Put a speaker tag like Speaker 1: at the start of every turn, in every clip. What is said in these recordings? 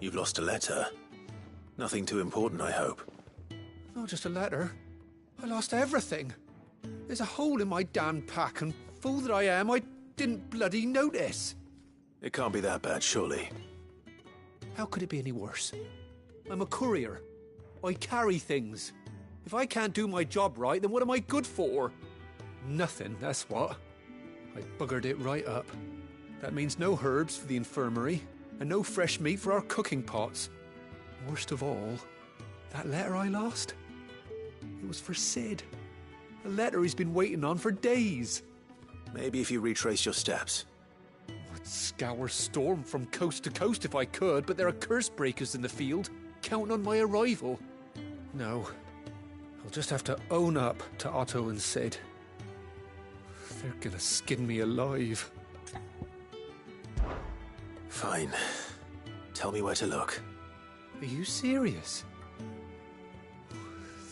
Speaker 1: You've lost a letter. Nothing too important, I hope.
Speaker 2: Not just a letter. I lost everything. There's a hole in my damn pack, and fool that I am, I didn't bloody notice.
Speaker 1: It can't be that bad, surely.
Speaker 2: How could it be any worse? I'm a courier. I carry things. If I can't do my job right, then what am I good for? Nothing, that's what. I buggered it right up. That means no herbs for the infirmary, and no fresh meat for our cooking pots. Worst of all, that letter I lost? It was for Sid. A letter he's been waiting on for days.
Speaker 1: Maybe if you retrace your steps.
Speaker 2: I'd scour Storm from coast to coast if I could, but there are curse breakers in the field, counting on my arrival. No, I'll just have to own up to Otto and Sid. They're gonna skin me alive.
Speaker 1: Fine. Tell me where to look.
Speaker 2: Are you serious?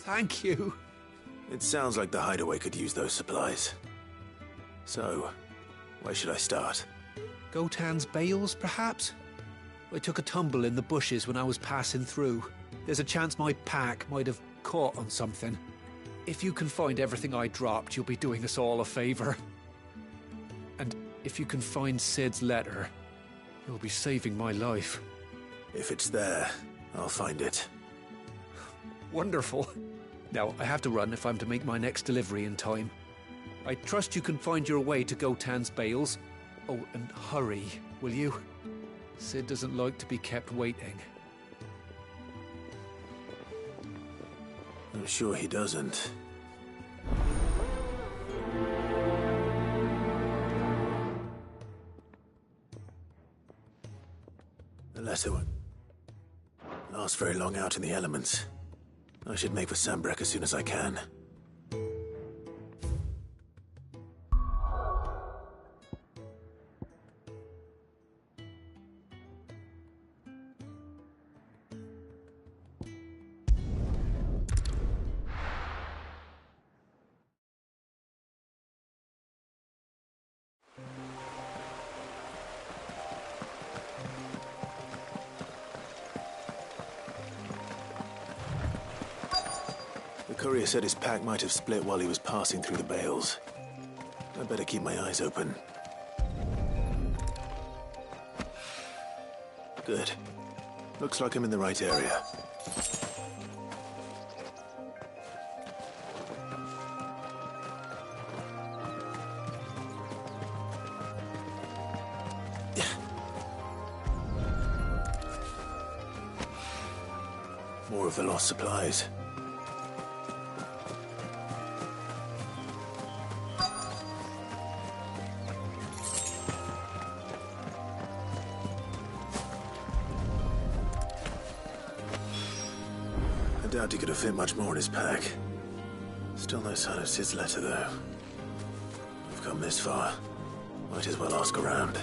Speaker 2: Thank you.
Speaker 1: It sounds like the hideaway could use those supplies. So, where should I start?
Speaker 2: Gotan's bales, perhaps? I took a tumble in the bushes when I was passing through. There's a chance my pack might have caught on something. If you can find everything I dropped, you'll be doing us all a favor. And if you can find Sid's letter, you'll be saving my life.
Speaker 1: If it's there, I'll find it.
Speaker 2: Wonderful. Now, I have to run if I'm to make my next delivery in time. I trust you can find your way to Gotan's bales. Oh, and hurry, will you? Sid doesn't like to be kept waiting.
Speaker 1: I'm sure he doesn't. The letter won't last very long out in the elements. I should make for Sambrek as soon as I can. The courier said his pack might have split while he was passing through the bales. I'd better keep my eyes open. Good. Looks like I'm in the right area. More of the lost supplies. I doubt he could have fit much more in his pack. Still no sign of Sid's letter, though. I've come this far. Might as well ask around.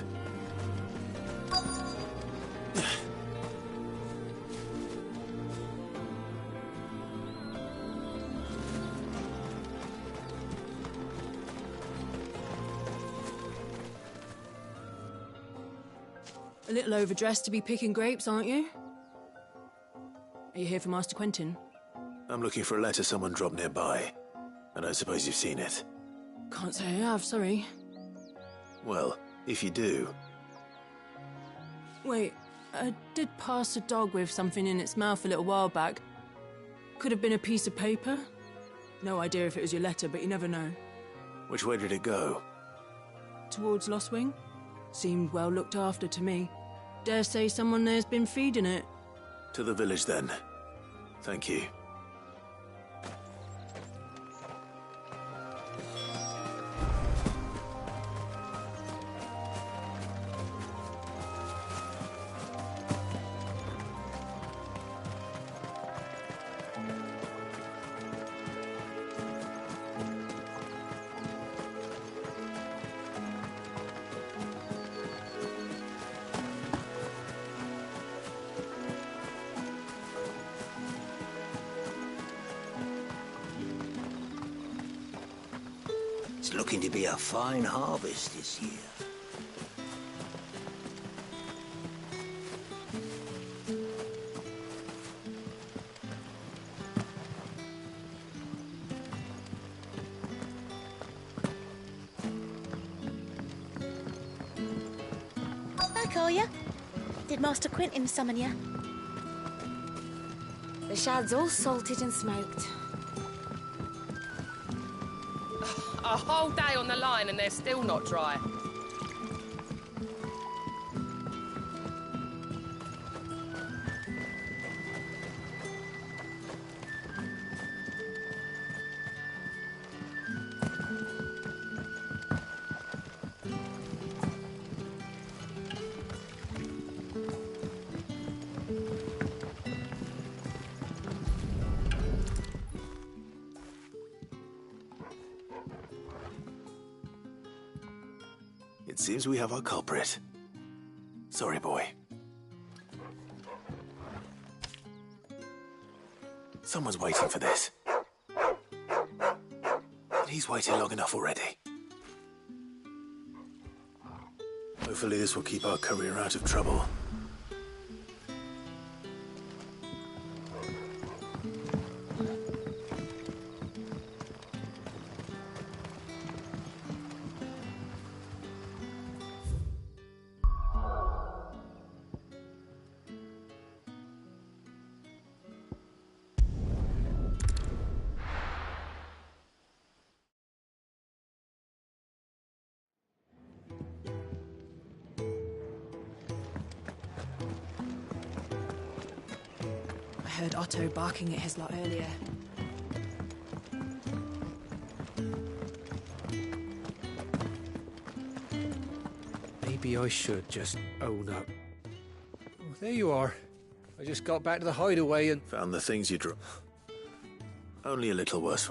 Speaker 3: A little overdressed to be picking grapes, aren't you? Are you here for Master Quentin?
Speaker 1: I'm looking for a letter someone dropped nearby. I don't suppose you've seen it.
Speaker 3: Can't say I have, sorry.
Speaker 1: Well, if you do...
Speaker 3: Wait, I did pass a dog with something in its mouth a little while back. Could have been a piece of paper. No idea if it was your letter, but you never know.
Speaker 1: Which way did it go?
Speaker 3: Towards Lostwing? Seemed well looked after to me. Dare say someone there's been feeding it.
Speaker 1: To the village, then. Thank you.
Speaker 4: It's looking to be a fine harvest this year.
Speaker 5: Awake, are you? Did Master Quentin summon you?
Speaker 6: The shad's all salted and smoked.
Speaker 7: A whole day on the line and they're still not dry.
Speaker 1: It seems we have our culprit. Sorry, boy. Someone's waiting for this. But he's waited long enough already. Hopefully this will keep our courier out of trouble.
Speaker 3: I heard Otto barking at his lot earlier.
Speaker 2: Maybe I should just own up. Oh, there you are. I just got back to the hideaway and...
Speaker 1: Found the things you drew. Only a little worse.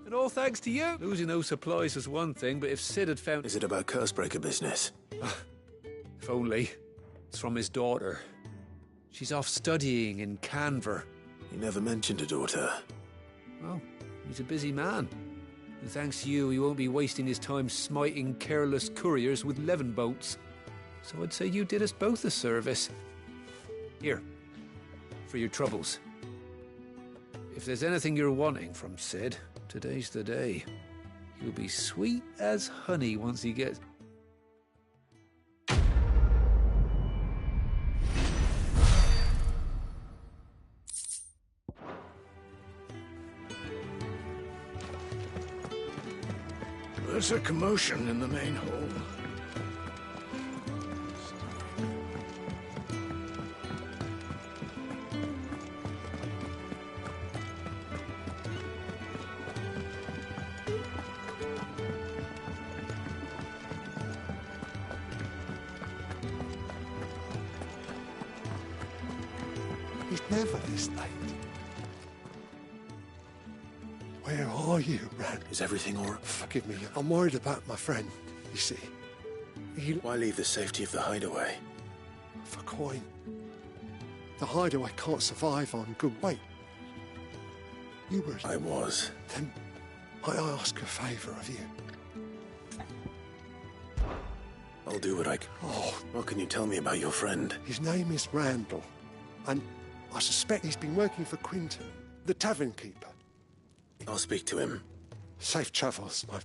Speaker 2: And all thanks to you. Losing those supplies was one thing, but if Sid had found...
Speaker 1: Is it about Cursebreaker business?
Speaker 2: If only. It's from his daughter. She's off studying in Canver.
Speaker 1: He never mentioned a daughter.
Speaker 2: Well, he's a busy man. And thanks to you, he won't be wasting his time smiting careless couriers with levin boats. So I'd say you did us both a service. Here, for your troubles. If there's anything you're wanting from Sid, today's the day. He'll be sweet as honey once he gets...
Speaker 4: There's a commotion in the main hall.
Speaker 8: He's never this late. Where are you, Ran?
Speaker 1: Is everything all right?
Speaker 8: Forgive me, I'm worried about my friend, you see.
Speaker 1: Why leave the safety of the hideaway?
Speaker 8: For coin. The hideaway can't survive on good weight. You were...
Speaker 1: I was.
Speaker 8: Then I ask a favour of you.
Speaker 1: I'll do what I can.
Speaker 8: Oh,
Speaker 1: What can you tell me about your friend?
Speaker 8: his name is Randall, and I suspect he's been working for Quinton, the tavern keeper.
Speaker 1: I'll speak to him.
Speaker 8: Safe travels, my...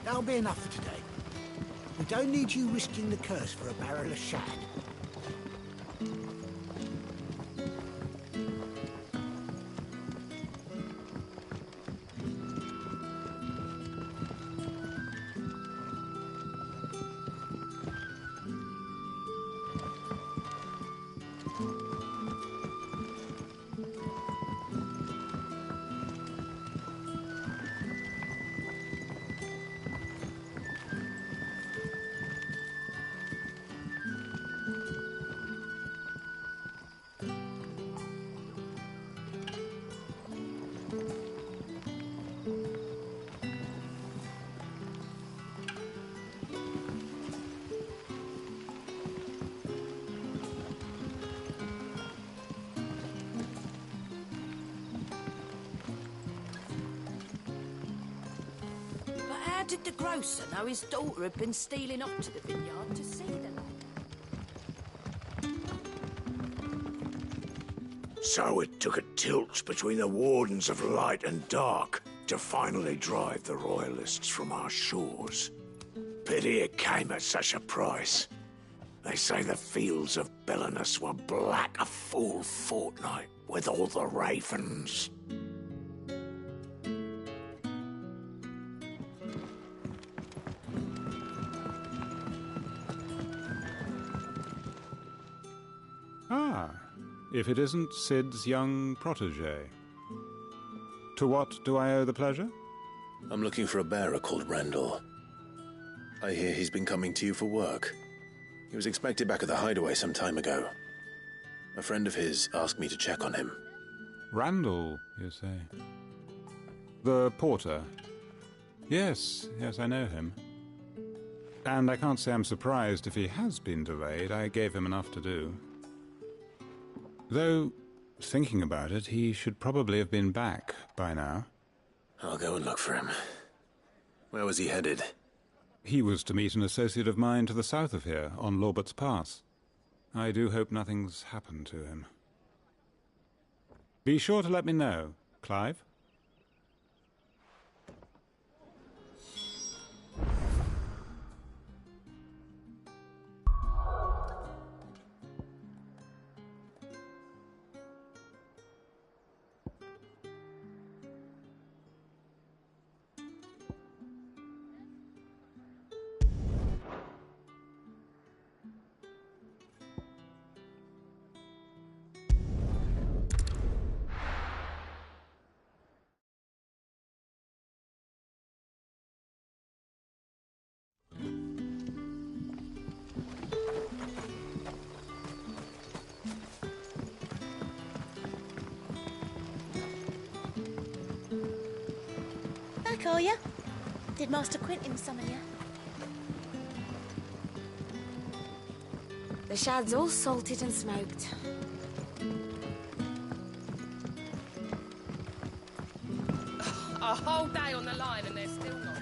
Speaker 9: That'll be enough for today. We don't need you risking the curse for a barrel of shad.
Speaker 10: did the grocer know his daughter had been stealing off to the vineyard to see the lad?
Speaker 4: So it took a tilt between the Wardens of Light and Dark to finally drive the Royalists from our shores. Pity it came at such a price. They say the fields of Belenus were black a full fortnight with all the ravens.
Speaker 11: Ah, if it isn't Sid's young protege. To what do I owe the pleasure?
Speaker 1: I'm looking for a bearer called Randall. I hear he's been coming to you for work. He was expected back at the hideaway some time ago. A friend of his asked me to check on him.
Speaker 11: Randall, you say? The porter? Yes, I know him. And I can't say I'm surprised if he has been delayed. I gave him enough to do. Though, thinking about it, he should probably have been back by now.
Speaker 1: I'll go and look for him. Where was he headed?
Speaker 11: He was to meet an associate of mine to the south of here, on Lorbert's Pass. I do hope nothing's happened to him. Be sure to let me know, Clive.
Speaker 5: Back, are ya? Did Master Quentin summon ya?
Speaker 6: The shad's all salted and smoked.
Speaker 7: A whole day on the line and they're still not.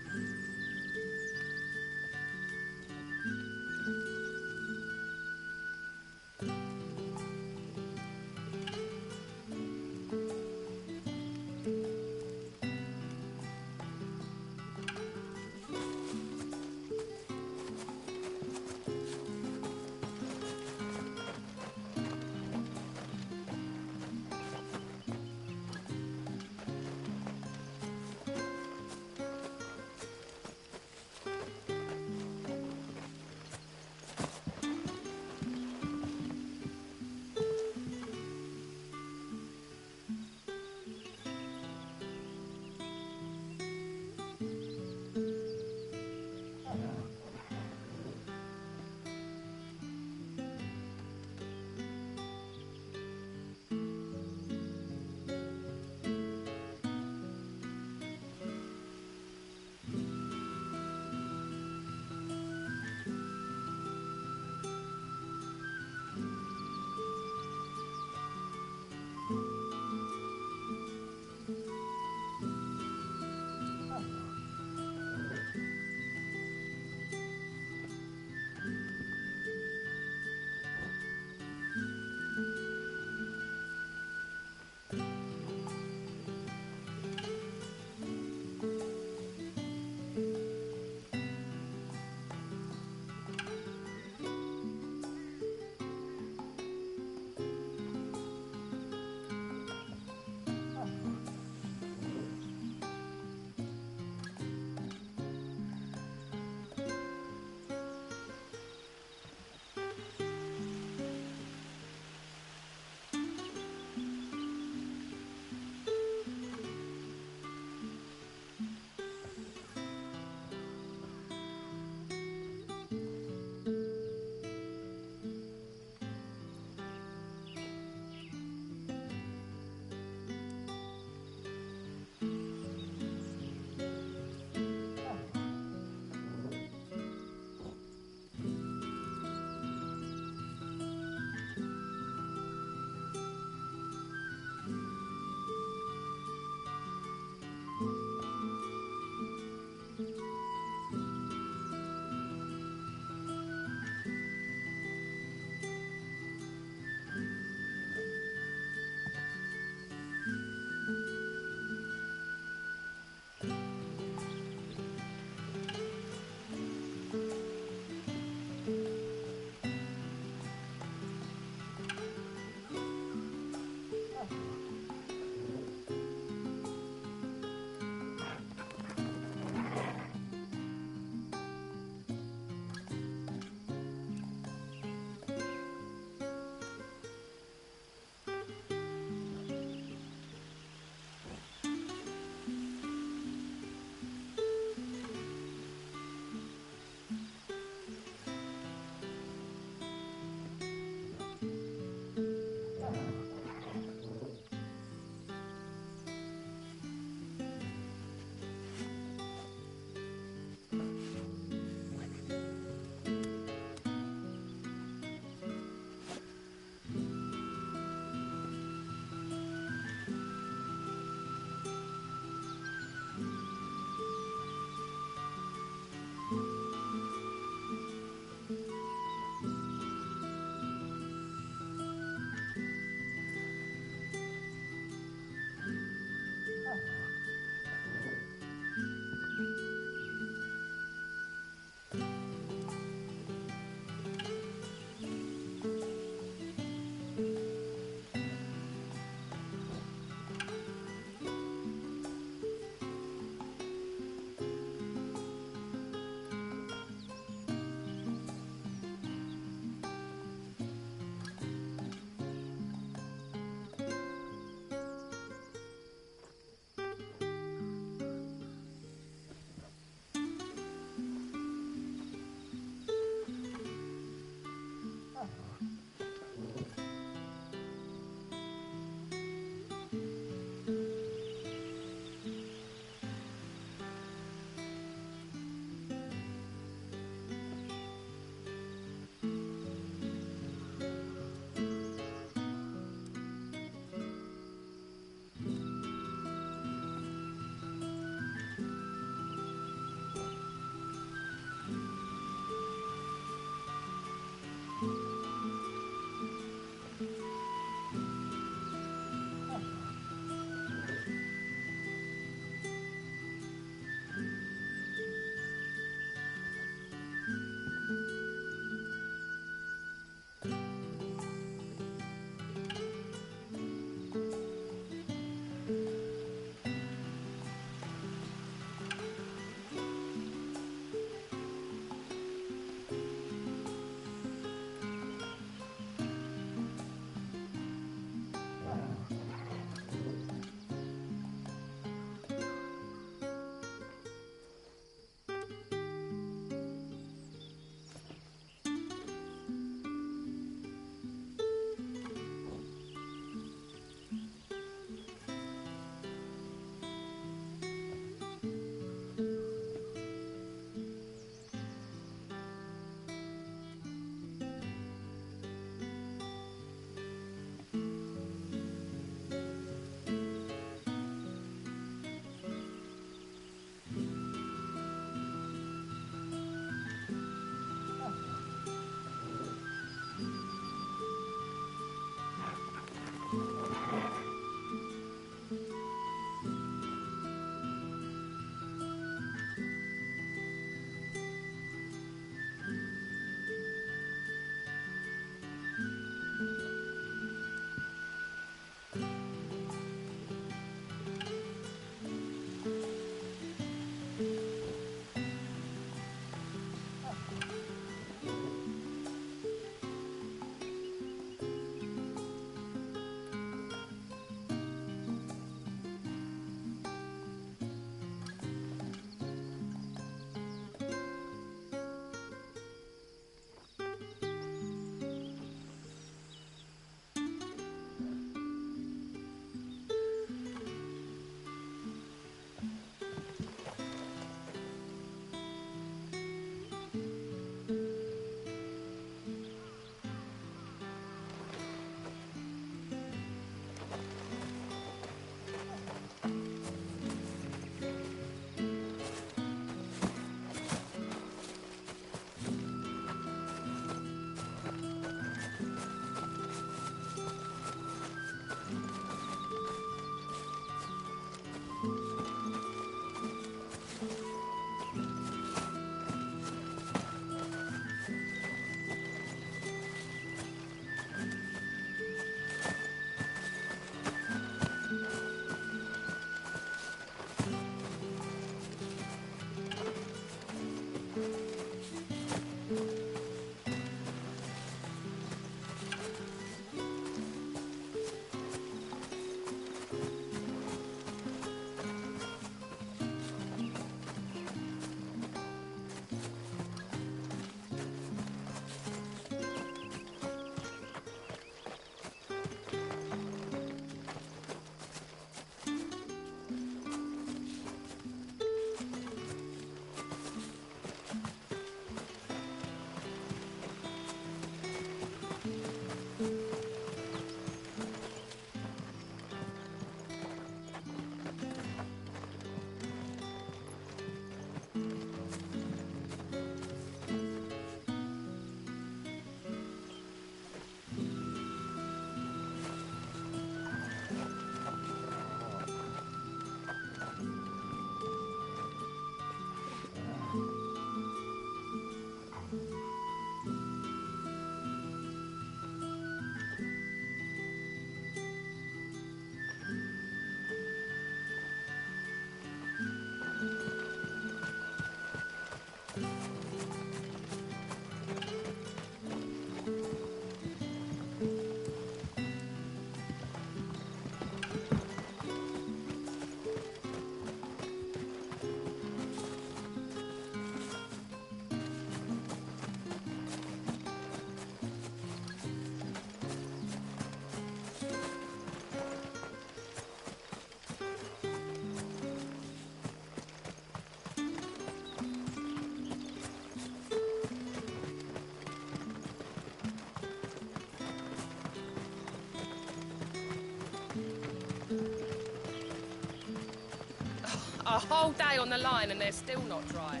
Speaker 7: A whole day on the line and they're still not dry.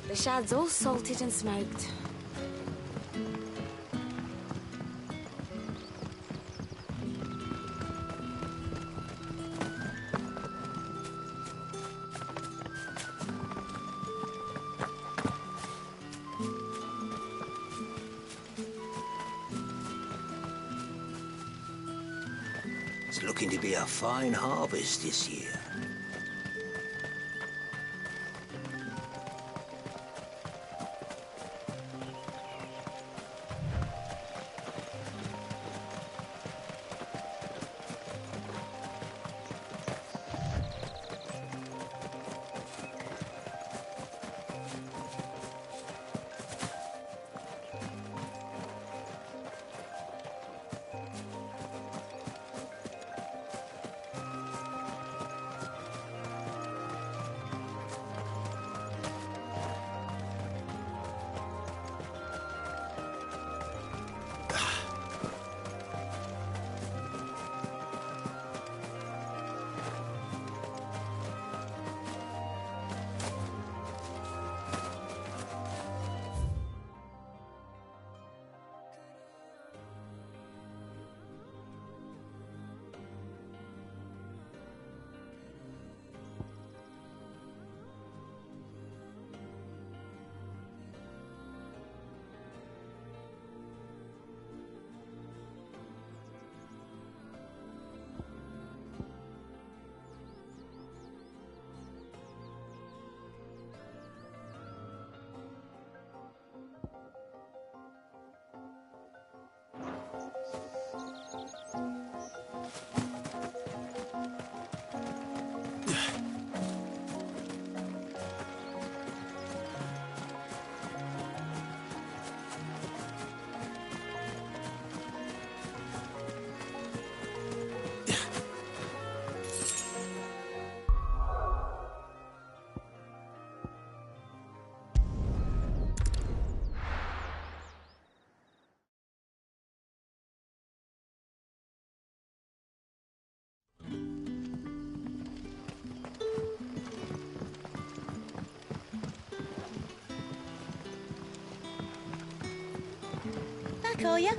Speaker 6: The shad's all salted and smoked.
Speaker 9: It's looking to be a fine harvest this year.
Speaker 5: Back, are ya?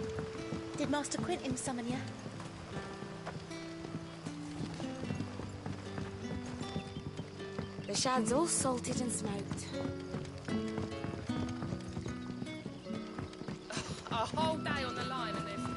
Speaker 5: Did Master Quentin summon ya?
Speaker 6: The shad's all salted and smoked.
Speaker 7: A whole day on the line and they're still...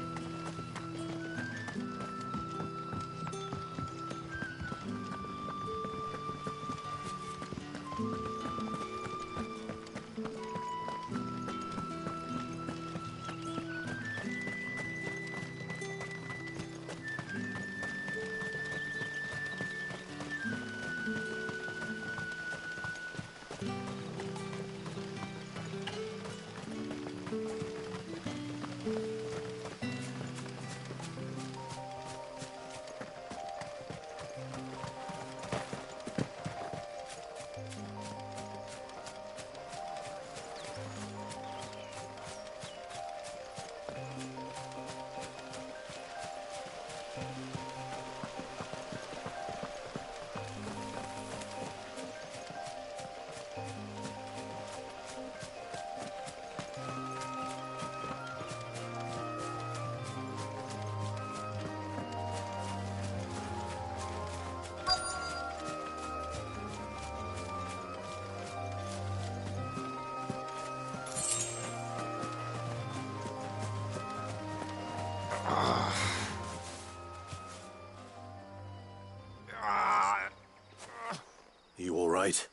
Speaker 1: You all right?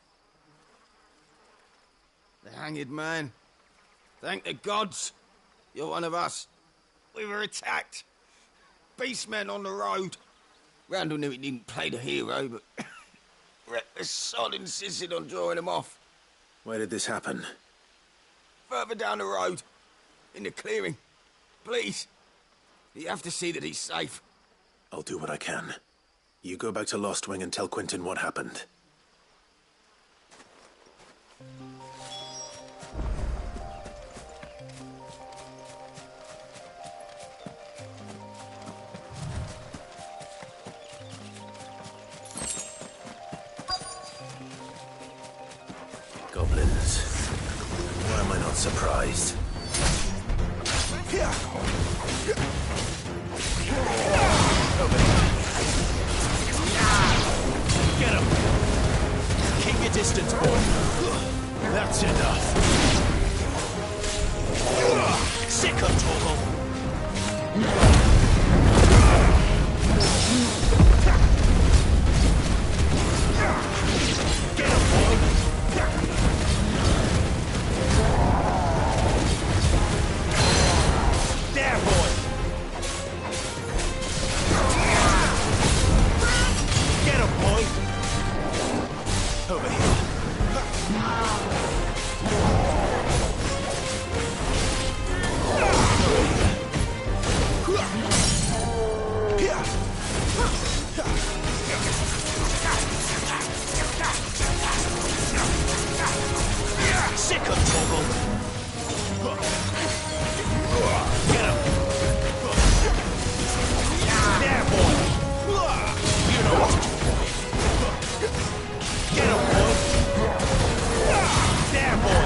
Speaker 12: The hanged man. Thank the gods. You're one of us. We were attacked. Beastmen on the road. Randall knew he didn't play the hero, but the sod insisted on drawing him off.
Speaker 1: Where did this happen?
Speaker 12: Further down the road. In the clearing. Please. You have to see that he's safe.
Speaker 1: I'll do what I can. You go back to Lost Wing and tell Quentin what happened. Goblins. Why am I not surprised?
Speaker 13: Get him! Keep your distance, boy. That's enough. Sick of Torgal. Get him, boy. There, boy. Get him, boy. Over here. Sick of Torgal. Get him. There, boy. You know what to do, boy. Get him, boy. There, boy.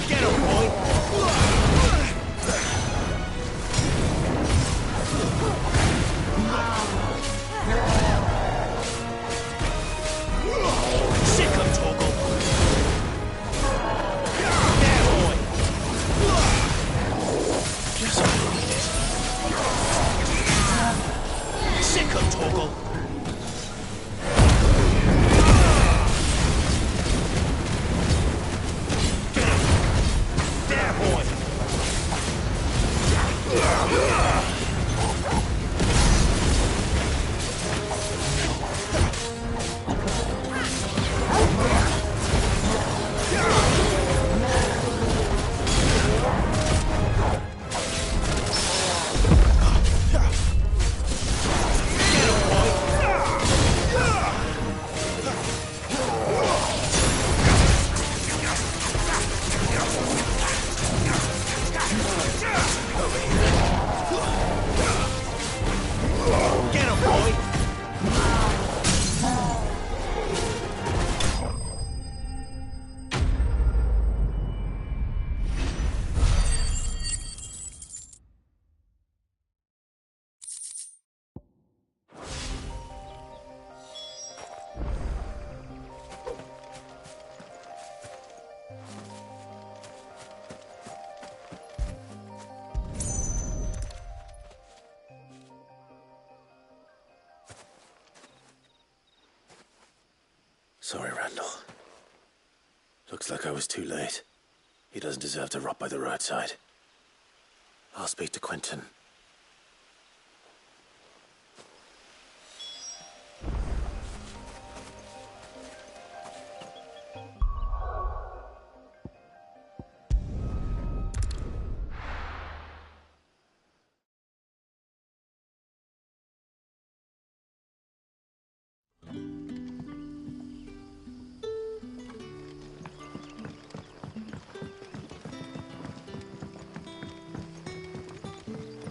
Speaker 13: Get him, boy! Sick of Torgal! There, boy! Guess I need it. Sick of Torgal!
Speaker 1: Sorry, Randall. Looks like I was too late. He doesn't deserve to rot by the roadside. I'll speak to Quentin.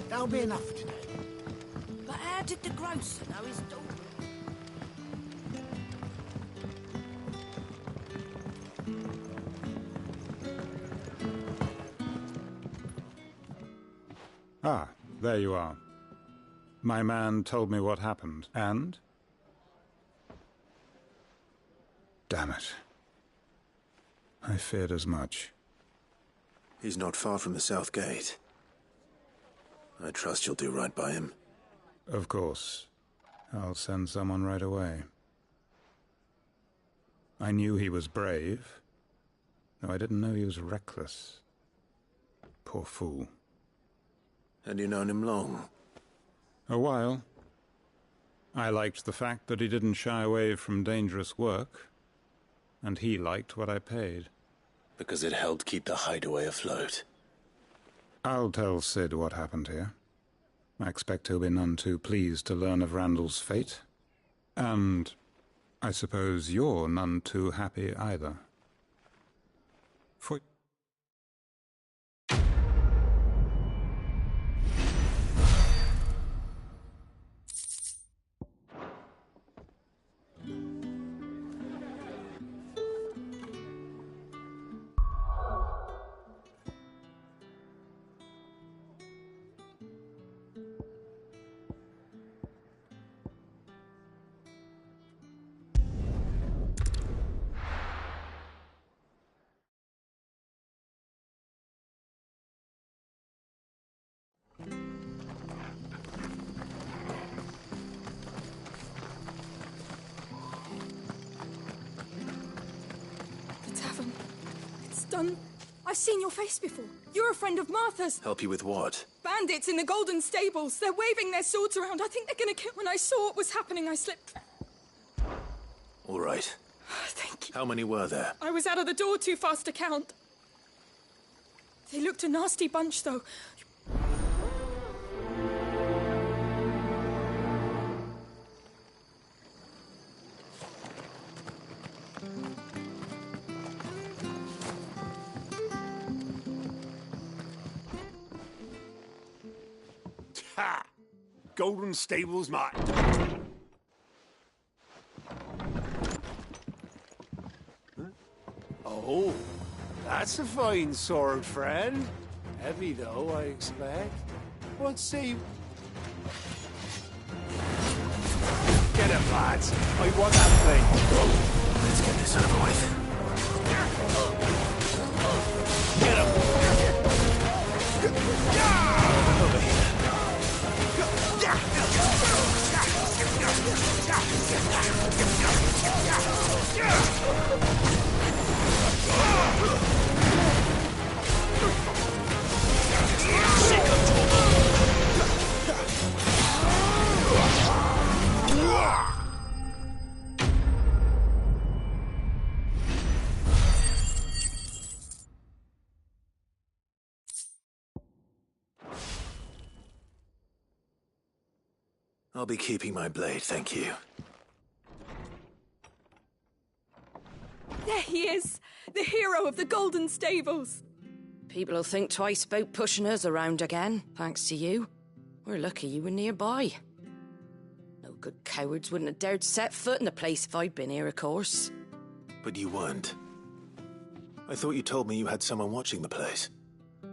Speaker 9: That'll be enough for today.
Speaker 10: But how did the grocer know his daughter?
Speaker 11: Ah, there you are. My man told me what happened, and? Damn it. I feared as much.
Speaker 1: He's not far from the South Gate. I trust you'll do right by him.
Speaker 11: Of course. I'll send someone right away. I knew he was brave, though I didn't know he was reckless. Poor fool.
Speaker 1: And you known him long?
Speaker 11: A while. I liked the fact that he didn't shy away from dangerous work, and he liked what I paid.
Speaker 1: Because it helped keep the hideaway afloat.
Speaker 11: I'll tell Sid what happened here. I expect he'll be none too pleased to learn of Randall's fate. And I suppose you're none too happy either. For...
Speaker 14: The tavern. It's done. I've seen your face before. You're a friend of Martha's.
Speaker 1: Help you with what?
Speaker 14: Bandits in the Golden Stables. They're waving their swords around. I think they're gonna kill. When I saw what was happening, I slipped.
Speaker 1: All right.
Speaker 14: Thank you.
Speaker 1: How many were there?
Speaker 14: I was out of the door too fast to count. They looked a nasty bunch, though.
Speaker 4: Ha! Golden Stables, mate. Huh? Oh, that's a fine sword, friend. Heavy, though, I expect. What say? Get him, lads. I want that thing.
Speaker 1: Let's get this over with.
Speaker 4: Get him.
Speaker 1: Over here. I'll be keeping my blade, thank you.
Speaker 14: There he is, the hero of the Golden Stables.
Speaker 10: People will think twice about pushing us around again, thanks to you. We're lucky you were nearby. No good cowards wouldn't have dared set foot in the place if I'd been here, of course.
Speaker 1: But you weren't. I thought you told me you had someone watching the place.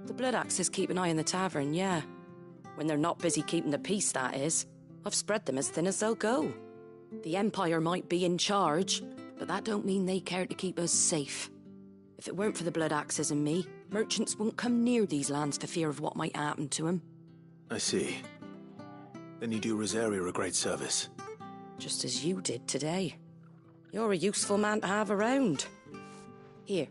Speaker 10: The Blood Axes keep an eye on the tavern, yeah. When they're not busy keeping the peace, that is. I've spread them as thin as they'll go. The Empire might be in charge, but that don't mean they care to keep us safe. If it weren't for the Blood Axes and me, merchants wouldn't come near these lands for fear of what might happen to them.
Speaker 1: I see. Then you do Rosaria a great service.
Speaker 10: Just as you did today. You're a useful man to have around. Here.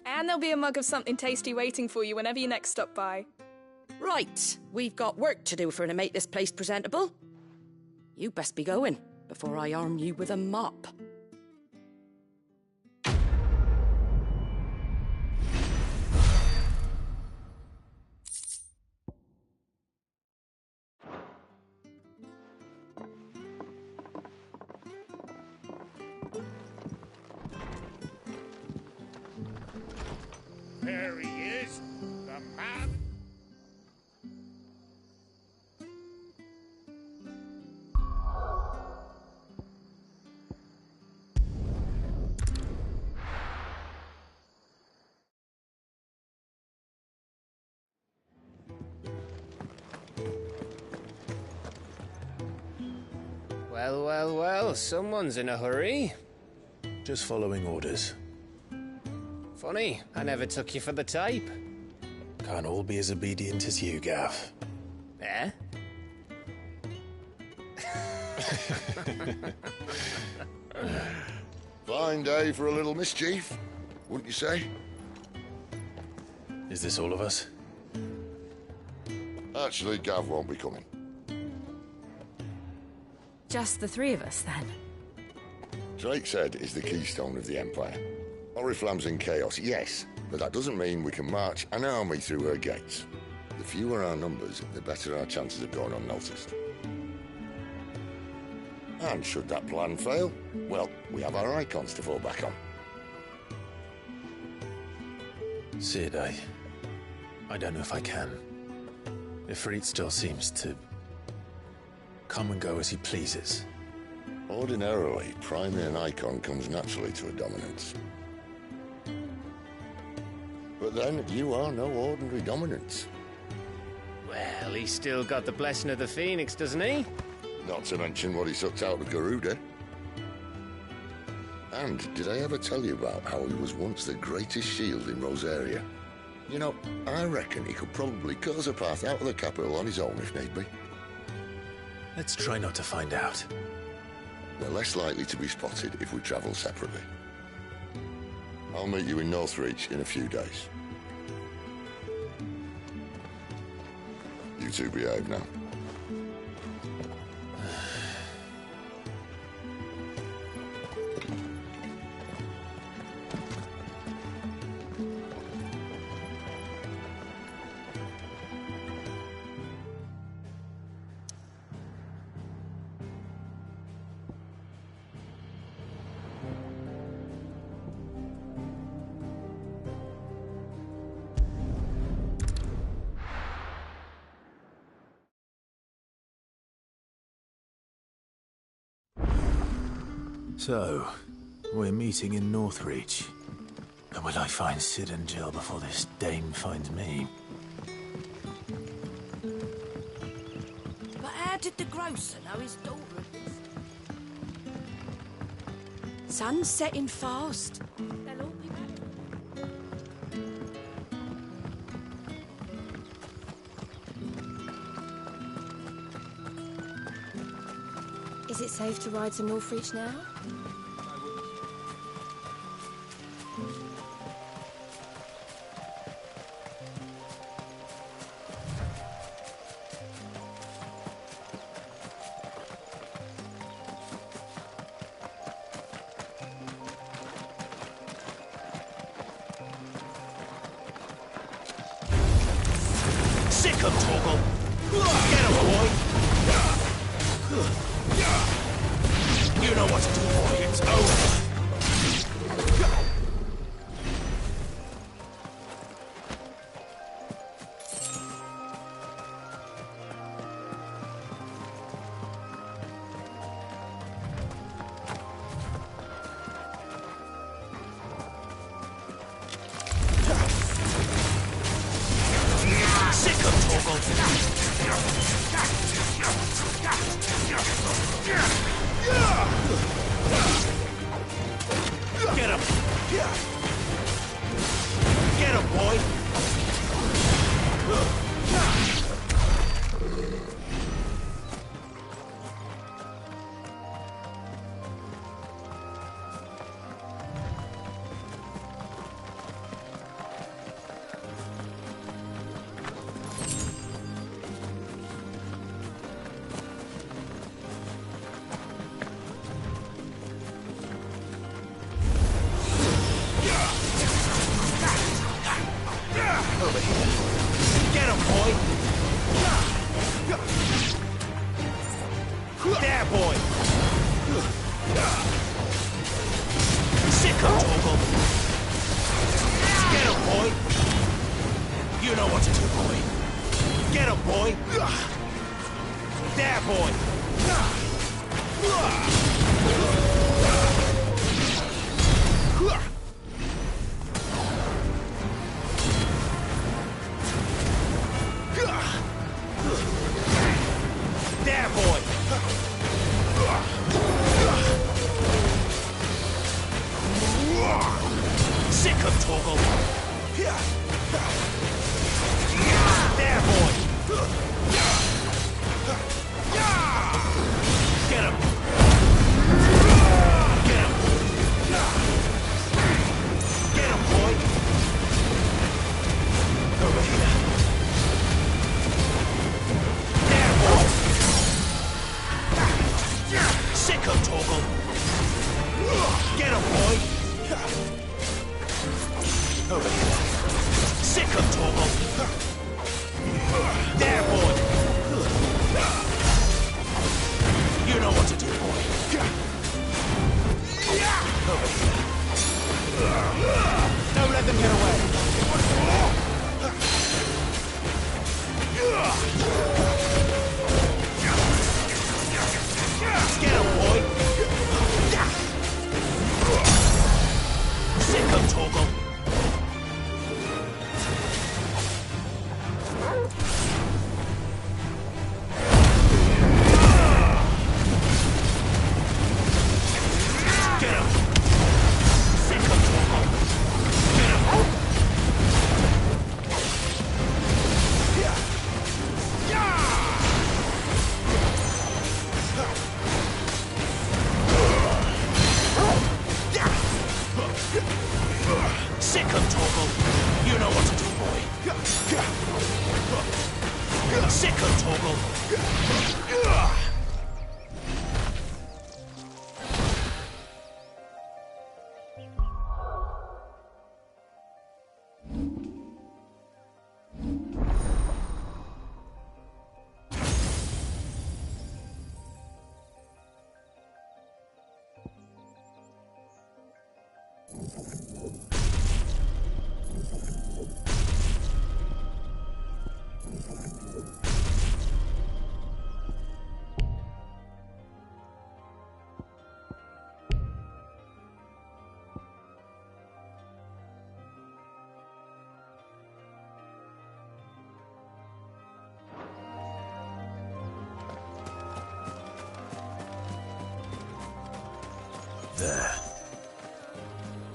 Speaker 14: And there'll be a mug of something tasty waiting for you whenever you next stop by.
Speaker 10: Right, we've got work to do for to make this place presentable. You best be going, before I arm you with a mop.
Speaker 4: There he is, the man.
Speaker 15: Well, well, well, someone's in a hurry.
Speaker 1: Just following orders.
Speaker 15: Funny, I never took you for the type.
Speaker 1: Can't all be as obedient as you, Gav.
Speaker 15: Eh?
Speaker 16: Fine day for a little mischief, wouldn't you say?
Speaker 1: Is this all of us?
Speaker 16: Actually, Gav won't be coming.
Speaker 3: Just the three of us, then?
Speaker 16: Drake's Head is the keystone of the Empire. Oriflamme's in chaos, yes, but that doesn't mean we can march an army through her gates. The fewer our numbers, the better our chances of going unnoticed. And should that plan fail, well, we have our icons to fall back on.
Speaker 1: Sid, I don't know if I can. Ifrit still seems to come and go as he pleases.
Speaker 16: Ordinarily, priming an icon comes naturally to a dominance. But then, you are no ordinary dominance.
Speaker 15: Well, he's still got the blessing of the Phoenix, doesn't he?
Speaker 16: Not to mention what he sucked out of Garuda. And did I ever tell you about how he was once the greatest shield in Rosaria? You know, I reckon he could probably cut us a path out of the capital on his own if need be.
Speaker 1: Let's try not to find out.
Speaker 16: We're less likely to be spotted if we travel separately. I'll meet you in Northreach in a few days. You two behave now.
Speaker 1: So, we're meeting in Northreach. And will I find Sid and Jill before this dame finds me?
Speaker 10: But how did the grocer know his daughter had been... Sun's setting fast. They'll all be back.
Speaker 6: Is it safe to ride to Northreach now?
Speaker 13: Sick of Torgal! Get him, boy! You know what to do, boy. It's over. Sick of Torgal! Get him! Get him, boy! Over here. Get him, boy! There, boy! Sick of Torgal! Get him, boy! You know what to do, boy! Get him, boy! There, boy! There, boy! Sick of Torgal! There, boy! Get him! Get him! Get him, boy! Over here. Sick of Torgal! Get him, boy! Over here. Sick of Torgal! There, boy!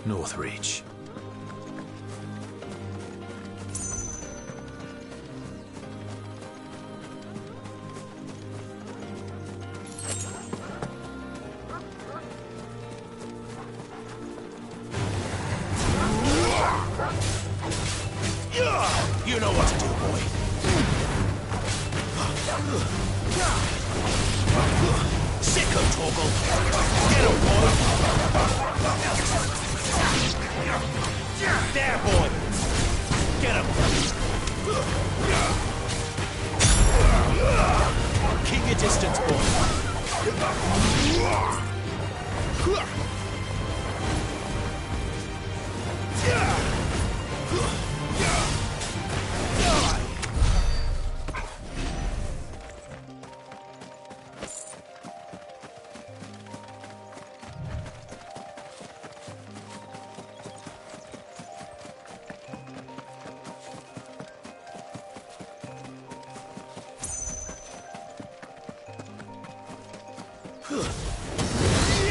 Speaker 13: Northreach. You know what to do, boy. Sicko, Torgal. Get him, boy. There, boy. Get him. Keep your distance, boy.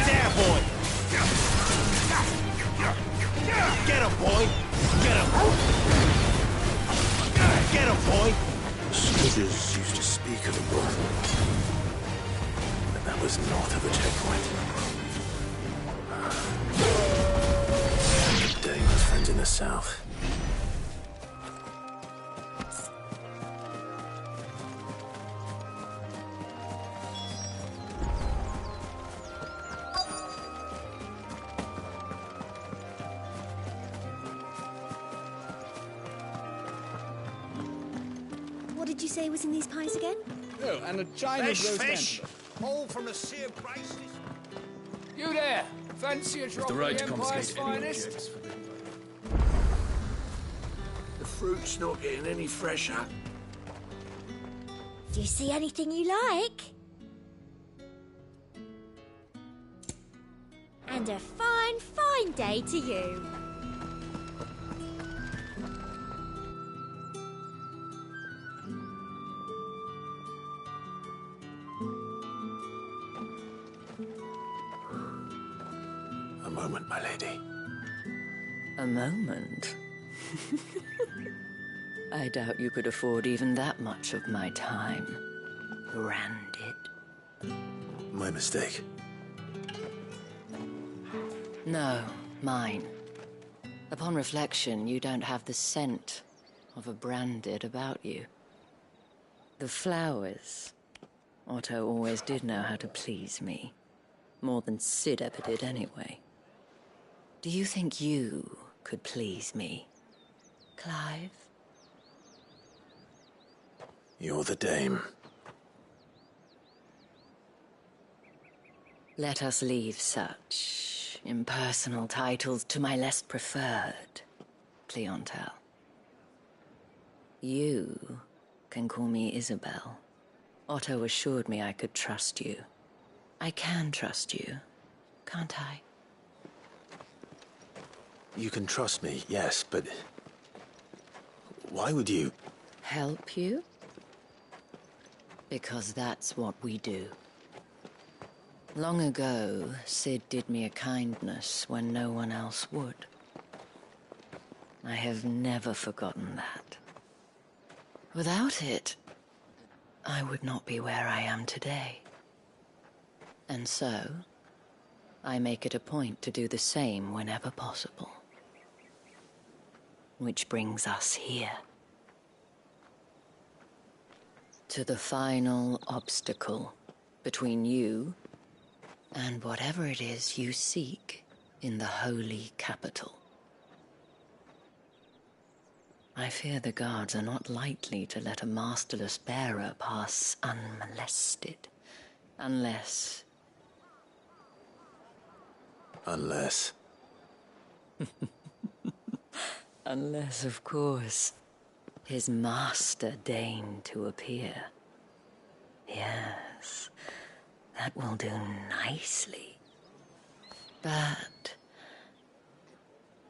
Speaker 13: There, boy! Get him, boy! Get him! Get him, boy!
Speaker 1: Smithers used to speak of a book, but that was north of the checkpoint. Dane has friends in the south.
Speaker 5: What did you say was in these pies again?
Speaker 17: Oh, and a china roast
Speaker 9: Fish!
Speaker 17: antelope.
Speaker 9: All from a sea of prices.
Speaker 17: You there! Fancy a drop of the Empire's finest?
Speaker 4: The fruit's not getting any fresher.
Speaker 5: Do you see anything you like? And a fine, fine day to you.
Speaker 1: A moment, my lady.
Speaker 10: A moment? I doubt you could afford even that much of my time. Branded.
Speaker 1: My mistake.
Speaker 10: No, mine. Upon reflection, you don't have the scent of a branded about you. The flowers. Otto always did know how to please me. More than Sid ever did anyway. Do you think you could please me, Clive?
Speaker 1: You're the dame.
Speaker 10: Let us leave such impersonal titles to my less preferred clientele. You can call me Isabel. Otto assured me I could trust you. I can trust you, can't I?
Speaker 1: You can trust me, yes, but why would you?
Speaker 10: Help you? Because that's what we do. Long ago, Sid did me a kindness when no one else would. I have never forgotten that. Without it, I would not be where I am today. And so, I make it a point to do the same whenever possible. Which brings us here. To the final obstacle between you and whatever it is you seek in the holy capital. I fear the guards are not likely to let a masterless bearer pass unmolested, unless...
Speaker 1: Unless...
Speaker 10: Unless, of course, his master deigned to appear. Yes, that will do nicely. But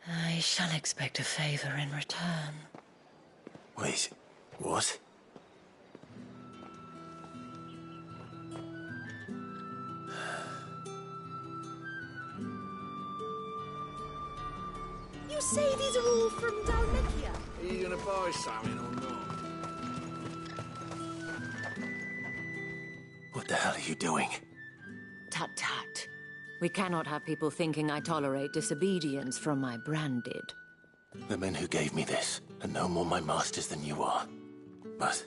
Speaker 10: I shall expect a favor in return.
Speaker 1: Wait, what?
Speaker 5: you say these are all from Dalmatia?
Speaker 4: Are you gonna buy something or not?
Speaker 1: What the hell are you doing?
Speaker 10: Tut tut. We cannot have people thinking I tolerate disobedience from my branded.
Speaker 1: The men who gave me this are no more my masters than you are. But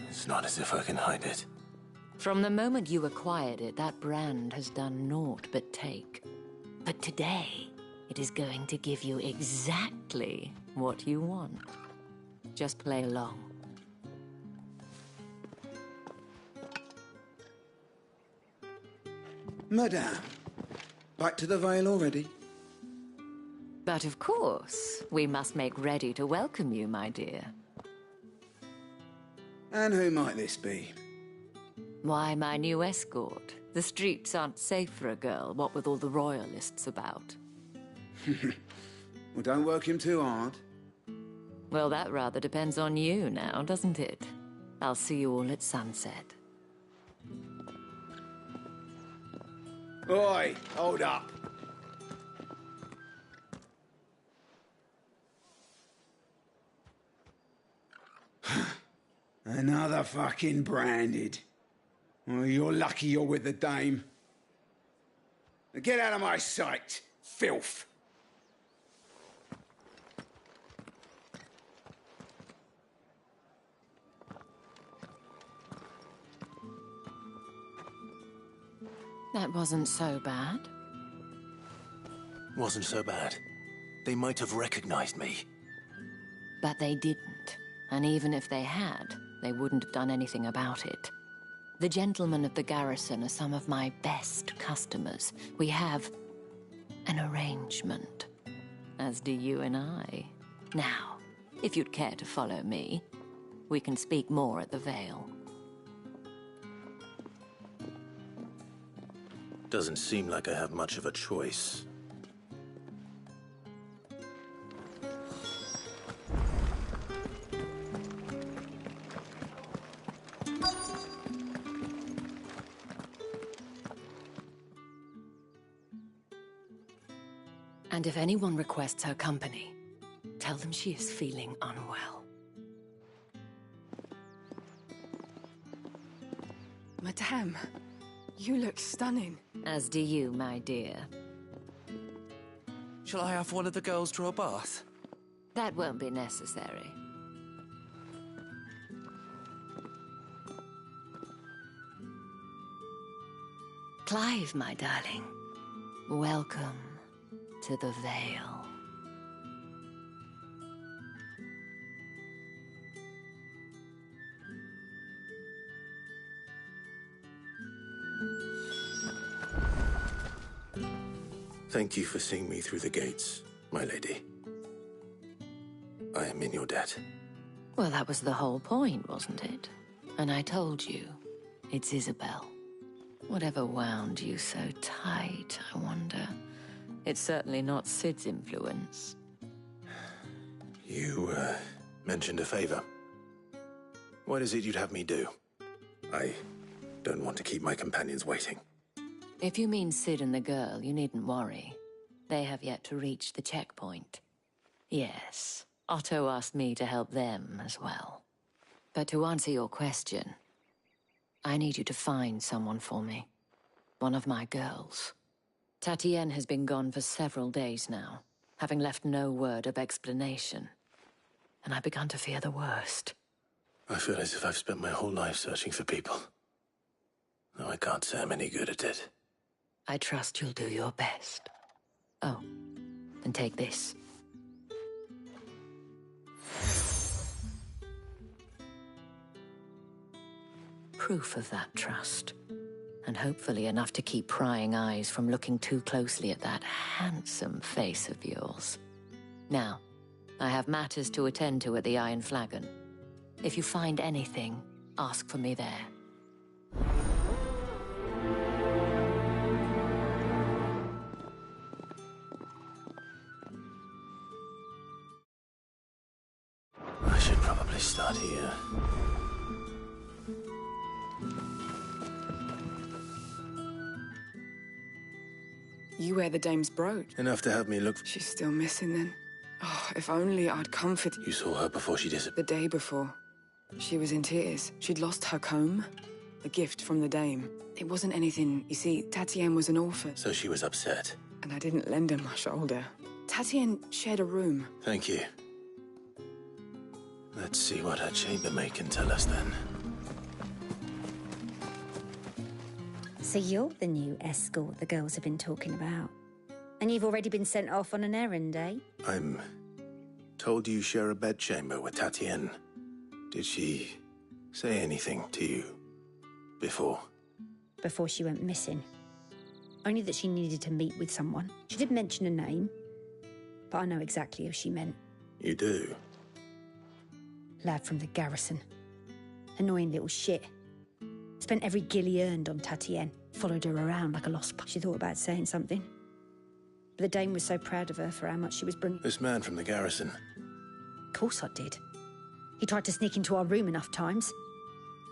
Speaker 1: it's not as if I can hide it.
Speaker 10: From the moment you acquired it, that brand has done naught but take. But today, it is going to give you exactly what you want. Just play along.
Speaker 18: Madame, back to the Vale already?
Speaker 10: But of course, we must make ready to welcome you, my dear.
Speaker 18: And who might this be?
Speaker 10: Why, my new escort. The streets aren't safe for a girl, what with all the royalists about.
Speaker 18: Well, don't work him too hard.
Speaker 10: Well, that rather depends on you now, doesn't it? I'll see you all at sunset.
Speaker 18: Oi, hold up. Another fucking branded. Well, you're lucky you're with the dame. Now get out of my sight, filth.
Speaker 10: That wasn't so bad.
Speaker 1: Wasn't so bad. They might have recognized me.
Speaker 10: But they didn't. And even if they had, they wouldn't have done anything about it. The gentlemen of the garrison are some of my best customers. We have an arrangement, as do you and I. Now, if you'd care to follow me, we can speak more at the Vale.
Speaker 1: Doesn't seem like I have much of a choice.
Speaker 10: And if anyone requests her company, tell them she is feeling unwell.
Speaker 14: Madame, you look stunning.
Speaker 10: As do you, my dear.
Speaker 13: Shall I have one of the girls draw a bath?
Speaker 10: That won't be necessary. Clive, my darling. Welcome to the Vale.
Speaker 1: Thank you for seeing me through the gates, my lady. I am in your debt.
Speaker 10: Well, that was the whole point, wasn't it? And I told you, it's Isabel. Whatever wound you so tight, I wonder. It's certainly not Sid's influence.
Speaker 1: You, mentioned a favor. What is it you'd have me do? I don't want to keep my companions waiting.
Speaker 10: If you mean Sid and the girl, you needn't worry. They have yet to reach the checkpoint. Yes, Otto asked me to help them as well. But to answer your question, I need you to find someone for me. One of my girls. Tatienne has been gone for several days now, having left no word of explanation. And I've begun to fear the worst.
Speaker 1: I feel as if I've spent my whole life searching for people. Though I can't say I'm any good at it.
Speaker 10: I trust you'll do your best. Oh, and take this. Proof of that trust. And hopefully enough to keep prying eyes from looking too closely at that handsome face of yours. Now, I have matters to attend to at the Iron Flagon. If you find anything, ask for me there.
Speaker 1: I should probably start here.
Speaker 19: You wear the dame's brooch.
Speaker 1: Enough to have me look...
Speaker 19: She's still missing then. Oh, if only I'd comfort...
Speaker 1: You saw her before she disappeared?
Speaker 19: The day before. She was in tears. She'd lost her comb. A gift from the dame. It wasn't anything. You see, Tatienne was an orphan.
Speaker 1: So she was upset.
Speaker 19: And I didn't lend her my shoulder. Tatienne shared a room.
Speaker 1: Thank you. Let's see what her chambermaid can tell us then.
Speaker 20: So you're the new escort the girls have been talking about. And you've already been sent off on an errand, eh?
Speaker 1: I'm told you share a bedchamber with Tatienne. Did she say anything to you before?
Speaker 20: Before she went missing. Only that she needed to meet with someone. She did mention a name, but I know exactly who she meant.
Speaker 1: You do?
Speaker 20: Lad from the garrison. Annoying little shit. Spent every guil he earned on Tatienne. Followed her around like a lost pup. She thought about saying something. But the dame was so proud of her for how much she was bringing.
Speaker 1: This man from the garrison?
Speaker 20: Of course I did. He tried to sneak into our room enough times.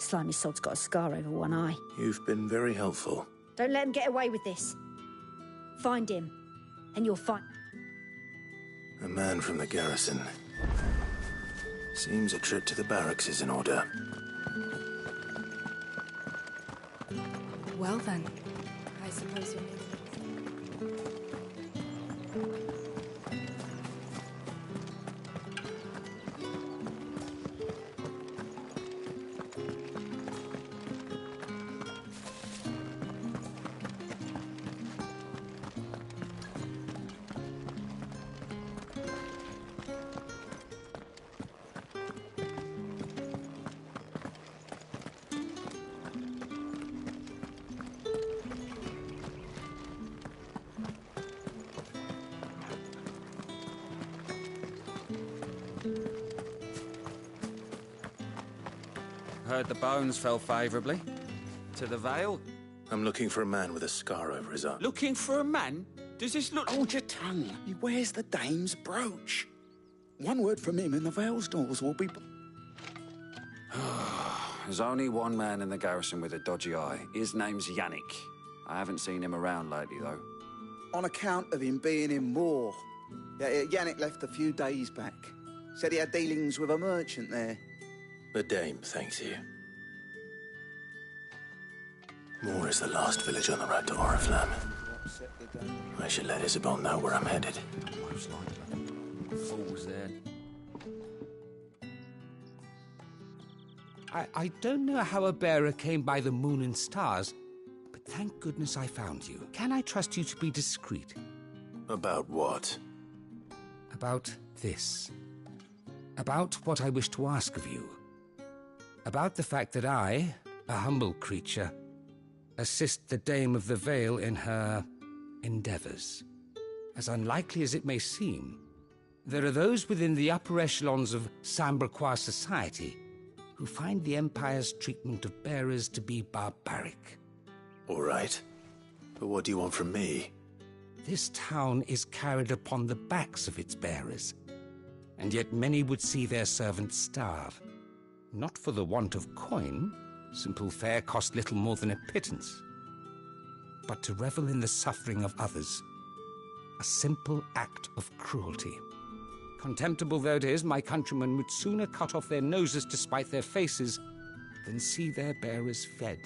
Speaker 20: Slimy sod's got a scar over one eye.
Speaker 1: You've been very helpful.
Speaker 20: Don't let him get away with this. Find him, and you'll find...
Speaker 1: A man from the garrison. Seems a trip to the barracks is in order.
Speaker 19: Well then, I suppose you'll need...
Speaker 21: Heard the bones fell favourably. To the Vale?
Speaker 1: I'm looking for a man with a scar over his arm.
Speaker 21: Looking for a man? Does this look...
Speaker 9: Hold your tongue. He wears the dame's brooch. One word from him and the Vale's doors will be...
Speaker 22: There's only one man in the garrison with a dodgy eye. His name's Yannick. I haven't seen him around lately, though.
Speaker 9: On account of him being in war. Yeah, Yannick left a few days back. Said he had dealings with a merchant there.
Speaker 1: The dame thanks you. Moor is the last village on the road to Oriflamme. I should let Isabel know where I'm headed.
Speaker 21: Most likely. Fools there.
Speaker 2: I don't know how a bearer came by the moon and stars, but thank goodness I found you. Can I trust you to be discreet?
Speaker 1: About what?
Speaker 2: About this. About what I wish to ask of you. About the fact that I, a humble creature, assist the Dame of the Vale in her endeavours. As unlikely as it may seem, there are those within the upper echelons of Samberquois society who find the Empire's treatment of bearers to be barbaric.
Speaker 1: All right. But what do you want from me?
Speaker 2: This town is carried upon the backs of its bearers, and yet many would see their servants starve. Not for the want of coin, simple fare cost little more than a pittance, but to revel in the suffering of others, a simple act of cruelty. Contemptible though it is, my countrymen would sooner cut off their noses to spite their faces than see their bearers fed.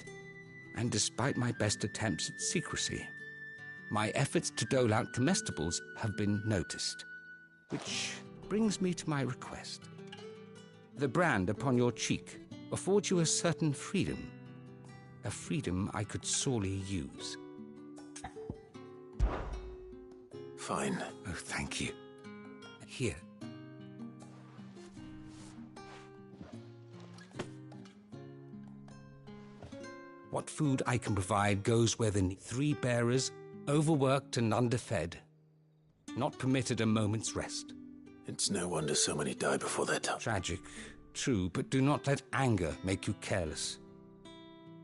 Speaker 2: And despite my best attempts at secrecy, my efforts to dole out comestibles have been noticed. Which brings me to my request. The brand upon your cheek affords you a certain freedom. A freedom I could sorely use.
Speaker 1: Fine.
Speaker 2: Oh, thank you. Here. What food I can provide goes where the need. 3 bearers, overworked and underfed, not permitted a moment's rest.
Speaker 1: It's no wonder so many die before their time.
Speaker 2: Tragic, true, but do not let anger make you careless.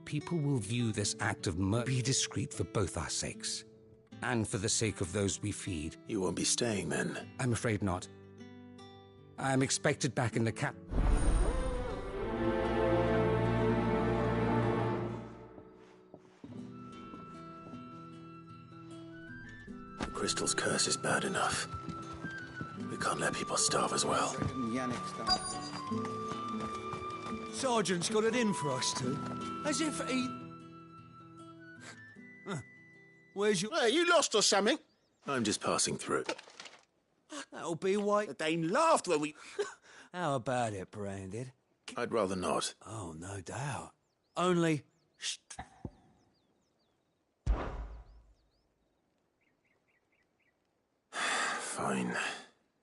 Speaker 2: People will view this act of murder. Be discreet for both our sakes, and for the sake of those we feed.
Speaker 1: You won't be staying then?
Speaker 2: I'm afraid not. I'm expected back in the cap.
Speaker 1: Crystal's curse is bad enough. We can't let people starve as well.
Speaker 13: Sergeant's got it in for us two. As if he... Where's your...
Speaker 7: Hey, you lost or something?
Speaker 1: I'm just passing through.
Speaker 13: That'll be why...
Speaker 7: The Dane laughed when we...
Speaker 13: How about it, Branded?
Speaker 1: I'd rather not.
Speaker 13: Oh, no doubt. Only...
Speaker 1: Fine.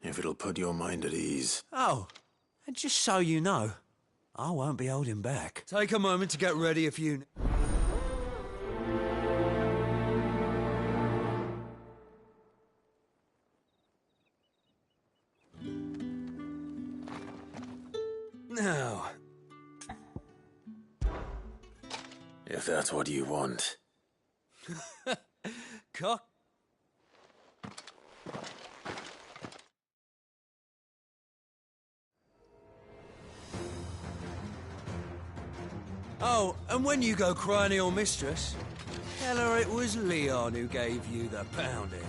Speaker 1: If it'll put your mind at ease.
Speaker 13: Oh, and just so you know, I won't be holding back. Take a moment to get ready if you... Now...
Speaker 1: If that's what you want.
Speaker 13: Cock. Oh, and when you go crying to your mistress, tell her it was Leon who gave you the pounding.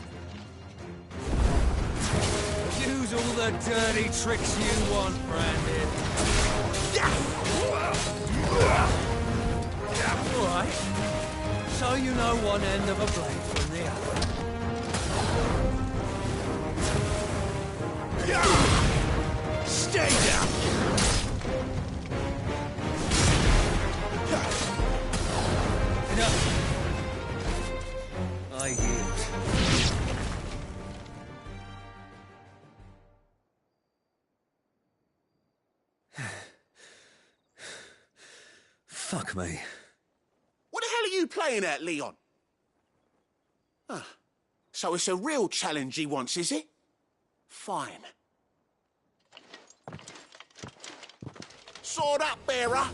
Speaker 13: Use all the dirty tricks you want, Branded. All right. So you know one end of a blade from the other. Stay down! Enough. I yield. Fuck me.
Speaker 7: What the hell are you playing at, Leon? Ah, so it's a real challenge he wants, is it? Fine. Sword up, bearer.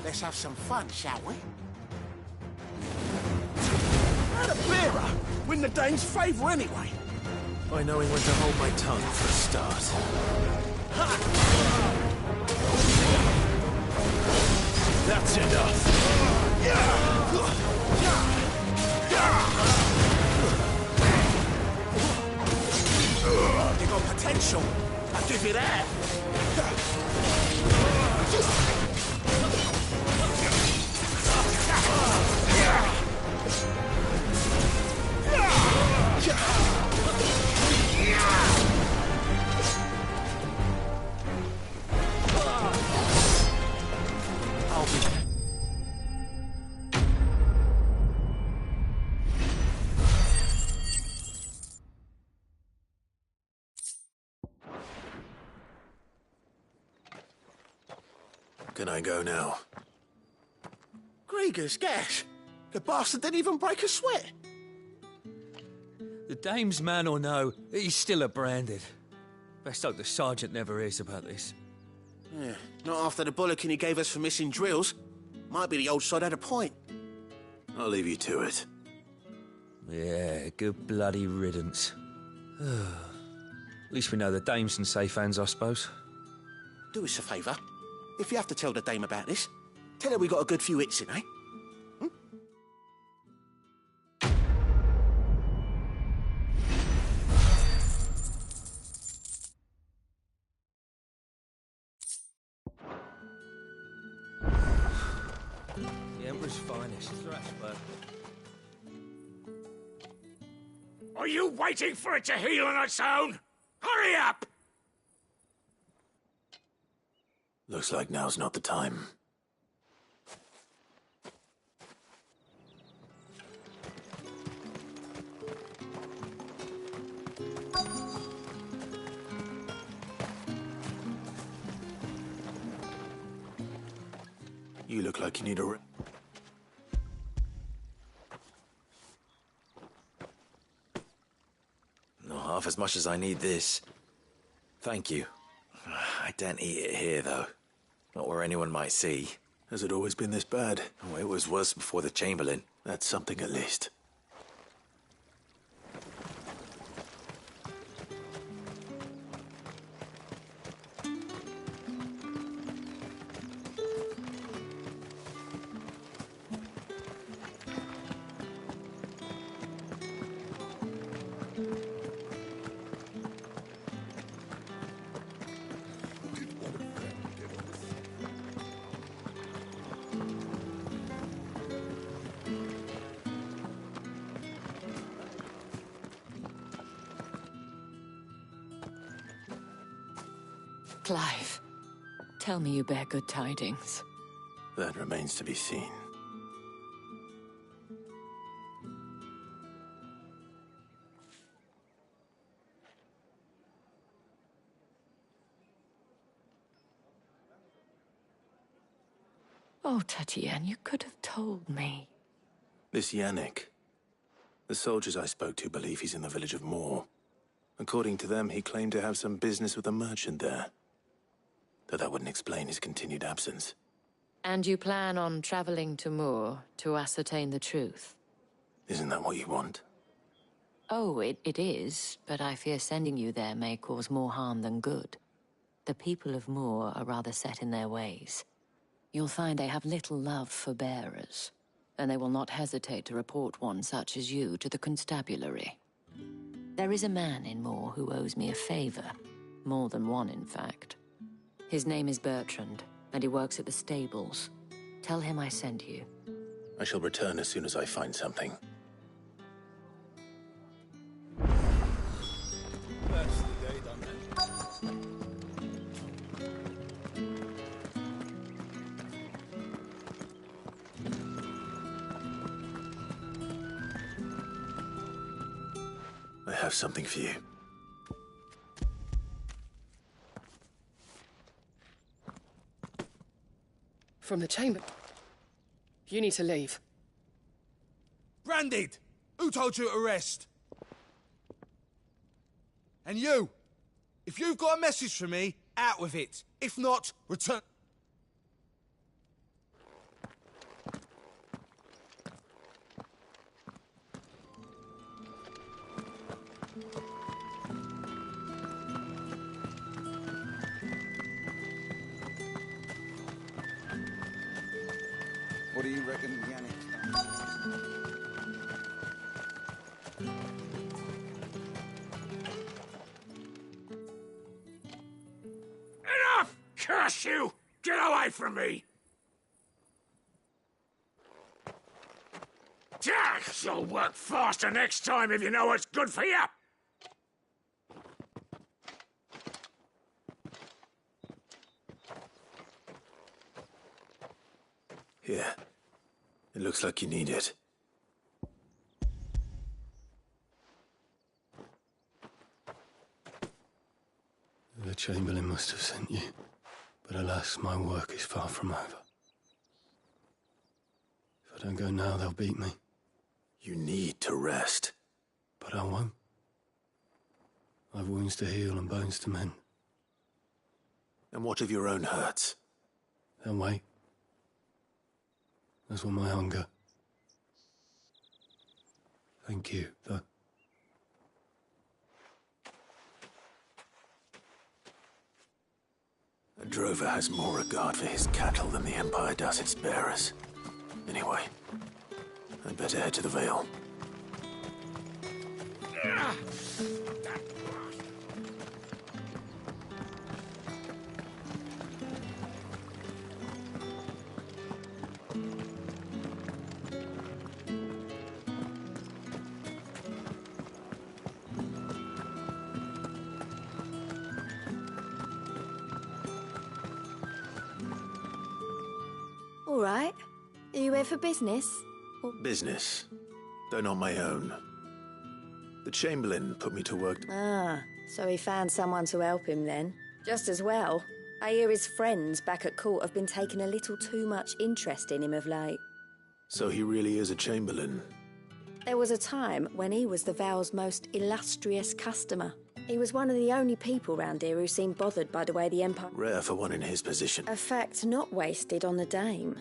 Speaker 7: Let's have some fun, shall we? How'd a bearer win the Dane's favour anyway?
Speaker 1: By knowing when to hold my tongue for a start.
Speaker 13: That's enough.
Speaker 7: You got potential. I'll give you that.
Speaker 1: Can I go now?
Speaker 7: Grieger's gas. The bastard didn't even break a sweat.
Speaker 13: The dame's man or no, he's still a Branded. Best hope the sergeant never hears about this.
Speaker 7: Yeah, not after the bollocking he gave us for missing drills. Might be the old sod had a point.
Speaker 1: I'll leave you to it.
Speaker 13: Yeah, good bloody riddance. At least we know the dame's in safe hands, I suppose.
Speaker 7: Do us a favour. If you have to tell the dame about this, tell her we got a good few hits in, eh?
Speaker 13: The Emperor's finest. Thrashburg.
Speaker 4: Are you waiting for it to heal on its own? Hurry up!
Speaker 1: Looks like now's not the time. You look like you need a...
Speaker 8: Not half as much as I need this. Thank you. I don't eat it here, though. Not where anyone might see.
Speaker 1: Has it always been this bad?
Speaker 8: Oh, it was worse before the Chamberlain.
Speaker 1: That's something at least.
Speaker 3: Clive, tell me you bear good tidings.
Speaker 1: That remains to be seen.
Speaker 3: Oh, Tatienne, you could have told me.
Speaker 1: This Yannick. The soldiers I spoke to believe he's in the village of Moor. According to them, he claimed to have some business with a merchant there. Though that wouldn't explain his continued absence.
Speaker 3: And you plan on traveling to Moor to ascertain the truth?
Speaker 1: Isn't that what you want?
Speaker 3: Oh, it is, but I fear sending you there may cause more harm than good. The people of Moor are rather set in their ways. You'll find they have little love for bearers, and they will not hesitate to report one such as you to the constabulary. There is a man in Moor who owes me a favor. More than one, in fact. His name is Bertrand, and he works at the stables. Tell him I sent you.
Speaker 1: I shall return as soon as I find something.
Speaker 2: That's the day done then.
Speaker 1: I have something for you.
Speaker 11: From the chamber. You need to leave.
Speaker 12: Branded! Who told you to arrest? And you! If you've got a message for me, out with it. If not, return...
Speaker 9: What do you reckon Yannick's done?
Speaker 4: Enough! Curse you! Get away from me! You'll work faster next time if you know what's good for you!
Speaker 1: Here. It looks like you need it.
Speaker 23: The Chamberlain must have sent you, but alas, my work is far from over. If I don't go now, they'll beat me.
Speaker 1: You need to rest.
Speaker 23: But I won't. I've wounds to heal and bones to mend.
Speaker 1: And what of your own hurts?
Speaker 23: They'll wait. As will my hunger. Thank you, though.
Speaker 1: A drover has more regard for his cattle than the Empire does its bearers. Anyway, I'd better head to the Vale.
Speaker 6: All right. Are you here for business?
Speaker 1: Business, though not my own. The Chamberlain put me to work.
Speaker 6: Ah, so he found someone to help him then. Just as well. I hear his friends back at court have been taking a little too much interest in him of late.
Speaker 1: So he really is a Chamberlain.
Speaker 6: There was a time when he was the Vale's most illustrious customer. He was one of the only people round here who seemed bothered by the way the Empire...
Speaker 1: Rare for one in his position.
Speaker 6: A fact not wasted on the dame.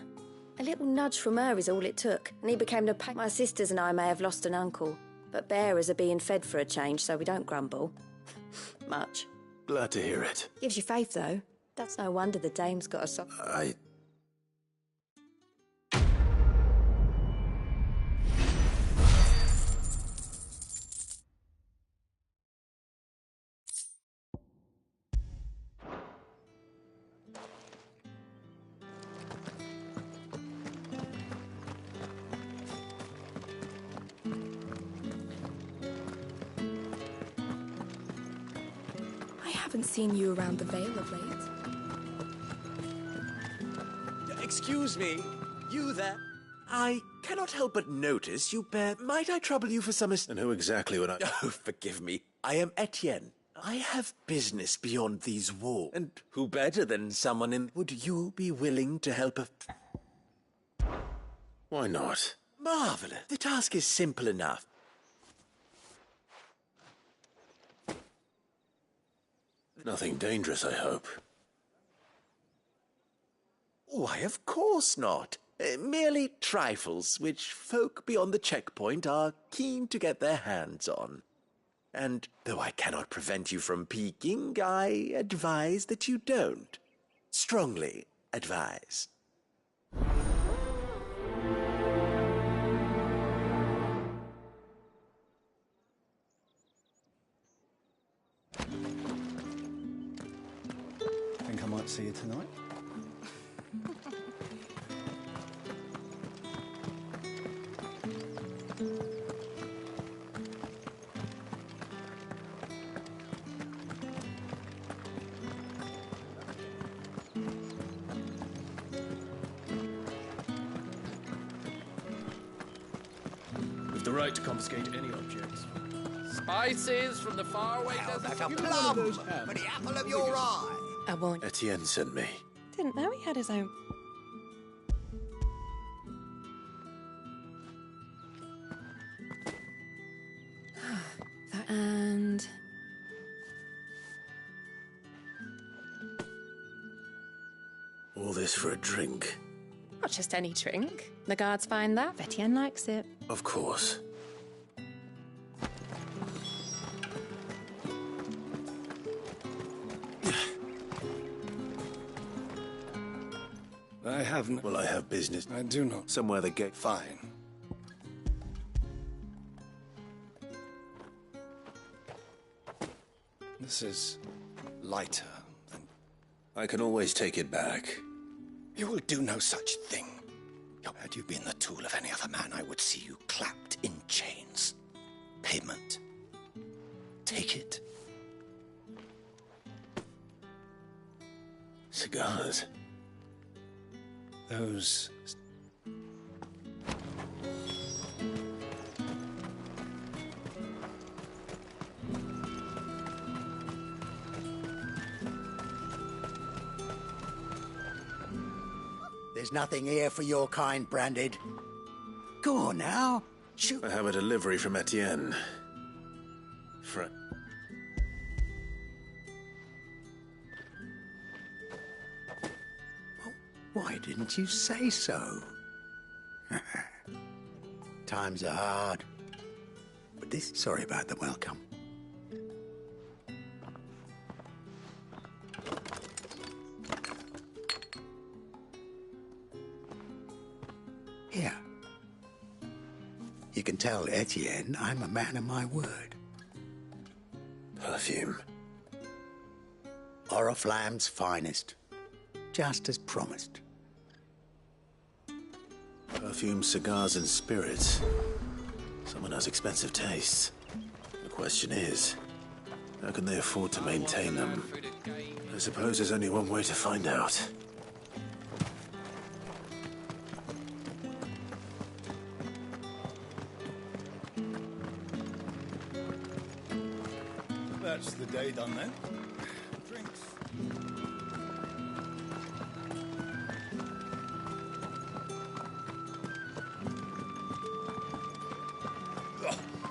Speaker 6: A little nudge from her is all it took, and he became the pack. My sisters and I may have lost an uncle, but bearers are being fed for a change, so we don't grumble. Much.
Speaker 1: Glad to hear it.
Speaker 6: Gives you faith, though. That's no wonder the dame's got a soft...
Speaker 14: haven't seen you around the Vale of late.
Speaker 7: Excuse me, you there? I cannot help but notice you bear... Might I trouble you for some...
Speaker 1: And who exactly would I...
Speaker 7: Oh, forgive me. I am Etienne. I have business beyond these walls. And who better than someone in... Would you be willing to help a...
Speaker 1: Why not?
Speaker 7: Marvelous. The task is simple enough.
Speaker 1: Nothing dangerous, I hope.
Speaker 7: Why, of course not. Merely trifles which folk beyond the checkpoint are keen to get their hands on. And though I cannot prevent you from peeking, I advise that you don't. Strongly advise.
Speaker 15: Think I might see you tonight?
Speaker 16: With the right to confiscate any objects.
Speaker 21: Spices from the faraway desert.
Speaker 17: Like a plum for the apple of your eye.
Speaker 14: I won't.
Speaker 1: Etienne sent me.
Speaker 14: Didn't know he had his own. And...
Speaker 1: All this for a drink.
Speaker 14: not just any drink. The guards find that. Etienne likes it.
Speaker 1: Of course.
Speaker 16: I haven't.
Speaker 1: Well, I have business.
Speaker 16: I do not.
Speaker 1: Somewhere the gate.
Speaker 16: Fine. This is lighter than...
Speaker 1: I can always take it back.
Speaker 17: You will do no such thing. Had you been the tool of any other man, I would see you clapped in chains. Payment. Take it.
Speaker 1: Cigars.
Speaker 16: Those...
Speaker 17: There's nothing here for your kind, Branded. Go on now. Shoot.
Speaker 1: I have a delivery from Etienne.
Speaker 17: Why didn't you say so? Times are hard. But this... Sorry about the welcome. Here. You can tell Etienne I'm a man of my word.
Speaker 1: Perfume.
Speaker 17: Oriflamme's finest. Just as promised.
Speaker 1: Perfume, cigars, and spirits. Someone has expensive tastes. The question is, how can they afford to maintain them? I suppose there's only one way to find out.
Speaker 16: That's the day done then. Drinks.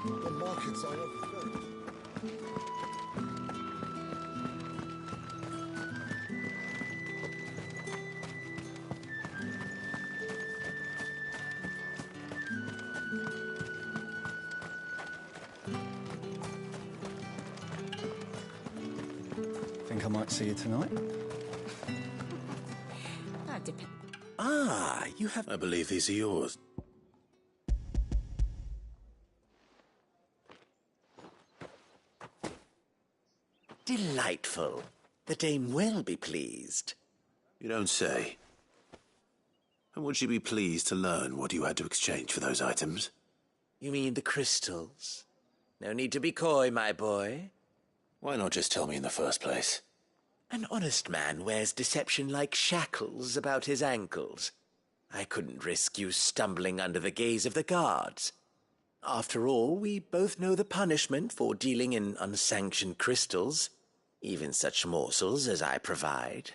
Speaker 24: The markets are overflowed.
Speaker 15: Think I might see you tonight?
Speaker 14: That depends.
Speaker 1: Ah, you have... I believe these are yours.
Speaker 7: Delightful. The dame will be pleased.
Speaker 1: You don't say. And would she be pleased to learn what you had to exchange for those items?
Speaker 7: You mean the crystals? No need to be coy, my boy.
Speaker 1: Why not just tell me in the first place?
Speaker 7: An honest man wears deception like shackles about his ankles. I couldn't risk you stumbling under the gaze of the guards. After all, we both know the punishment for dealing in unsanctioned crystals, even such morsels as I provide.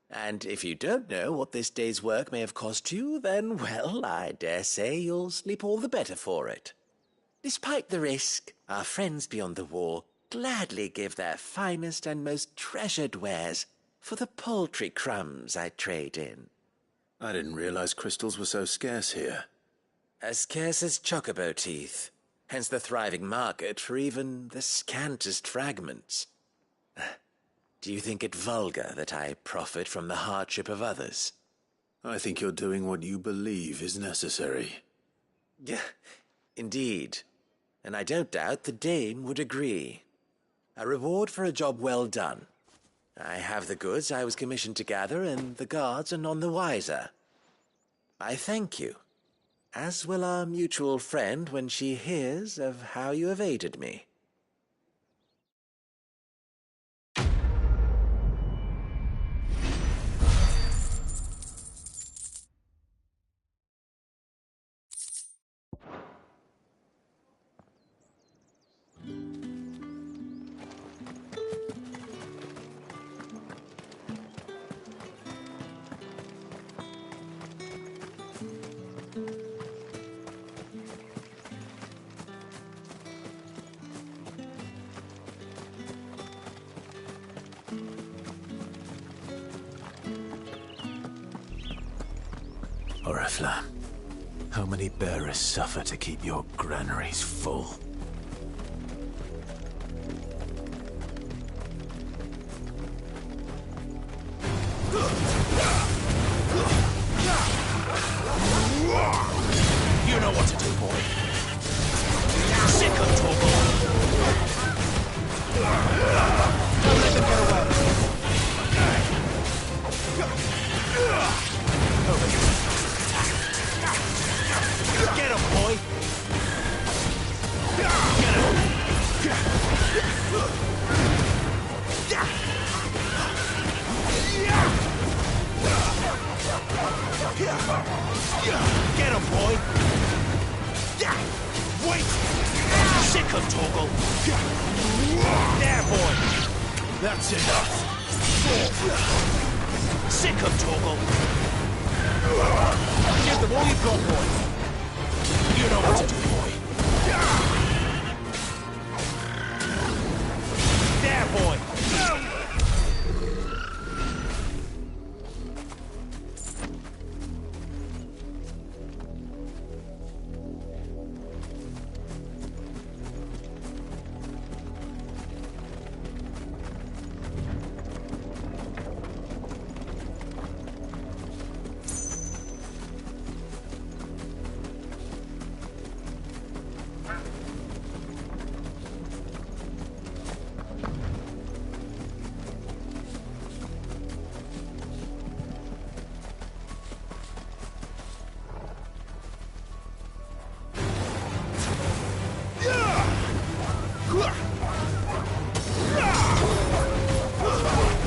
Speaker 7: And if you don't know what this day's work may have cost you, then, well, I dare say you'll sleep all the better for it. Despite the risk, our friends beyond the wall gladly give their finest and most treasured wares for the paltry crumbs I trade in.
Speaker 1: I didn't realize crystals were so scarce here.
Speaker 7: As scarce as chocobo teeth, hence the thriving market for even the scantest fragments. Do you think it vulgar that I profit from the hardship of others?
Speaker 1: I think you're doing what you believe is necessary.
Speaker 7: Indeed, and I don't doubt the Dane would agree. A reward for a job well done. I have the goods I was commissioned to gather, and the guards are none the wiser. I thank you, as will our mutual friend when she hears of how you have aided me.
Speaker 1: Oriflamme, how many bearers suffer to keep your granaries full?
Speaker 12: You know what to do, boy. Sick of talking. Don't let them get away. Get him, boy! Get him! Get him, boy! Wait! Sick of Torgal! There, boy! That's enough! Sick of Torgal! Give them all you've got, boy! You know what to do, boy. There, boy.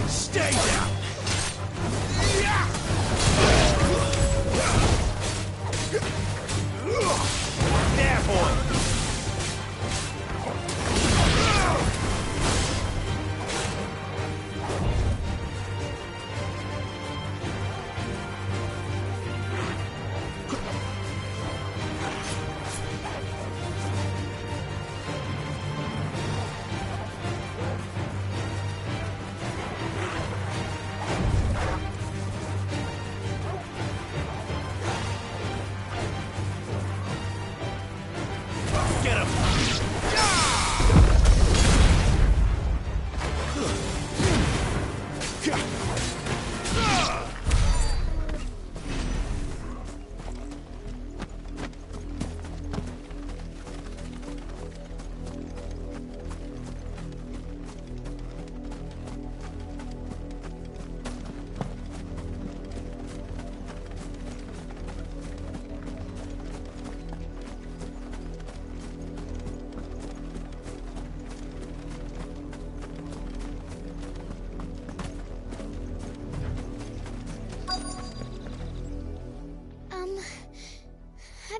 Speaker 12: Stay down! There, boy!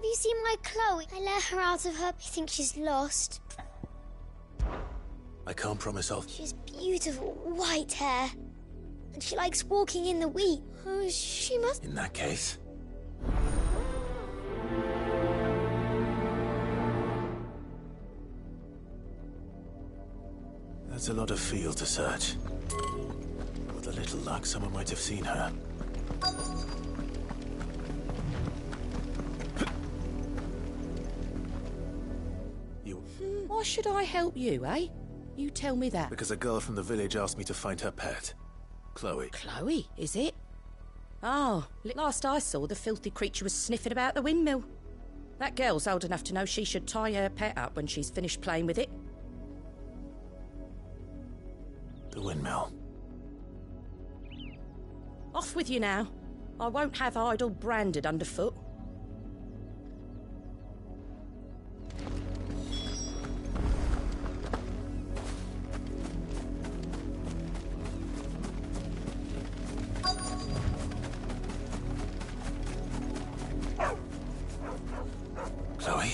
Speaker 5: Have you seen my Chloe? I let her out of her. I think she's lost.
Speaker 1: I can't promise I'll...
Speaker 5: She has beautiful white hair. And she likes walking in the wheat. Oh, she must...
Speaker 1: In that case... That's a lot of field to search. With a little luck, someone might have seen her.
Speaker 10: Why should I help you, eh? You tell me that.
Speaker 1: Because a girl from the village asked me to find her pet. Chloe.
Speaker 10: Chloe, is it? Oh, last I saw, the filthy creature was sniffing about the windmill. That girl's old enough to know she should tie her pet up when she's finished playing with it.
Speaker 1: The windmill.
Speaker 10: Off with you now. I won't have idle branded underfoot.
Speaker 1: Chloe?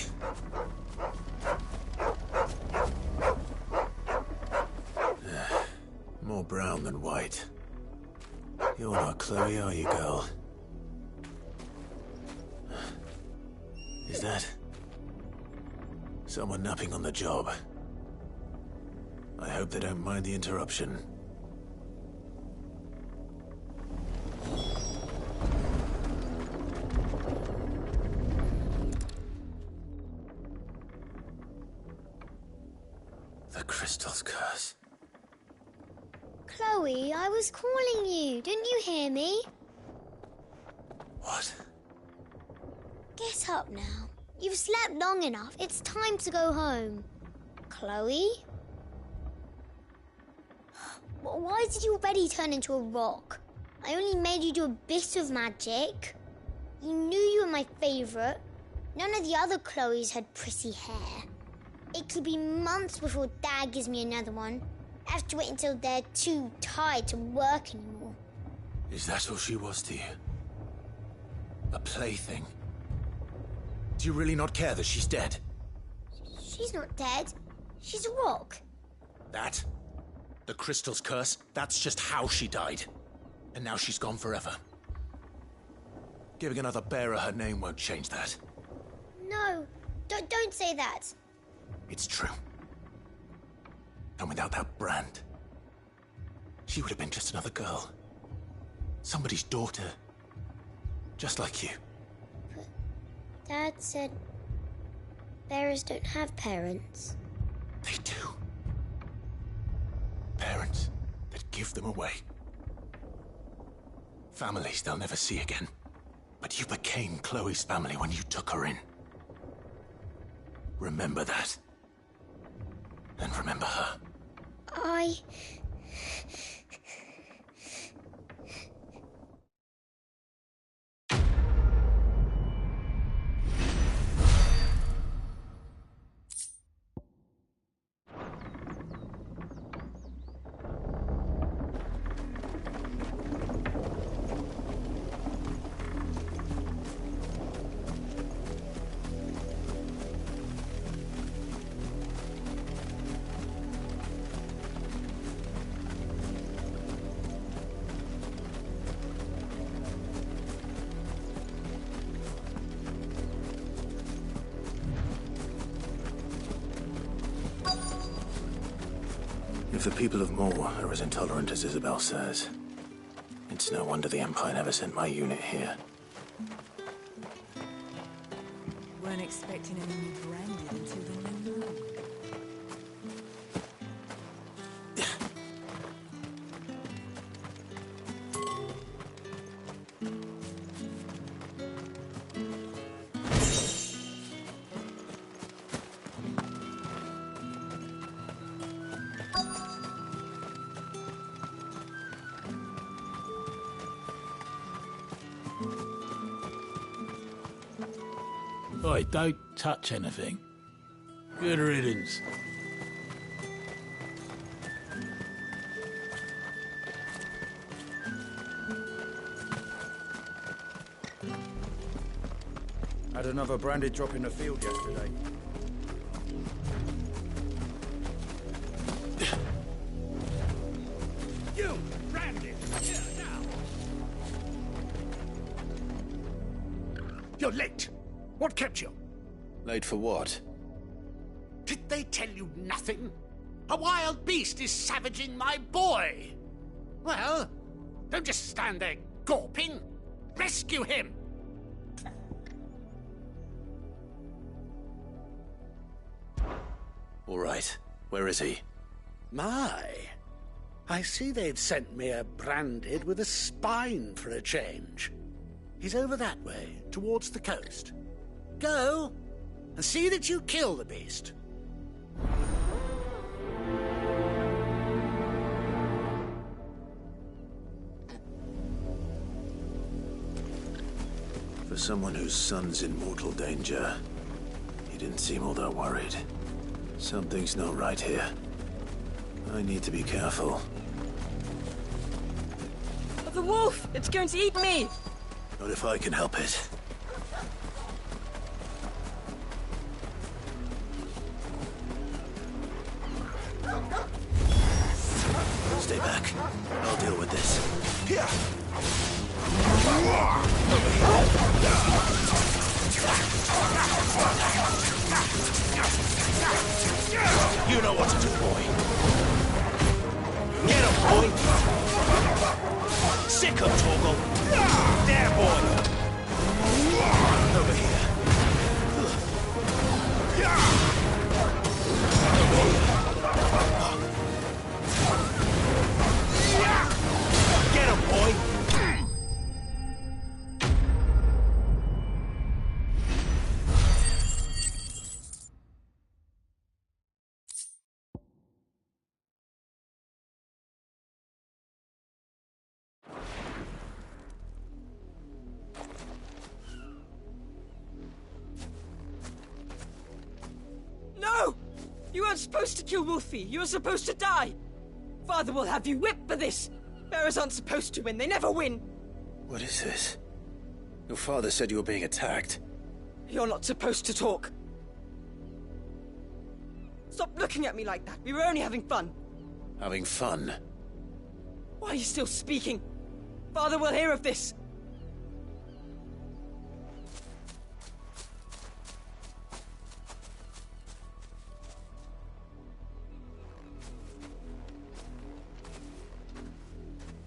Speaker 1: More brown than white. You're not Chloe, are you, girl? Is that... someone napping on the job? I hope they don't mind the interruption. The crystal's curse.
Speaker 5: Chloe, I was calling you. Didn't you hear me?
Speaker 1: What?
Speaker 5: Get up now. You've slept long enough. It's time to go home. Chloe? Why did you already turn into a rock? I only made you do a bit of magic. You knew you were my favourite. None of the other Chloes had pretty hair. It could be months before Dad gives me another one. I have to wait until they're too tired to work anymore.
Speaker 1: Is that all she was to you? A plaything? Do you really not care that she's dead?
Speaker 5: She's not dead. She's a rock.
Speaker 1: That? The crystal's curse? That's just how she died. And now she's gone forever. Giving another bearer her name won't change that.
Speaker 5: No, don't say that.
Speaker 1: It's true. And without that brand, she would have been just another girl. Somebody's daughter. Just like you.
Speaker 5: But Dad said bearers don't have parents.
Speaker 1: They do. Parents that give them away. Families they'll never see again. But you became Chloe's family when you took her in. Remember that. And remember her. If the people of Moor are as intolerant as Isabel says, it's no wonder the Empire never sent my unit here.
Speaker 19: Weren't expecting anyone branded until the new moon.
Speaker 18: Oi, don't touch anything. Good riddance.
Speaker 21: Had another branded drop in the field yesterday.
Speaker 4: You, branded, here now. You're late. What kept you?
Speaker 1: Late for what?
Speaker 4: Did they tell you nothing? A wild beast is savaging my boy. Well, don't just stand there gawping. Rescue him.
Speaker 1: All right. Where is he?
Speaker 4: My. I see they've sent me a branded with a spine for a change. He's over that way, towards the coast. Go, and see that you kill the beast.
Speaker 1: For someone whose son's in mortal danger, he didn't seem all that worried. Something's not right here. I need to be careful.
Speaker 14: The wolf! It's going to eat me!
Speaker 1: Not if I can help it. Stay back. I'll deal with this. Here!
Speaker 4: You know what to do, boy. Get him, boy! Sick him, Torgal! There, boy! Over here. Get him, boy!
Speaker 14: No! You weren't supposed to kill Wolfie. You were supposed to die. Father will have you whipped for this. Bearers aren't supposed to win. They never win.
Speaker 1: What is this? Your father said you were being attacked.
Speaker 14: You're not supposed to talk. Stop looking at me like that. We were only having fun.
Speaker 1: Having fun?
Speaker 14: Why are you still speaking? Father will hear of this.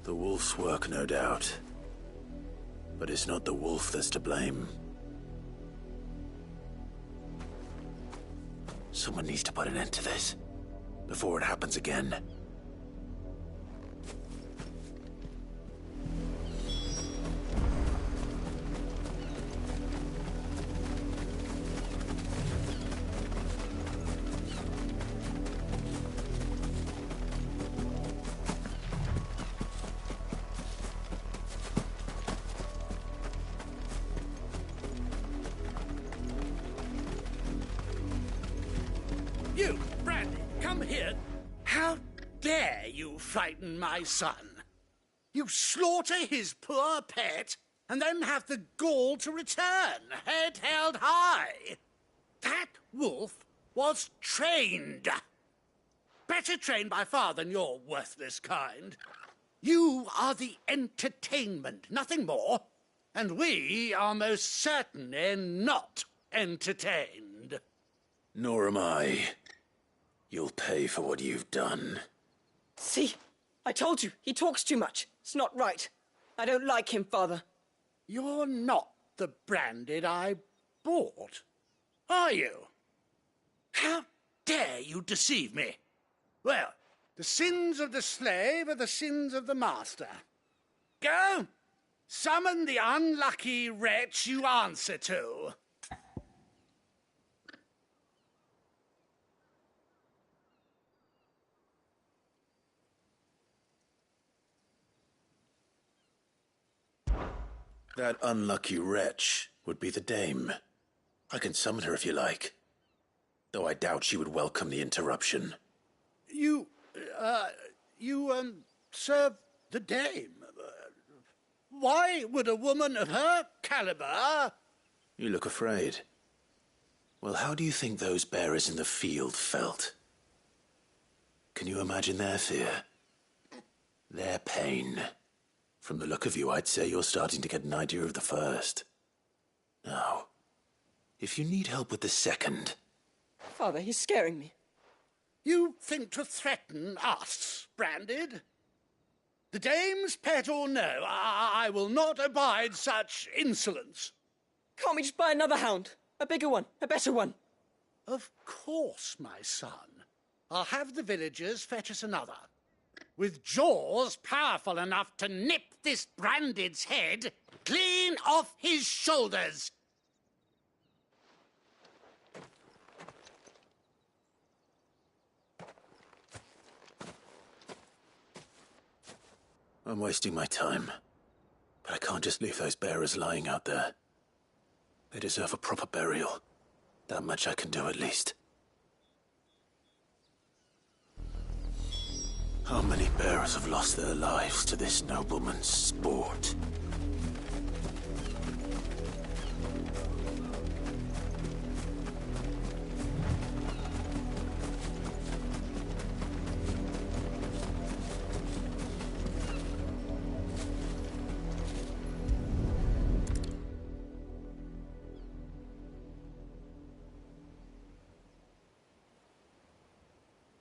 Speaker 1: The wolf's work, no doubt. But it's not the wolf that's to blame. Someone needs to put an end to this, before it happens again.
Speaker 4: You, Brandy, come here. How dare you frighten my son? You slaughter his poor pet, and then have the gall to return, head held high. That wolf was trained. Better trained by far than your worthless kind. You are the entertainment, nothing more. And we are most certainly not entertained.
Speaker 1: Nor am I. You'll pay for what you've done.
Speaker 14: See? I told you. He talks too much. It's not right. I don't like him, Father.
Speaker 4: You're not the branded I bought, are you? How dare you deceive me? Well, the sins of the slave are the sins of the master. Go, summon the unlucky wretch you answer to.
Speaker 1: That unlucky wretch would be the dame. I can summon her if you like. Though I doubt she would welcome the interruption.
Speaker 4: You serve the dame. Why would a woman of her caliber
Speaker 1: You look afraid. Well, how do you think those bearers in the field felt? Can you imagine their fear? Their pain? From the look of you, I'd say you're starting to get an idea of the first. Now, if you need help with the second...
Speaker 14: Father, he's scaring me.
Speaker 8: You think to threaten us, Branded? The dame's pet or no, I will not abide such insolence.
Speaker 14: Can't we just buy another hound? A bigger one, a better one.
Speaker 8: Of course, my son. I'll have the villagers fetch us another. With jaws powerful enough to nip this Branded's head clean off his shoulders.
Speaker 1: I'm wasting my time. But I can't just leave those bearers lying out there. They deserve a proper burial. That much I can do at least. How many bearers have lost their lives to this nobleman's sport?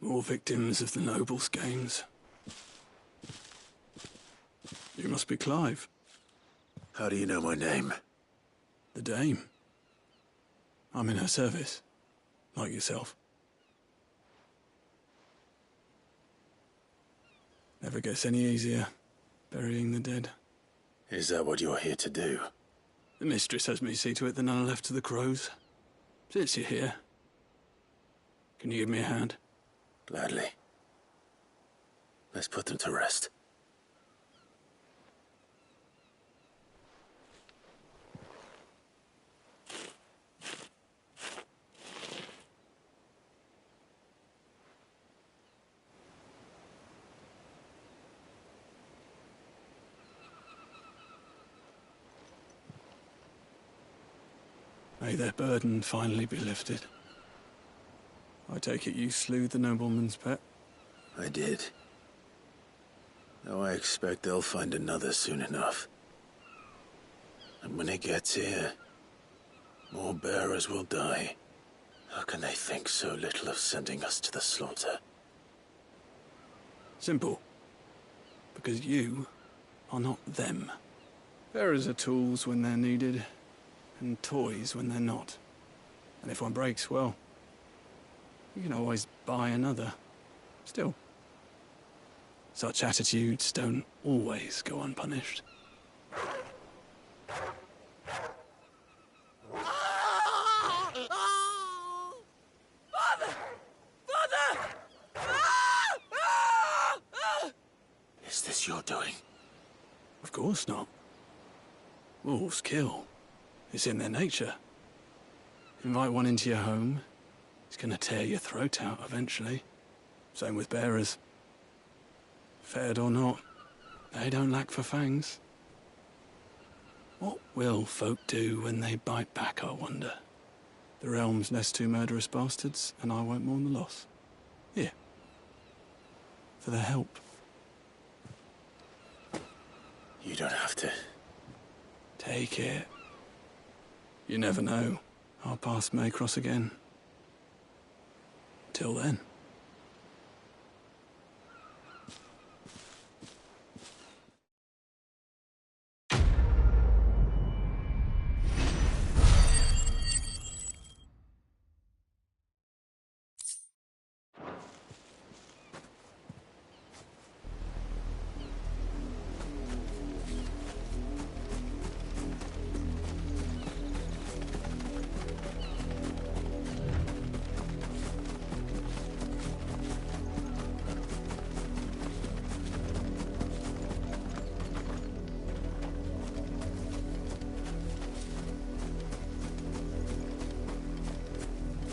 Speaker 23: More victims of the nobles' games. You must be Clive.
Speaker 1: How do you know my name?
Speaker 23: The Dame. I'm in her service, like yourself. Never gets any easier, burying the dead.
Speaker 1: Is that what you're here to do?
Speaker 23: The mistress has me see to it that none are left to the crows. Since you're here, can you give me a hand?
Speaker 1: Gladly. Let's put them to rest.
Speaker 23: May their burden finally be lifted. I take it you slew the nobleman's pet?
Speaker 1: I did. Though I expect they'll find another soon enough. And when it gets here, more bearers will die. How can they think so little of sending us to the slaughter?
Speaker 23: Simple. Because you are not them. Bearers are tools when they're needed, and toys when they're not. And if one breaks, well, you can always buy another. Still, such attitudes don't always go unpunished.
Speaker 14: Father! Father!
Speaker 1: Is this your doing?
Speaker 23: Of course not. Wolves kill. It's in their nature. Invite one into your home, he's gonna tear your throat out eventually. Same with bearers. Fed or not, they don't lack for fangs. What will folk do when they bite back, I wonder? The realm's less two murderous bastards, and I won't mourn the loss. Here. For their help.
Speaker 1: You don't have to.
Speaker 23: Take it. You never know. Our paths may cross again. Till then.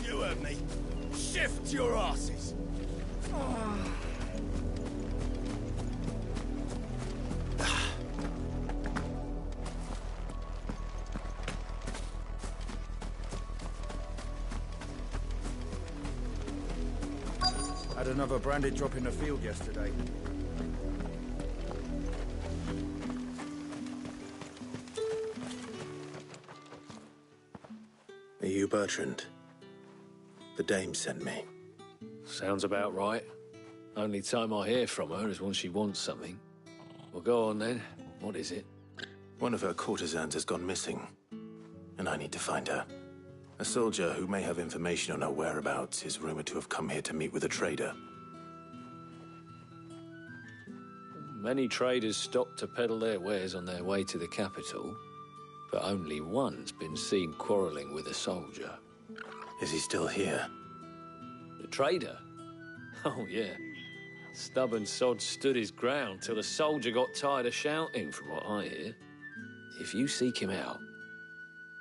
Speaker 12: You heard me. Shift your asses. Had another branded drop in the field yesterday.
Speaker 1: Are you Bertrand? The dame sent me.
Speaker 16: Sounds about right. Only time I hear from her is when she wants something. Well, go on then. What is it?
Speaker 1: One of her courtesans has gone missing, and I need to find her. A soldier who may have information on her whereabouts is rumored to have come here to meet with a trader.
Speaker 16: Many traders stop to peddle their wares on their way to the capital, but only one's been seen quarrelling with a soldier.
Speaker 1: Is he still here?
Speaker 16: The trader? Oh, yeah. Stubborn sod stood his ground till the soldier got tired of shouting, from what I hear. If you seek him out,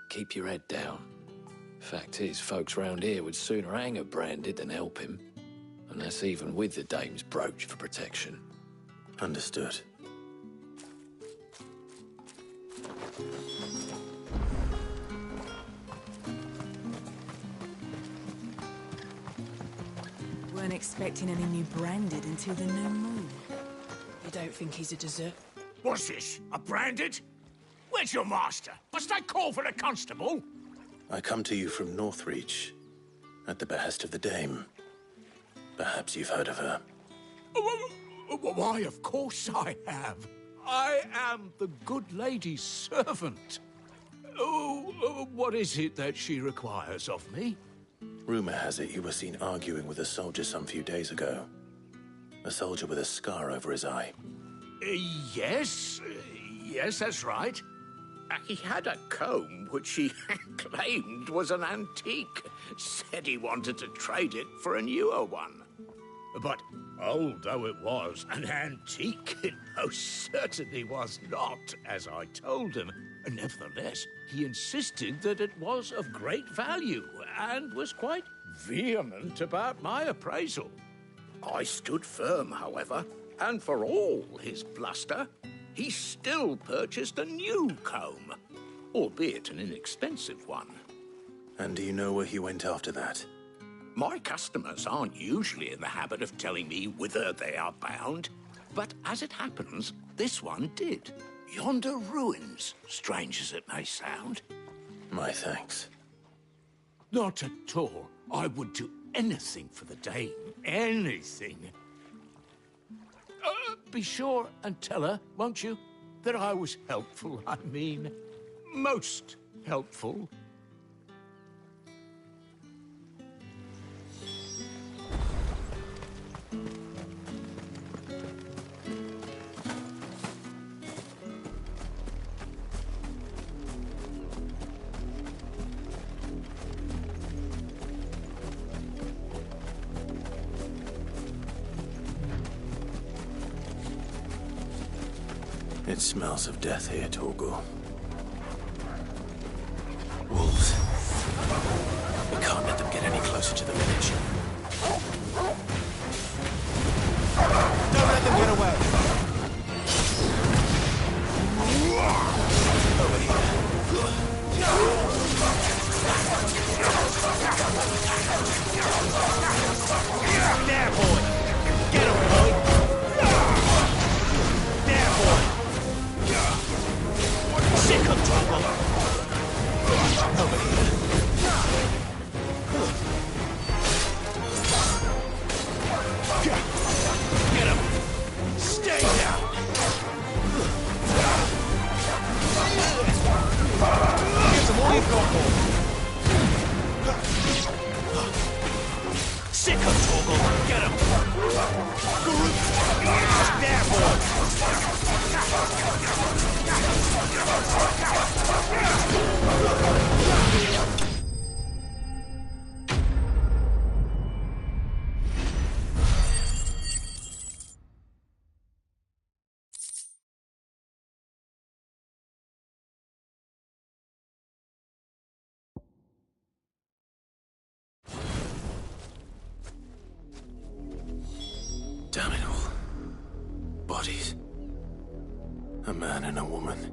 Speaker 16: keep your head down. Fact is, folks round here would sooner hang a branded than help him. And that's even with the dame's brooch for protection.
Speaker 1: Understood.
Speaker 3: Weren't expecting any new branded until the new moon.
Speaker 14: You don't think he's a dessert?
Speaker 4: What's this? A branded? Where's your master? Must I call for the constable?
Speaker 1: I come to you from Northreach, at the behest of the dame. Perhaps you've heard of her.
Speaker 4: Why, of course I have. I am the good lady's servant. What is it that she requires of me?
Speaker 1: Rumor has it you were seen arguing with a soldier some few days ago. A soldier with a scar over his eye.
Speaker 4: Yes, that's right. He had a comb which he claimed was an antique. Said he wanted to trade it for a newer one. But old though it was, an antique it most certainly was not, as I told him. Nevertheless, he insisted that it was of great value and was quite vehement about my appraisal. I stood firm, however, and for all his bluster, he still purchased a new comb, albeit an inexpensive one.
Speaker 1: And do you know where he went after that?
Speaker 4: My customers aren't usually in the habit of telling me whither they are bound, but as it happens, this one did. Yonder ruins, strange as it may sound.
Speaker 1: My thanks.
Speaker 4: Not at all. I would do anything for the dame. Anything. Be sure and tell her, won't you, that I was helpful. I mean, most helpful.
Speaker 1: It smells of death here, Torgal. Wolves. We can't let them get any closer to the village.
Speaker 12: Don't let them get away!
Speaker 1: Over here.
Speaker 12: There, boy! Get him, boy! There, boy! Sick of trouble! Over here. Get him! Stay down! Get some more you've got, boy! Sick of trouble! Get him! There, boy!
Speaker 1: Damn it all. Bodies. A man and a woman.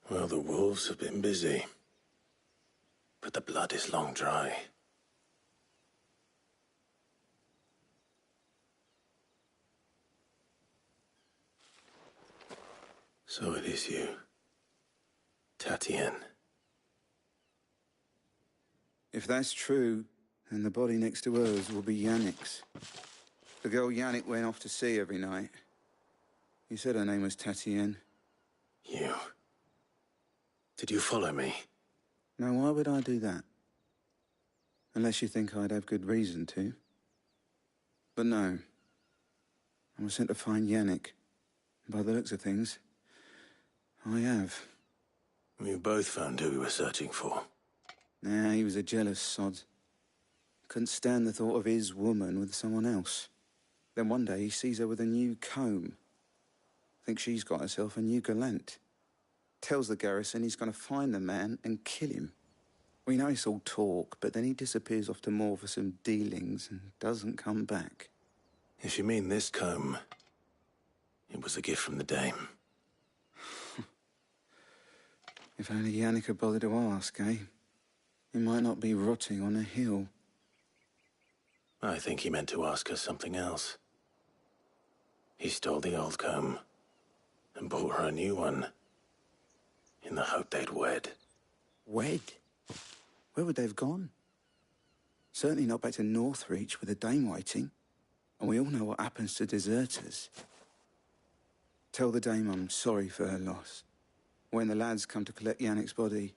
Speaker 1: Well, the wolves have been busy. But the blood is long dry. So it is you, Tatienne.
Speaker 9: If that's true, then the body next to hers will be Yannick's. The girl Yannick went off to see every night. You said her name was Tatienne.
Speaker 1: You... Did you follow me?
Speaker 9: Now, why would I do that? Unless you think I'd have good reason to. But no. I was sent to find Yannick. By the looks of things, I have.
Speaker 1: We both found who we were searching for.
Speaker 9: Nah, he was a jealous sod. Couldn't stand the thought of his woman with someone else. Then one day he sees her with a new comb. Thinks she's got herself a new gallant. Tells the garrison he's going to find the man and kill him. We know it's all talk, but then he disappears off to Moor for some dealings and doesn't come back.
Speaker 1: If you mean this comb, it was a gift from the dame.
Speaker 9: If only Yannick had bothered to ask, eh? He might not be rotting on a hill.
Speaker 1: I think he meant to ask her something else. He stole the old comb and bought her a new one in the hope they'd wed.
Speaker 9: Wed? Where would they have gone? Certainly not back to Northreach with a dame waiting. And we all know what happens to deserters. Tell the dame I'm sorry for her loss. When the lads come to collect Yannick's body,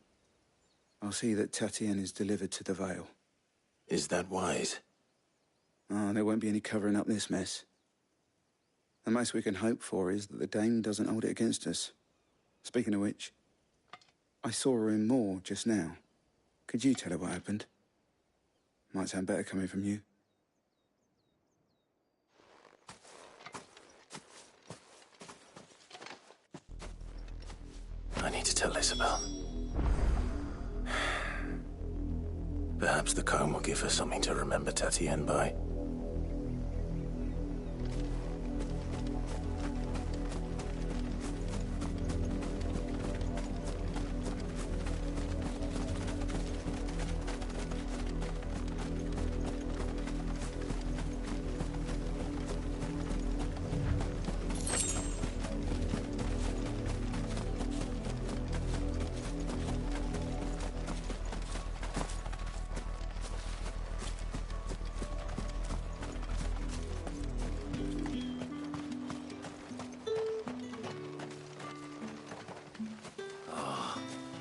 Speaker 9: I'll see that Tatienne is delivered to the Vale.
Speaker 1: Is that wise?
Speaker 9: Oh, there won't be any covering up this mess. The most we can hope for is that the dame doesn't hold it against us. Speaking of which, I saw her in Moor just now. Could you tell her what happened? Might sound better coming from you.
Speaker 1: I need to tell Isabel. Perhaps the comb will give her something to remember Tatienne by.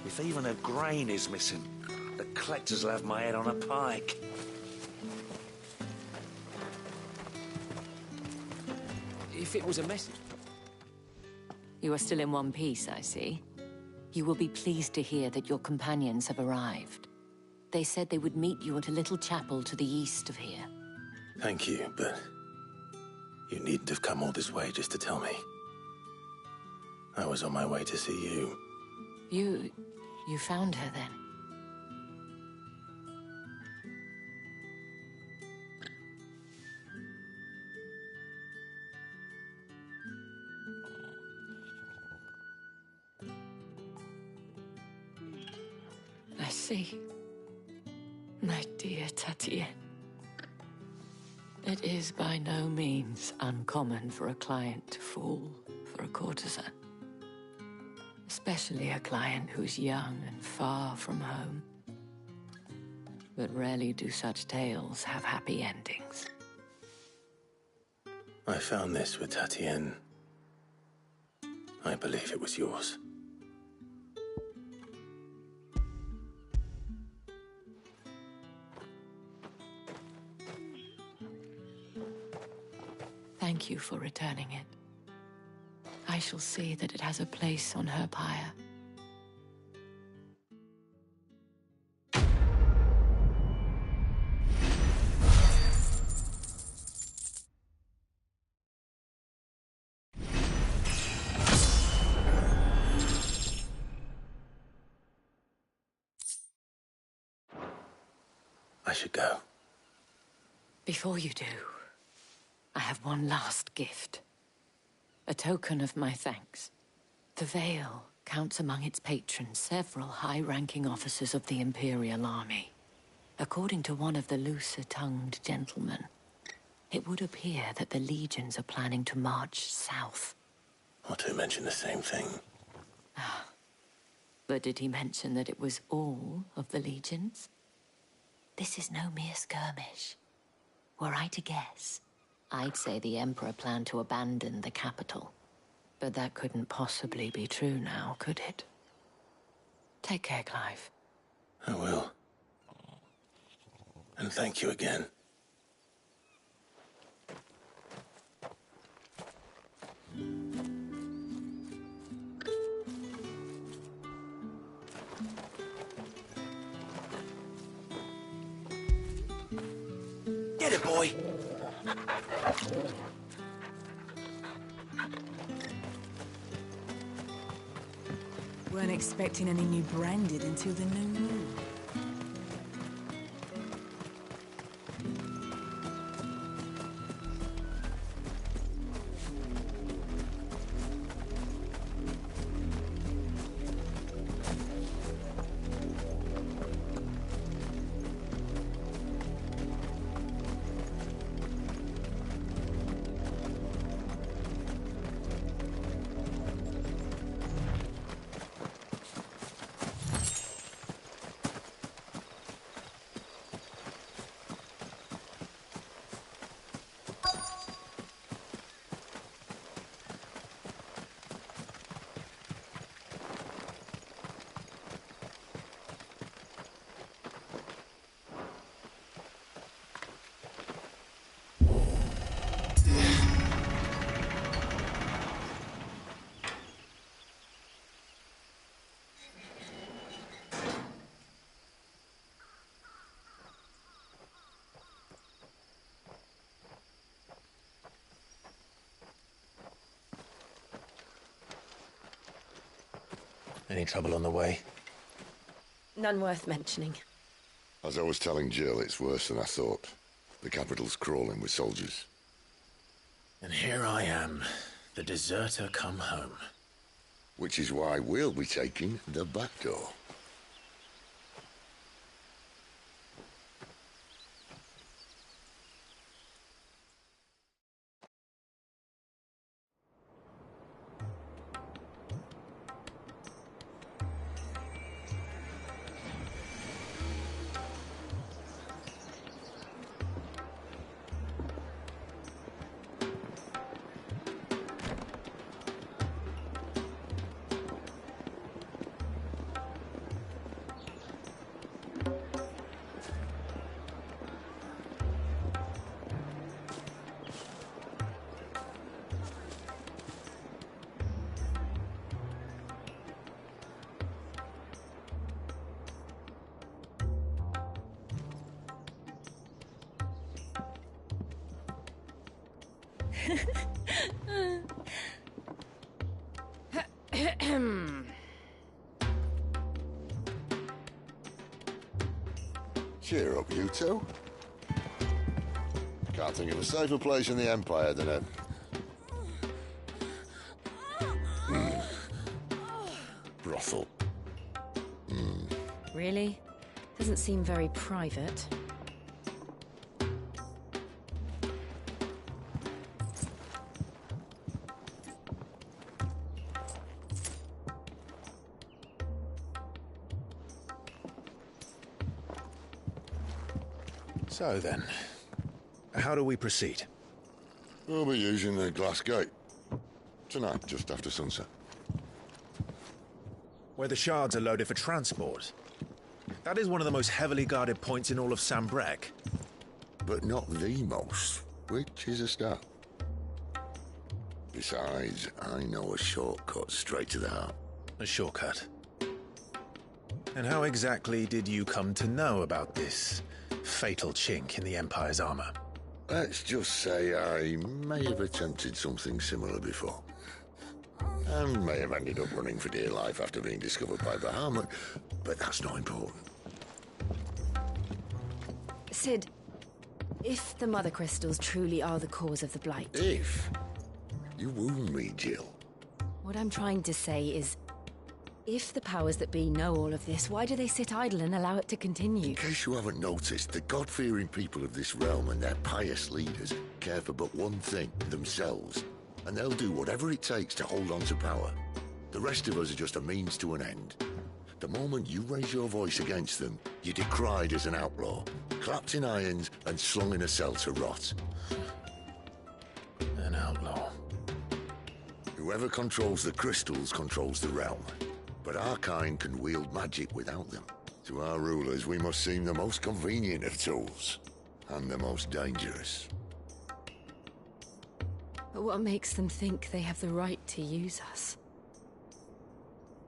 Speaker 4: If even a grain is missing, the collectors will have my head on a pike.
Speaker 16: If it was a message...
Speaker 2: You are still in one piece, I see. You will be pleased to hear that your companions have arrived. They said they would meet you at a little chapel to the east of here.
Speaker 1: Thank you, but you needn't have come all this way just to tell me. I was on my way to see you.
Speaker 2: You found her then? I see. My dear Tatienne. It is by no means uncommon for a client to fall for a courtesan. Especially a client who's young and far from home. But rarely do such tales have happy endings.
Speaker 1: I found this with Tatienne. I believe it was yours.
Speaker 2: Thank you for returning it. I shall see that it has a place on her pyre.
Speaker 1: I should go.
Speaker 2: Before you do, I have one last gift. A token of my thanks. The veil counts among its patrons several high-ranking officers of the Imperial Army. According to one of the looser-tongued gentlemen, it would appear that the legions are planning to march south.
Speaker 1: Or to mention the same thing.
Speaker 2: But did he mention that it was all of the legions? This is no mere skirmish. Were I to guess, I'd say the Emperor planned to abandon the capital. But that couldn't possibly be true now, could it? Take care, Clive.
Speaker 1: I will. And thank you again.
Speaker 7: Get it, boy!
Speaker 3: Weren't expecting any new branded until the new moon.
Speaker 1: Any trouble on the way?
Speaker 6: None worth mentioning.
Speaker 24: As I was telling Jill, it's worse than I thought. The capital's crawling with soldiers.
Speaker 1: And here I am, the deserter come home.
Speaker 24: Which is why we'll be taking the back door. Cheer up, you two. Can't think of a safer place in the Empire than a... brothel.
Speaker 6: Really? Doesn't seem very private.
Speaker 1: So then, how do we proceed?
Speaker 24: We'll be using the glass gate. Tonight, just after sunset.
Speaker 1: Where the shards are loaded for transport. That is one of the most heavily guarded points in all of Sambrec.
Speaker 24: But not the most, which is a start. Besides, I know a shortcut straight to the heart.
Speaker 1: A shortcut? And how exactly did you come to know about this fatal chink in the Empire's armor?
Speaker 24: Let's just say I may have attempted something similar before. And may have ended up running for dear life after being discovered by Bahamut, but that's not important.
Speaker 6: Sid, if the Mother Crystals truly are the cause of the Blight...
Speaker 24: If? You wound me, Jill.
Speaker 6: What I'm trying to say is,
Speaker 3: If the powers that be know all of this, why do they sit idle and allow it to continue?
Speaker 24: In case you haven't noticed, the God-fearing people of this realm and their pious leaders care for but one thing, themselves. And they'll do whatever it takes to hold on to power. The rest of us are just a means to an end. The moment you raise your voice against them, you're decried as an outlaw, clapped in irons and slung in a cell to rot.
Speaker 1: An outlaw.
Speaker 24: Whoever controls the crystals controls the realm. But our kind can wield magic without them. To our rulers, we must seem the most convenient of tools. And the most dangerous.
Speaker 3: But what makes them think they have the right to use us?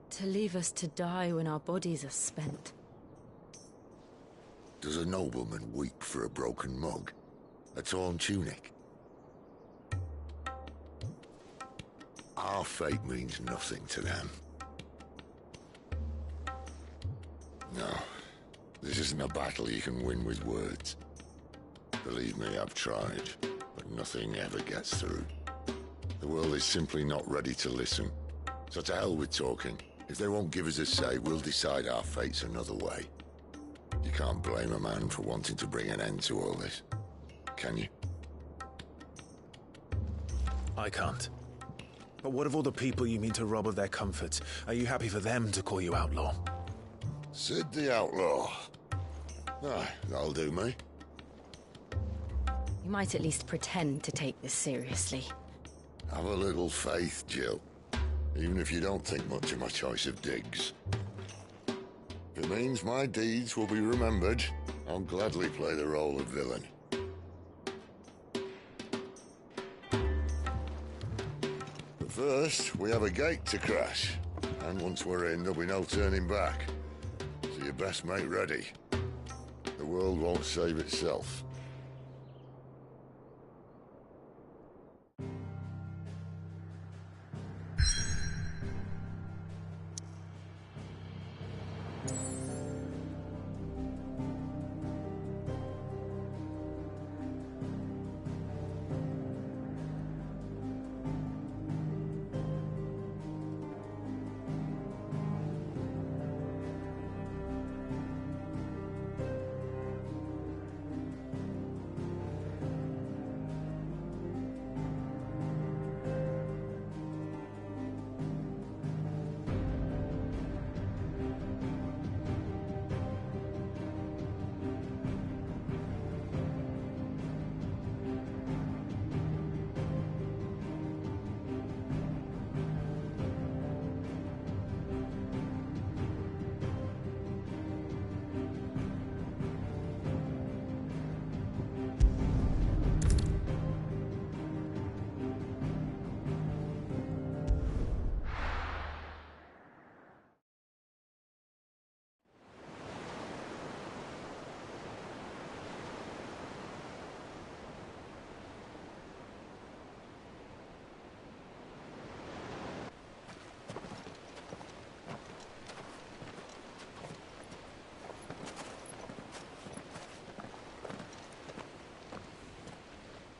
Speaker 3: To leave us to die when our bodies are spent?
Speaker 24: Does a nobleman weep for a broken mug? A torn tunic? Our fate means nothing to them. No, this isn't a battle you can win with words. Believe me, I've tried, but nothing ever gets through. The world is simply not ready to listen. So to hell with talking. If they won't give us a say, we'll decide our fates another way. You can't blame a man for wanting to bring an end to all this, can you?
Speaker 1: I can't. But what of all the people you mean to rob of their comforts? Are you happy for them to call you outlaw?
Speaker 24: Sid the Outlaw. Aye, that'll do me.
Speaker 3: You might at least pretend to take this seriously.
Speaker 24: Have a little faith, Jill. Even if you don't think much of my choice of digs. If it means my deeds will be remembered, I'll gladly play the role of villain. But first, we have a gate to crash. And once we're in, there'll be no turning back. So you best make ready. The world won't save itself.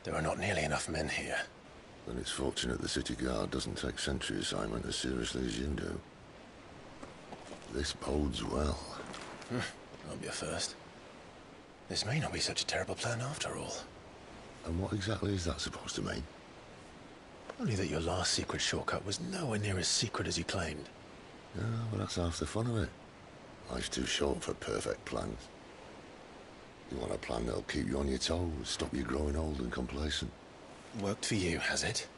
Speaker 1: There are not nearly enough men here.
Speaker 24: Then it's fortunate the city guard doesn't take sentry assignment as seriously as you do. This bodes well.
Speaker 1: Won't be a first. This may not be such a terrible plan after all.
Speaker 24: And what exactly is that supposed to mean?
Speaker 1: Only that your last secret shortcut was nowhere near as secret as you claimed.
Speaker 24: Yeah, well, that's half the fun of it. Life's too short for perfect plans. You want a plan that'll keep you on your toes, stop you growing old and complacent.
Speaker 1: Worked for you, has it?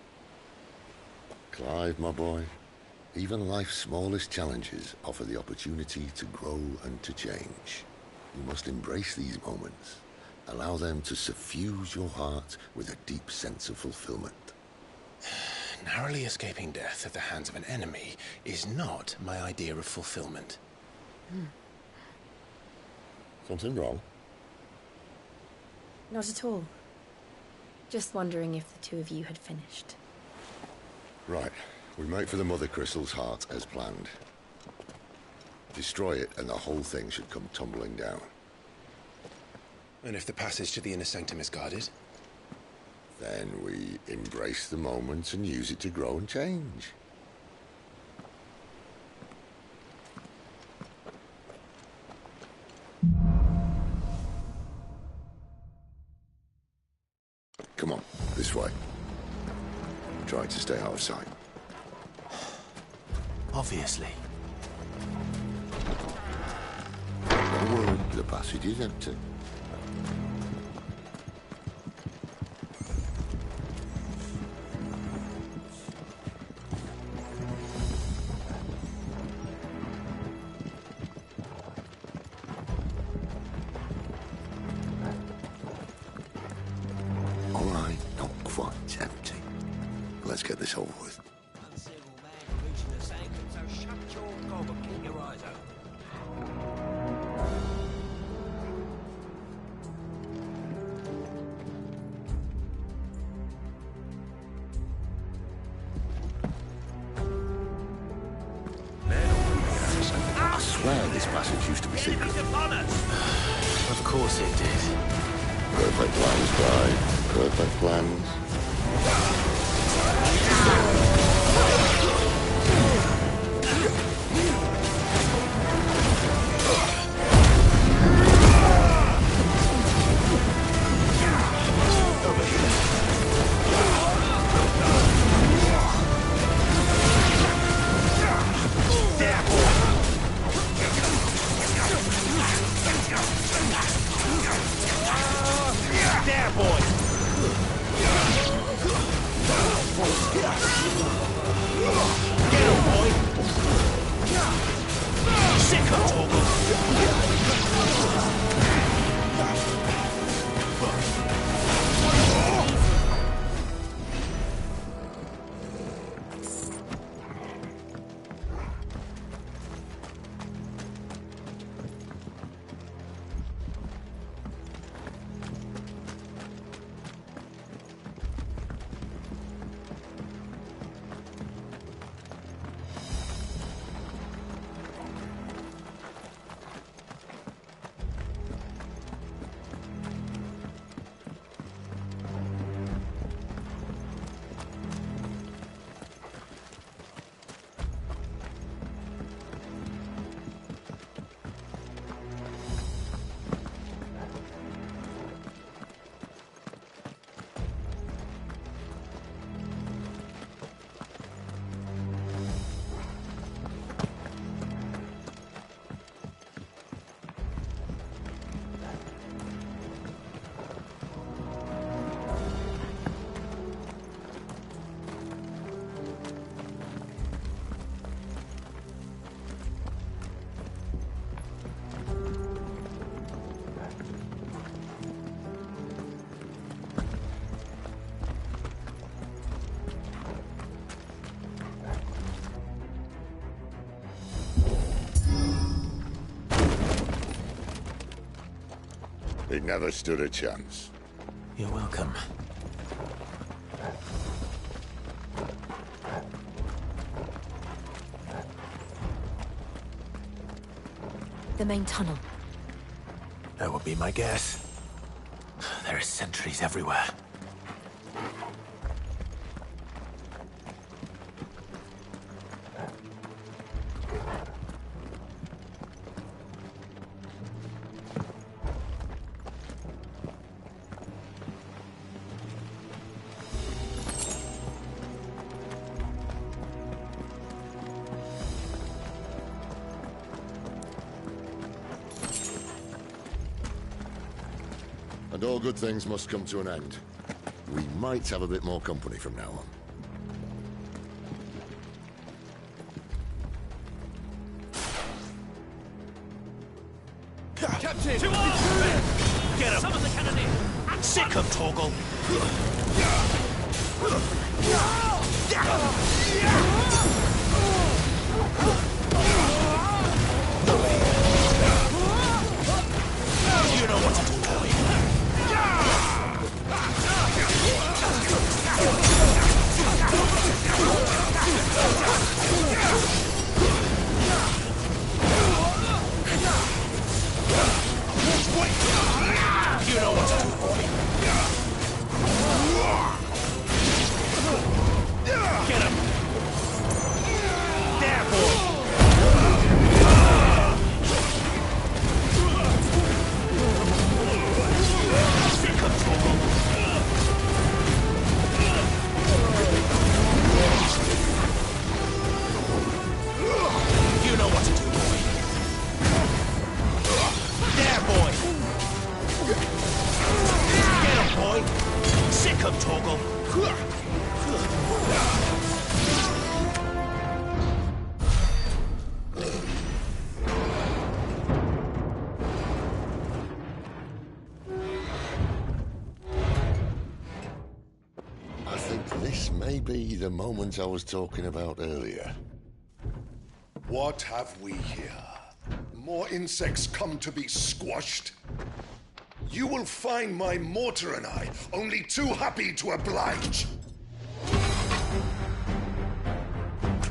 Speaker 24: Clive, my boy, even life's smallest challenges offer the opportunity to grow and to change. You must embrace these moments. Allow them to suffuse your heart with a deep sense of fulfillment.
Speaker 1: Narrowly escaping death at the hands of an enemy is not my idea of fulfillment.
Speaker 24: Something wrong?
Speaker 6: Not at all. Just wondering if the two of you had finished.
Speaker 24: Right. We make for the Mother Crystal's heart as planned. Destroy it and the whole thing should come tumbling down.
Speaker 1: And if the passage to the inner sanctum is guarded?
Speaker 24: Then we embrace the moment and use it to grow and change. This way. Try to stay out of sight.
Speaker 11: Obviously.
Speaker 24: Don't worry, the passage is empty. All right, not quite empty. Let's get this over with. I swear this passage used to be secret.
Speaker 11: Of course it did.
Speaker 24: Perfect plans, Clyde. Perfect plans.
Speaker 11: There, boy! Get him, boy! Sick of Torgal!
Speaker 24: It never stood a chance.
Speaker 11: You're welcome.
Speaker 2: The main tunnel.
Speaker 11: That would be my guess. There are sentries everywhere.
Speaker 24: And all good things must come to an end. We might have a bit more company from now on.
Speaker 11: Captain! To arms! Get him! Summon the cannoneer! Sick of Torgal! You know what to do, boy. You know what to do, boy. Get him!
Speaker 24: be the moment I was talking about earlier.
Speaker 13: What have we here? More insects come to be squashed? You will find my mortar and I only too happy to oblige.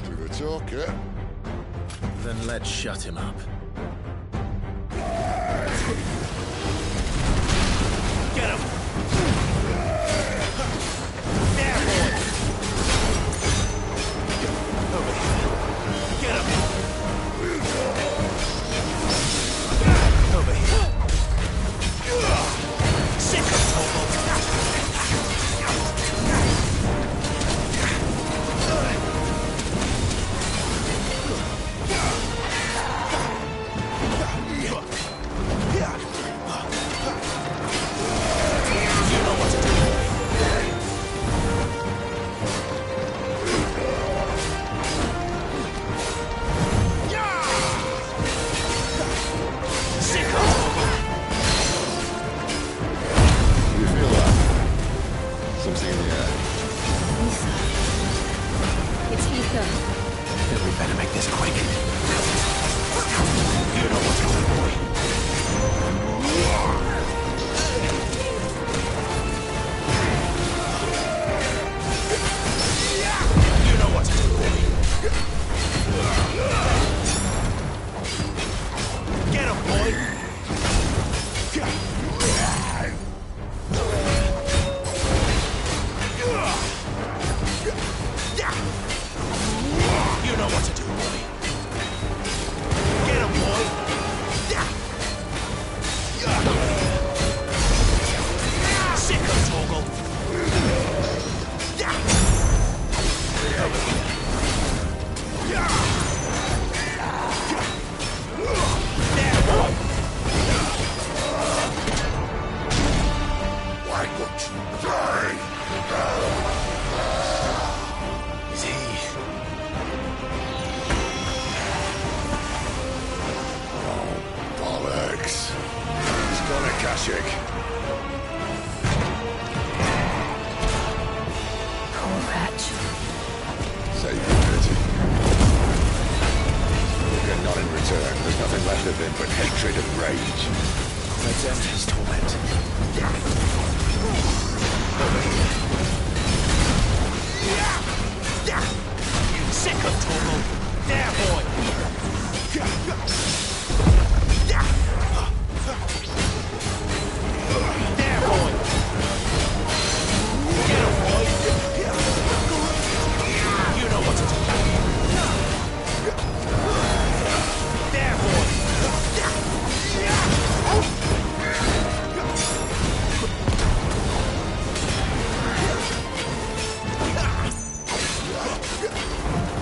Speaker 24: To the talker.
Speaker 1: Then let's shut him up.
Speaker 17: Get him! There, boy! Over here. Get him! Over here. Sick of Total!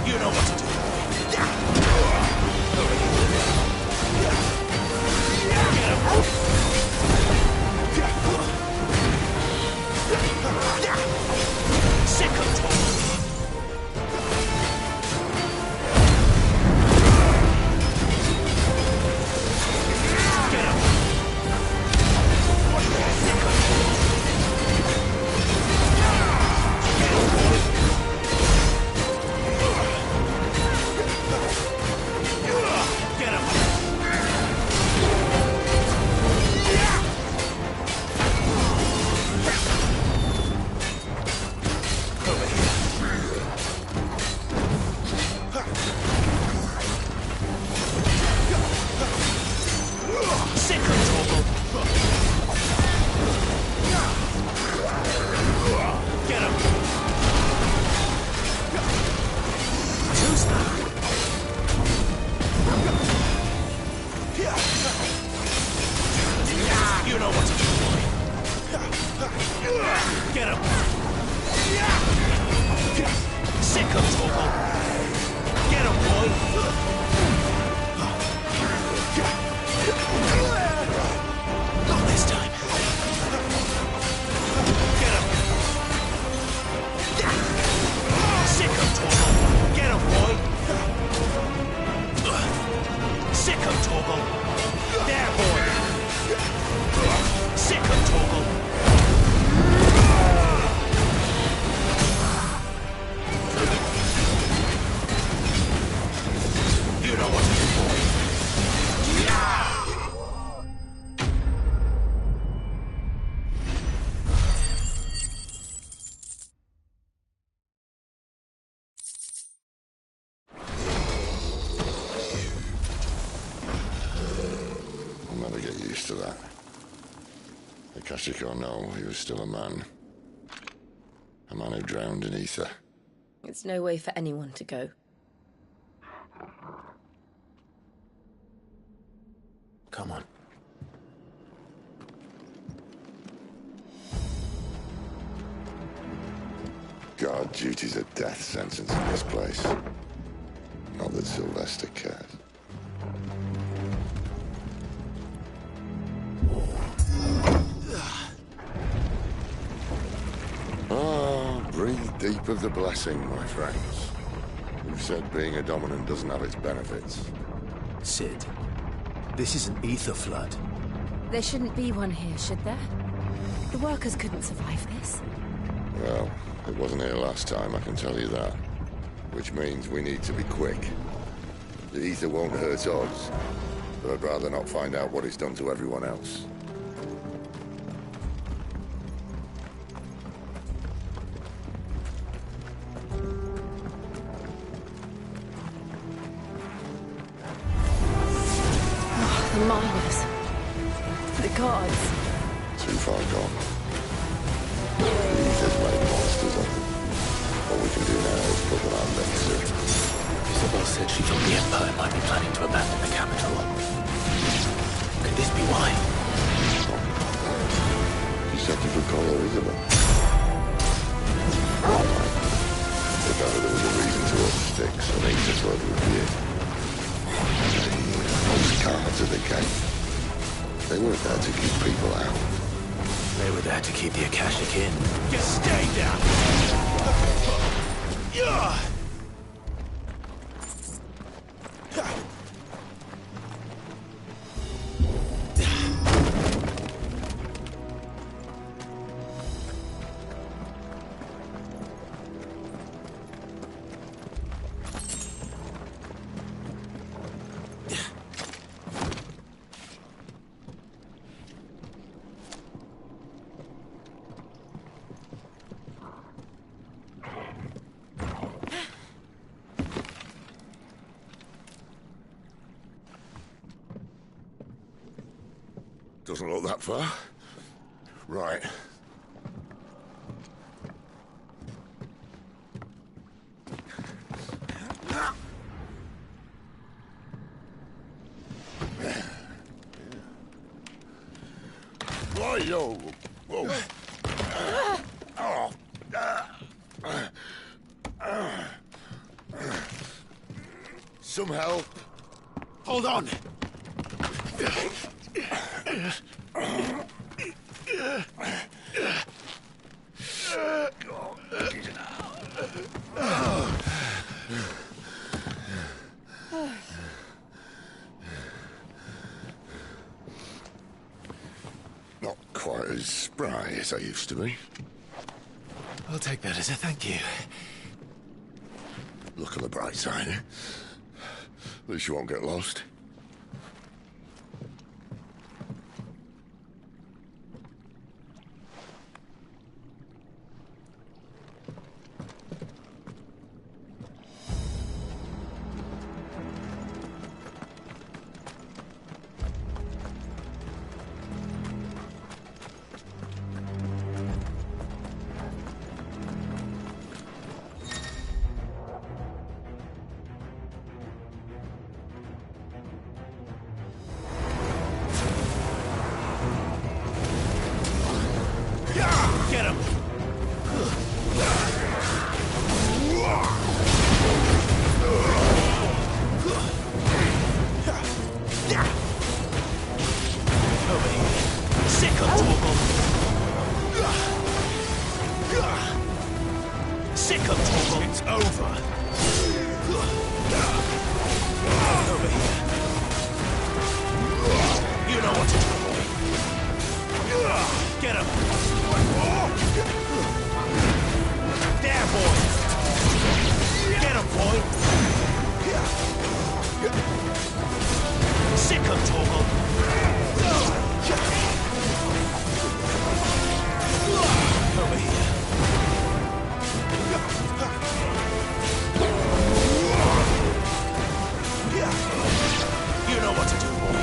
Speaker 17: You know what to do.
Speaker 24: used to that. Akashic or no, he was still a man. A man who drowned in ether.
Speaker 6: It's no way for anyone to go.
Speaker 11: Come on.
Speaker 24: Guard duty's a death sentence in this place. Not that Sylvester cared. Breathe deep of the blessing, my friends. Who said being a dominant doesn't have its benefits?
Speaker 11: Sid, this is an ether flood.
Speaker 3: There shouldn't be one here, should there? The workers couldn't survive this.
Speaker 24: Well, it wasn't here last time, I can tell you that. Which means we need to be quick. The ether won't hurt odds, but I'd rather not find out what it's done to everyone else.
Speaker 3: The miners. The guards.
Speaker 24: Too far gone. The ether's made monsters of them. All we can do now is put them out next to it.
Speaker 11: Isabel said she thought the Empire might be planning to abandon the capital. Could this be why?
Speaker 24: You said you could call her Isabel. If ever there was a reason to up sticks, an ether flood would be it. Cards at the gate. They weren't there to keep people out.
Speaker 11: They were there to keep the Akashic in.
Speaker 17: Just stay down!
Speaker 24: Doesn't look that far. Right. Why-yo! Whoa! Some help.
Speaker 17: Hold on!
Speaker 24: Not quite as spry as I used to be.
Speaker 11: I'll take that as a thank you.
Speaker 24: Look on the bright side, eh? At least you won't get lost.
Speaker 17: Get him!
Speaker 11: Over here. Sick of Torgal. Sick of Torgal.
Speaker 17: It's over.
Speaker 11: Over here. You know what to do, boy. Get him. There, boy. Get him, boy. Sick of Torgal. Over here. You know what to do, boy.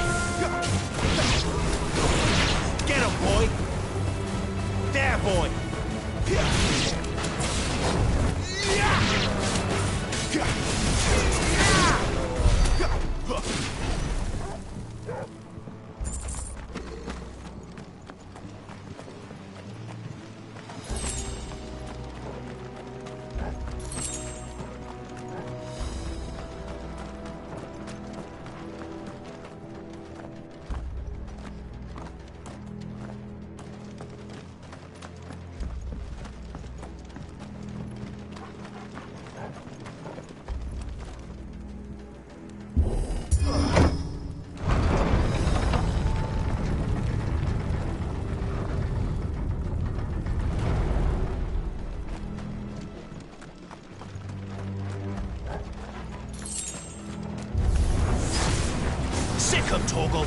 Speaker 17: Sick 'em, Torgal.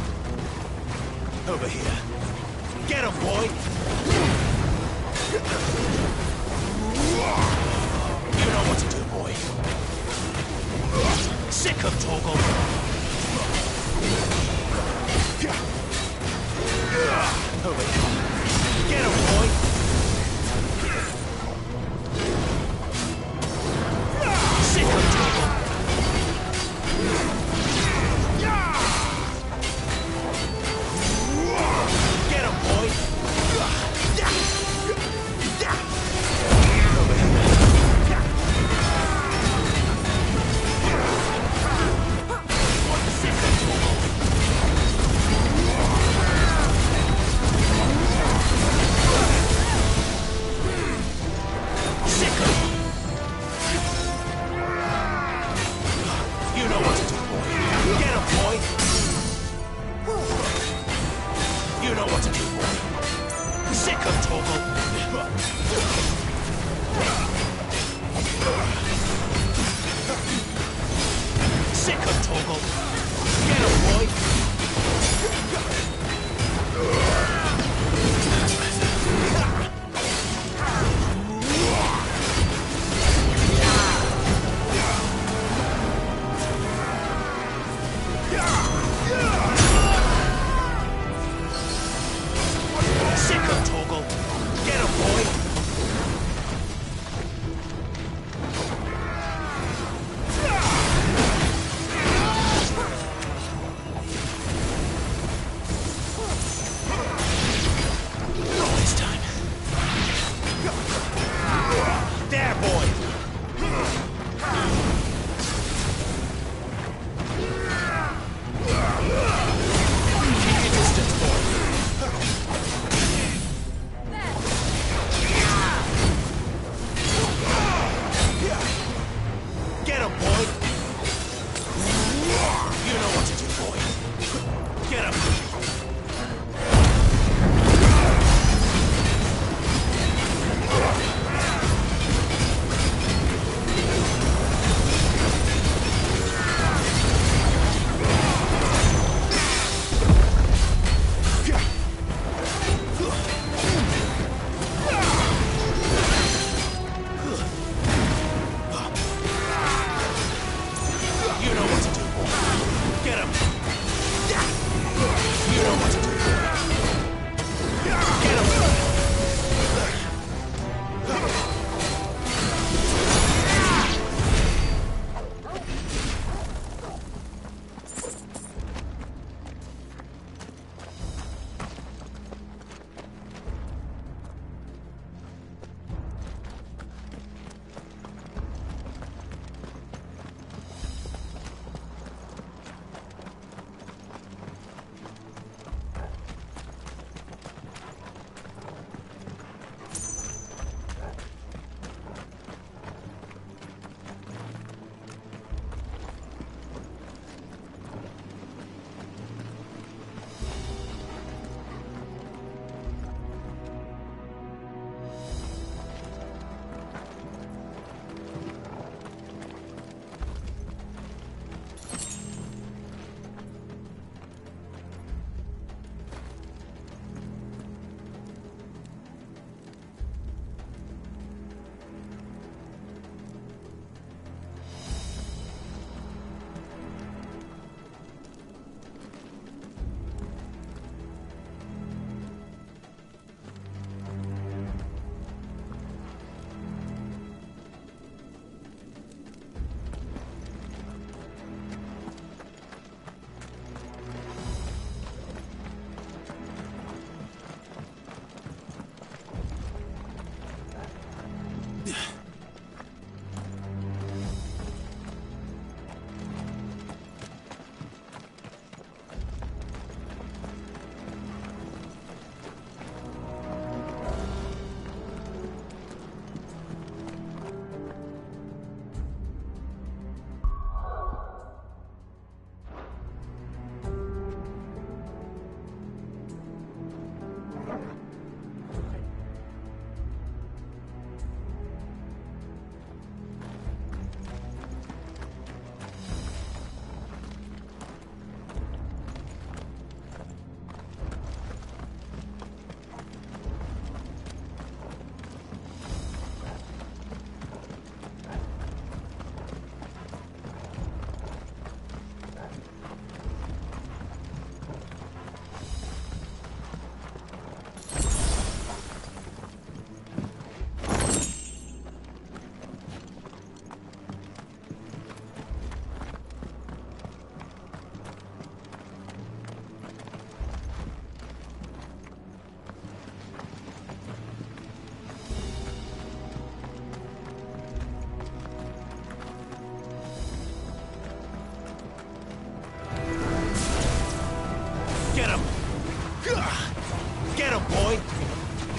Speaker 17: Over here. Get 'em, boy! You know what to do, boy. Sick 'em, Torgal. Over here. Get 'em, boy! Sick 'em, Torgal. Get 'em, boy! You know what to do, boy. Get 'em, boy! You know what to do, boy. Sick 'em, Torgal. Sick 'em, Torgal. Get 'em, boy. Sick 'em, Torgal. Get 'em, boy.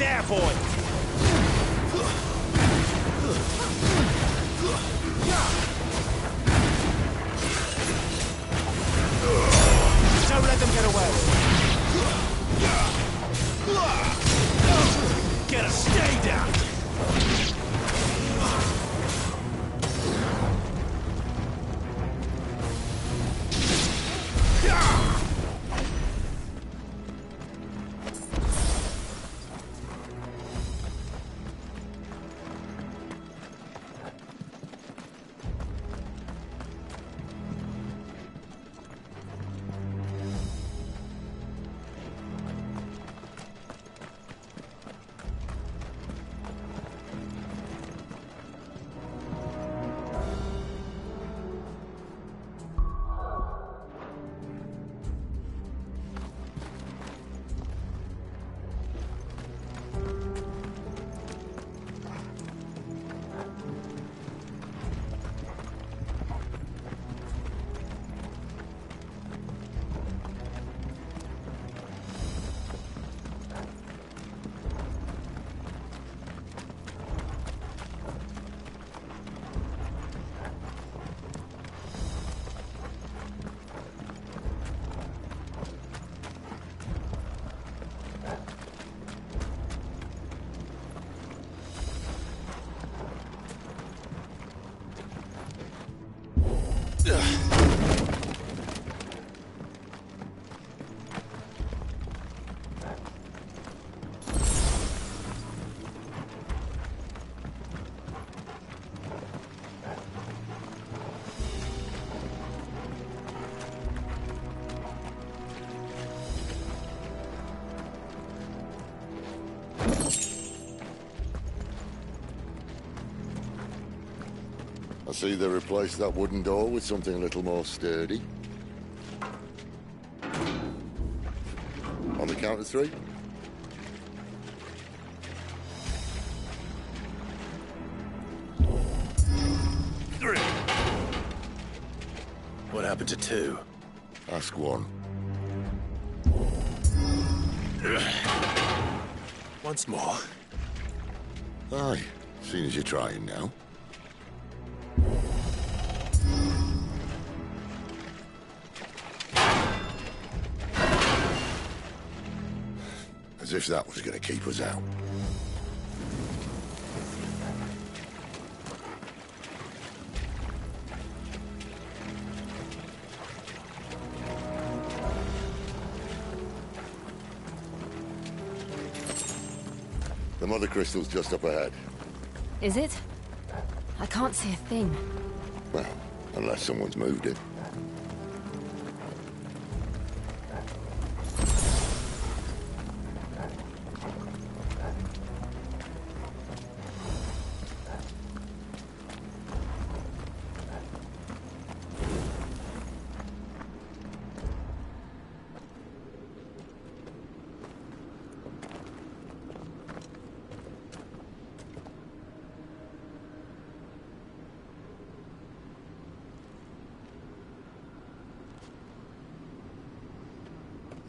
Speaker 12: there, boy! Don't let them get away! Get a stay down!
Speaker 24: I see they replaced that wooden door with something a little more sturdy. On the count of 3?
Speaker 1: What happened to 2?
Speaker 24: Ask 1.
Speaker 1: Once more.
Speaker 24: Aye, seeing as you're trying now. As if that was going to keep us out. The mother crystal's just up ahead.
Speaker 3: Is it? I can't see a thing.
Speaker 24: Well, unless someone's moved it.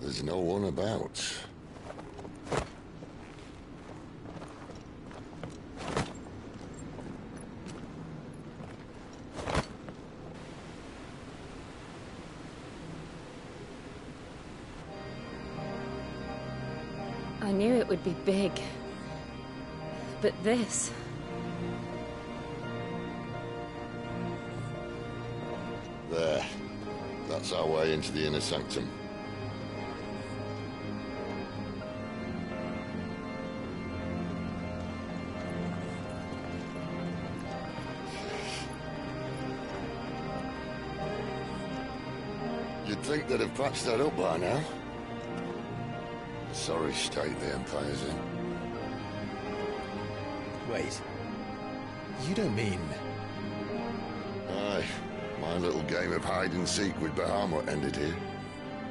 Speaker 24: There's no one about.
Speaker 3: I knew it would be big. But this...
Speaker 24: There. That's our way into the inner sanctum. You'd think they'd have patched that up by now. Sorry state the Empire's in.
Speaker 1: Wait. You don't mean...
Speaker 24: Aye. My little game of hide-and-seek with Bahamut ended here.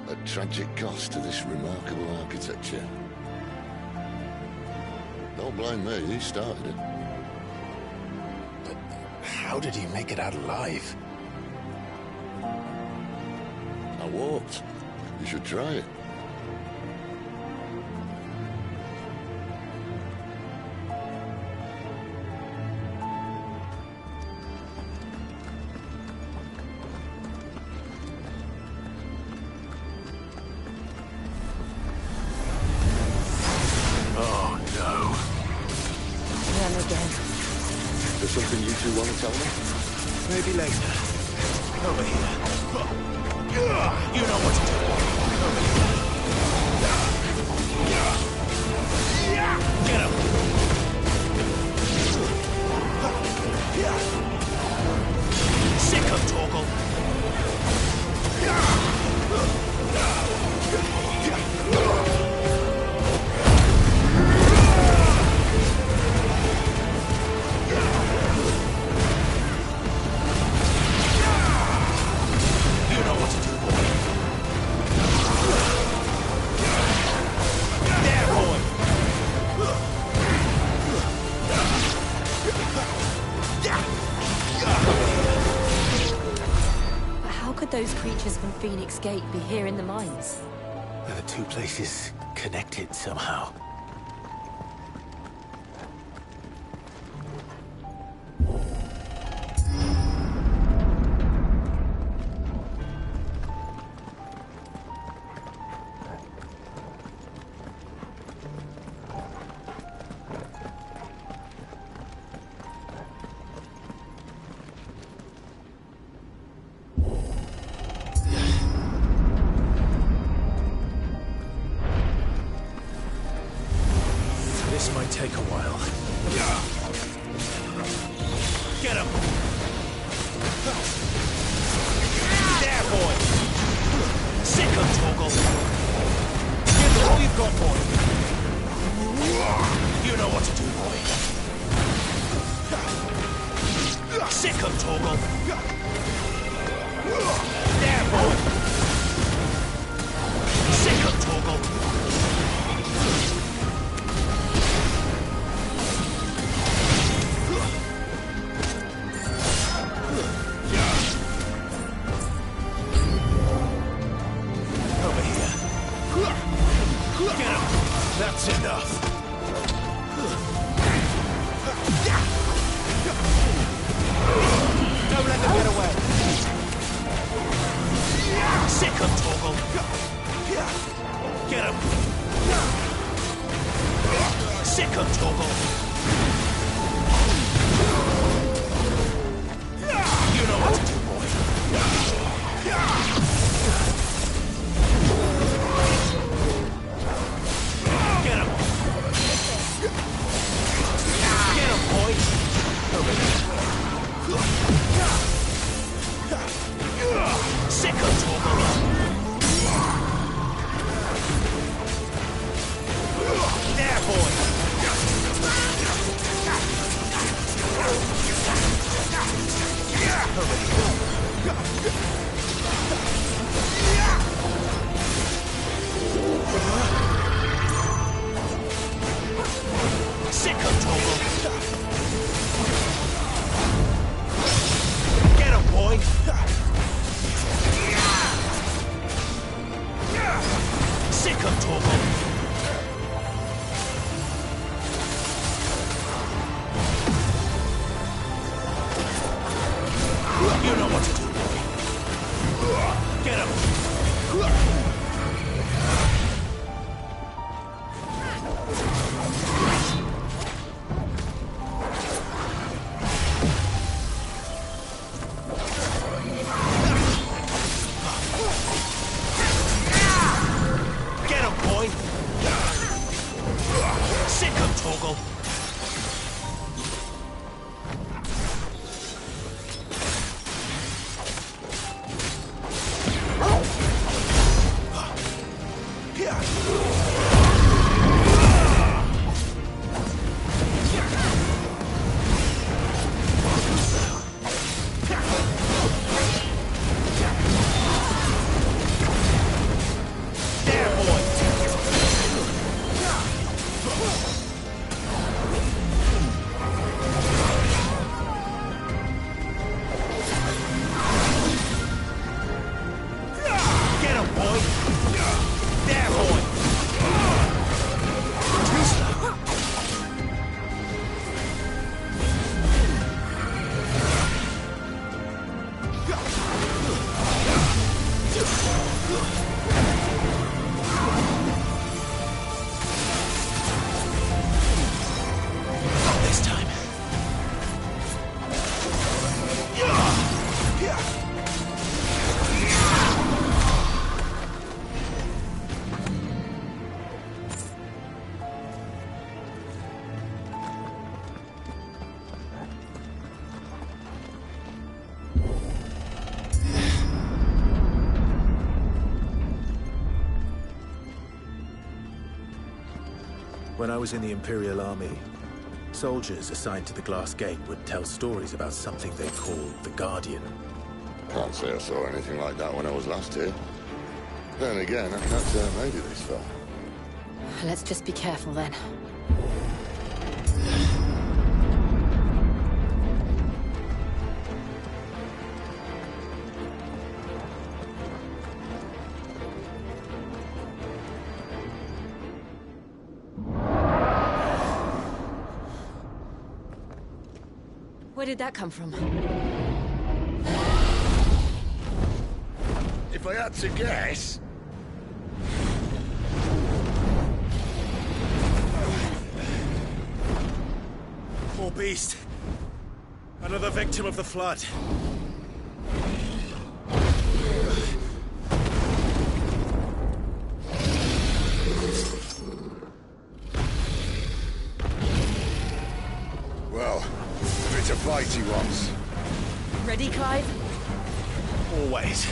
Speaker 24: A tragic cost to this remarkable architecture. Don't blame me, he started it.
Speaker 1: But how did he make it out alive?
Speaker 24: I walked. You should try it.
Speaker 11: want to tell me?
Speaker 17: Maybe later. Over here. You know what to do. Over here. Get him! Sick of Torgal! You know what to do, boy. There, boy!
Speaker 3: But how could those creatures from Phoenix Gate be here in the mines?
Speaker 11: Are the two places connected somehow?
Speaker 17: This might take a while. Get him! There, boy! Sick of Torgal! Give it all you've got, boy! You know what to do, boy! Sick of Torgal! There, boy! Sick of Torgal! Over here. Get him! That's enough. Don't let them get away. Sick of Torgal. Get him! Sick of Torgal. You know what to do, boy. Get him! Get him, boy! Over here. Sick of Torgal! There, boy!
Speaker 1: When I was in the Imperial Army, soldiers assigned to the Glass Gate would tell stories about something they called the Guardian.
Speaker 24: Can't say I saw anything like that when I was last here. Then again, I can't say I made it this far.
Speaker 3: Let's just be careful then. Where did that come from?
Speaker 24: If I had to guess...
Speaker 17: Poor beast. Another victim of the flood.
Speaker 24: Well, if it's a fight he wants.
Speaker 3: Ready, Clive?
Speaker 17: Always.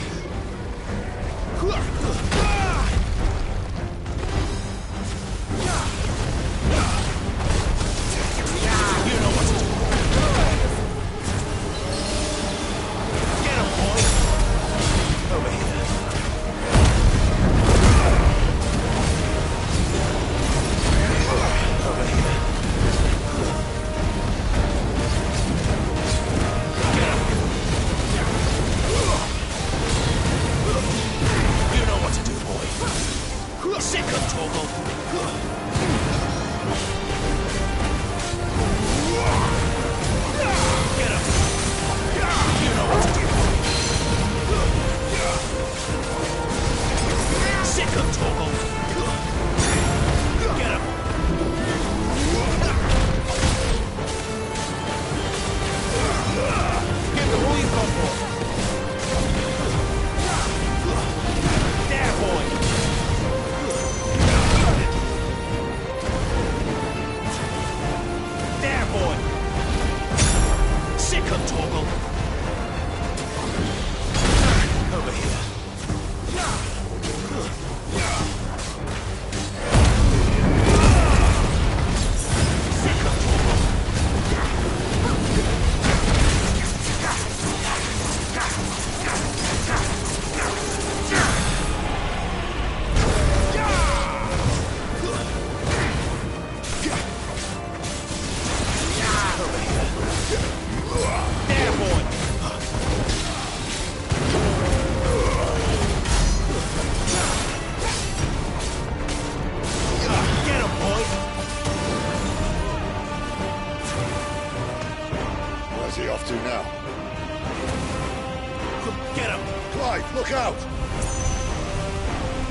Speaker 24: Look out!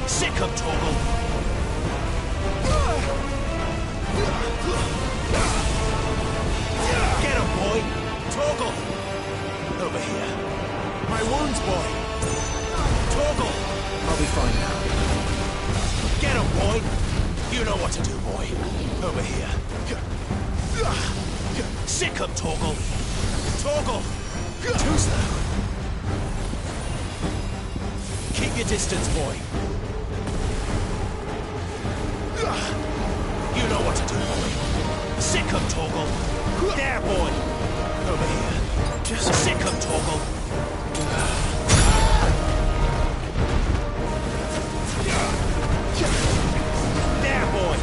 Speaker 17: Sick of Torgal! Get him, boy! Torgal! Over here. My wounds, boy! Torgal!
Speaker 1: I'll be fine now.
Speaker 17: Get him, boy! You know what to do, boy. Over here. Sick of Torgal! Torgal! Too slow. Keep your distance, boy. You know what to do, boy. Sick of Torgal. There, boy. Over here. Just sick of Torgal. There, boy.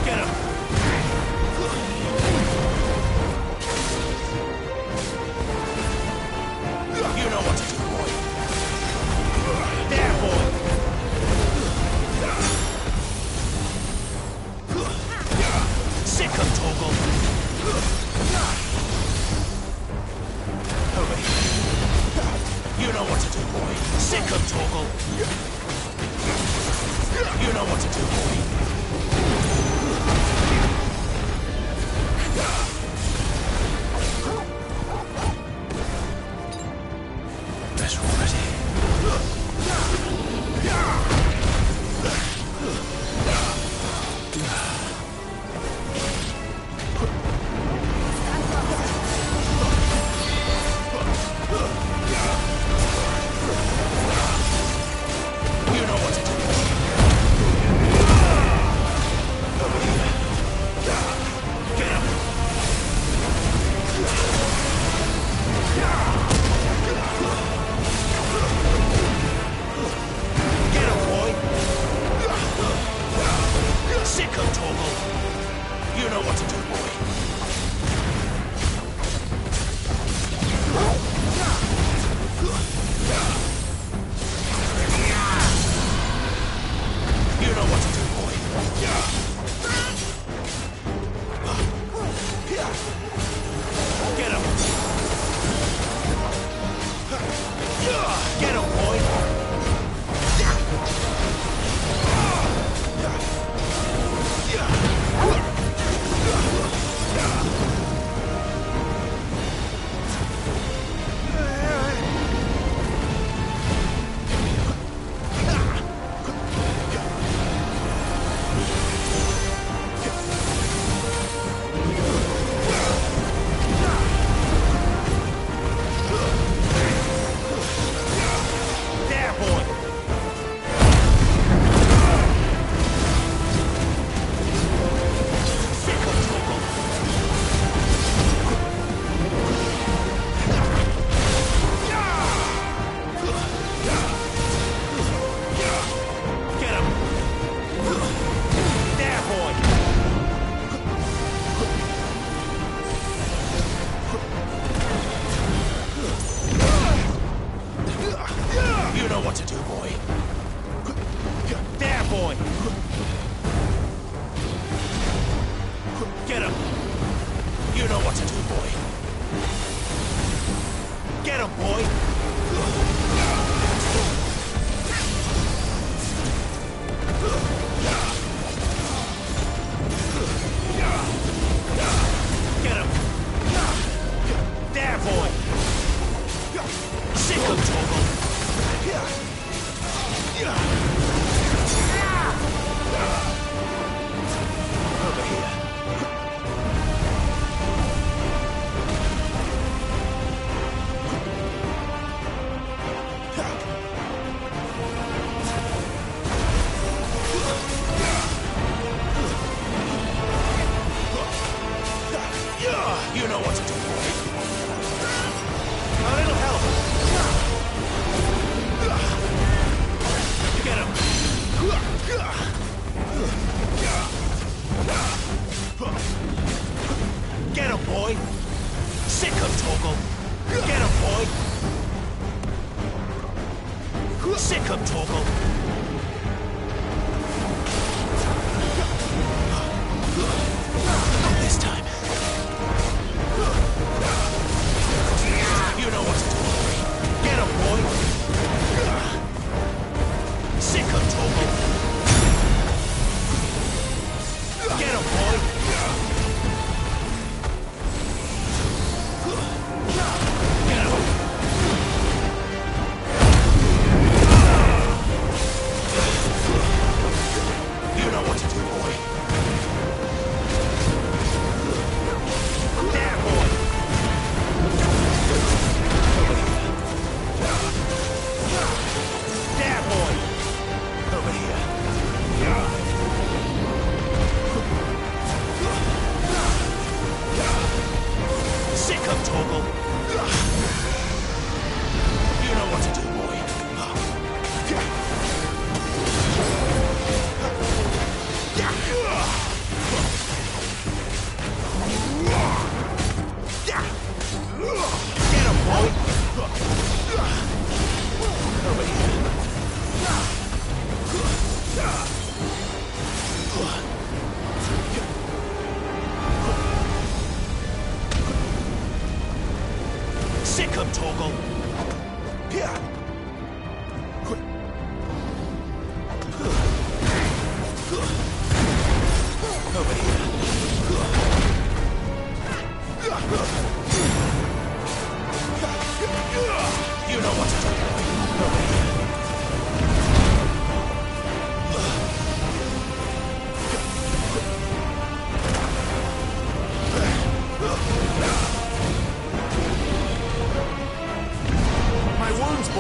Speaker 17: Get him. You know what to do, boy.
Speaker 11: Better already.
Speaker 17: You know what to do. Get him. Get him, boy. Sick him, Torgal. You know what to do, boy. You know what to do, boy. Get him. Get him, boy. There, boy. Sick of Torgal. Get him. There, boy. You know what to do, boy. There, boy. Get him. You know what to do, boy. Get him, boy. Get him. There, boy. Sick of Torgal. Over here. You know what to do, boy. A little help. Get him. Get him, boy. Sick of Torgal. Get him, boy. Sick of Torgal. Not this time. You know what to do, boy. Get him, boy. Sick of Torgal. Get him, boy. Get him.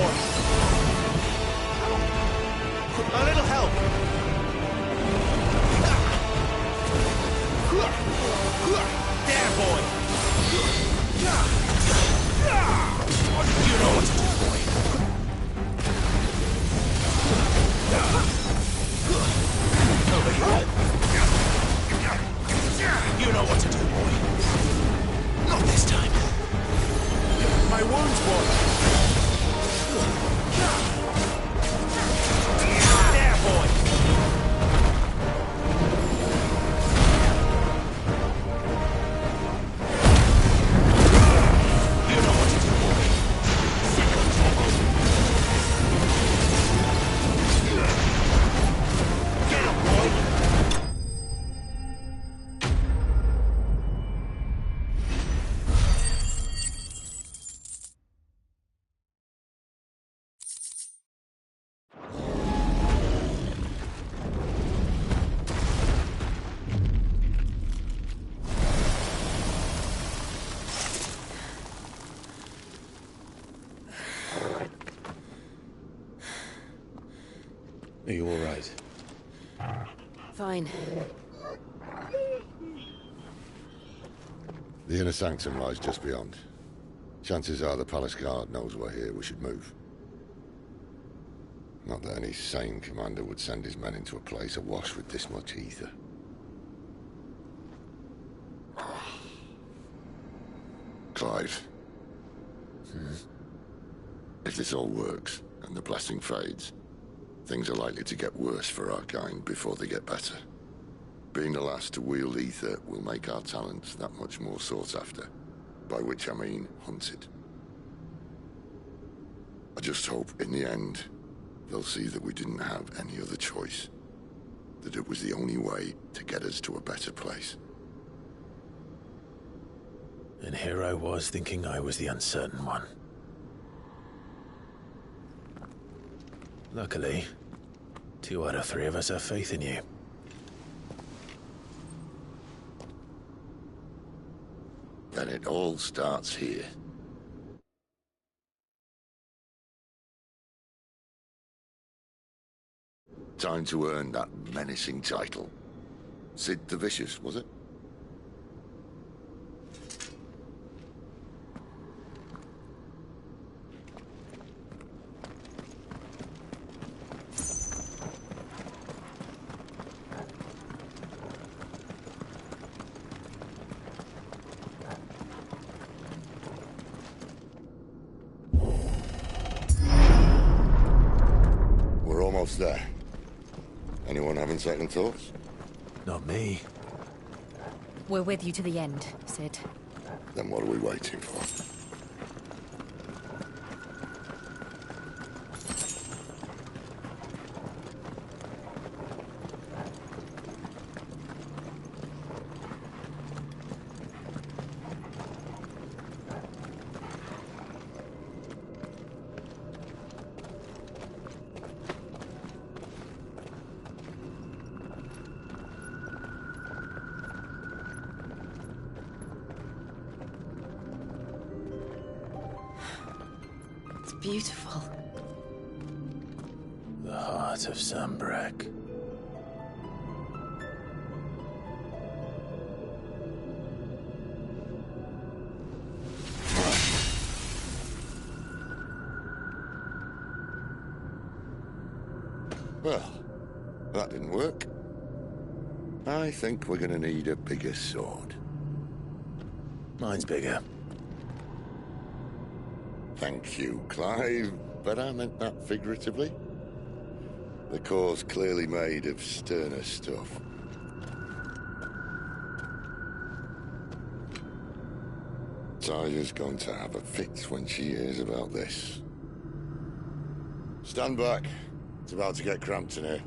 Speaker 17: boy! A little help! There, boy! You know what to do, boy! Over here! You know what to do, boy! Not this time! My wounds, boy! There, boy! You know what to do, boy! Second toggle! Get him, boy!
Speaker 1: Are you all right?
Speaker 6: Fine.
Speaker 24: The inner sanctum lies just beyond. Chances are the palace guard knows we're here. We should move. Not that any sane commander would send his men into a place awash with this much ether. Clive. If this all works, and the blessing fades, things are likely to get worse for our kind before they get better. Being the last to wield ether will make our talents that much more sought after. By which I mean hunted. I just hope, in the end, they'll see that we didn't have any other choice. That it was the only way to get us to a better place.
Speaker 1: And here I was thinking I was the uncertain one. Luckily, 2 out of 3 of us have faith in you.
Speaker 24: Then it all starts here. Time to earn that menacing title. Sid the Vicious, was it? We're almost there. Anyone having second thoughts?
Speaker 1: Not me.
Speaker 3: We're with you to the end, Sid.
Speaker 24: Then what are we waiting for?
Speaker 3: Beautiful.
Speaker 1: The heart of Sambrek.
Speaker 24: Well, that didn't work. I think we're gonna need a bigger sword.
Speaker 1: Mine's bigger.
Speaker 24: Thank you, Clive, but I meant that figuratively. The core's clearly made of sterner stuff. Tyler's going to have a fit when she hears about this. Stand back. It's about to get cramped in here.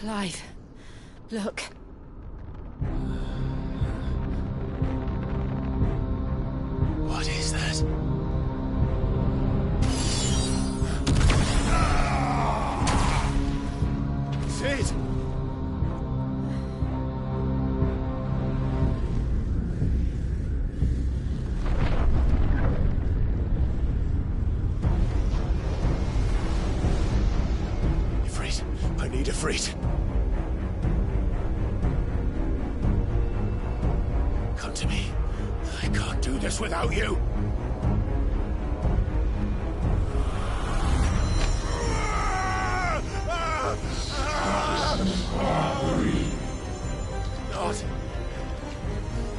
Speaker 3: Clive, look.
Speaker 1: What is that?
Speaker 12: Sid!
Speaker 1: Ifrit, I need Ifrit. Come to me. I can't do this without you.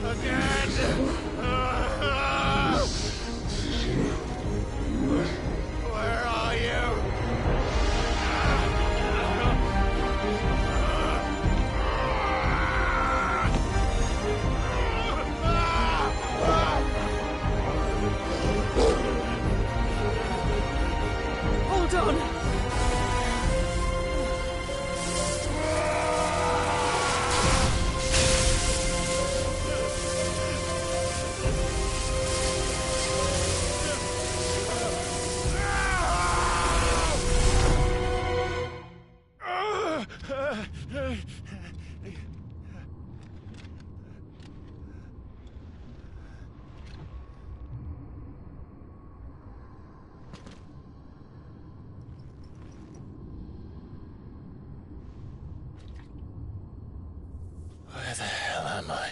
Speaker 1: Not again. Where are you?
Speaker 14: Hold on!
Speaker 1: Where the hell am I?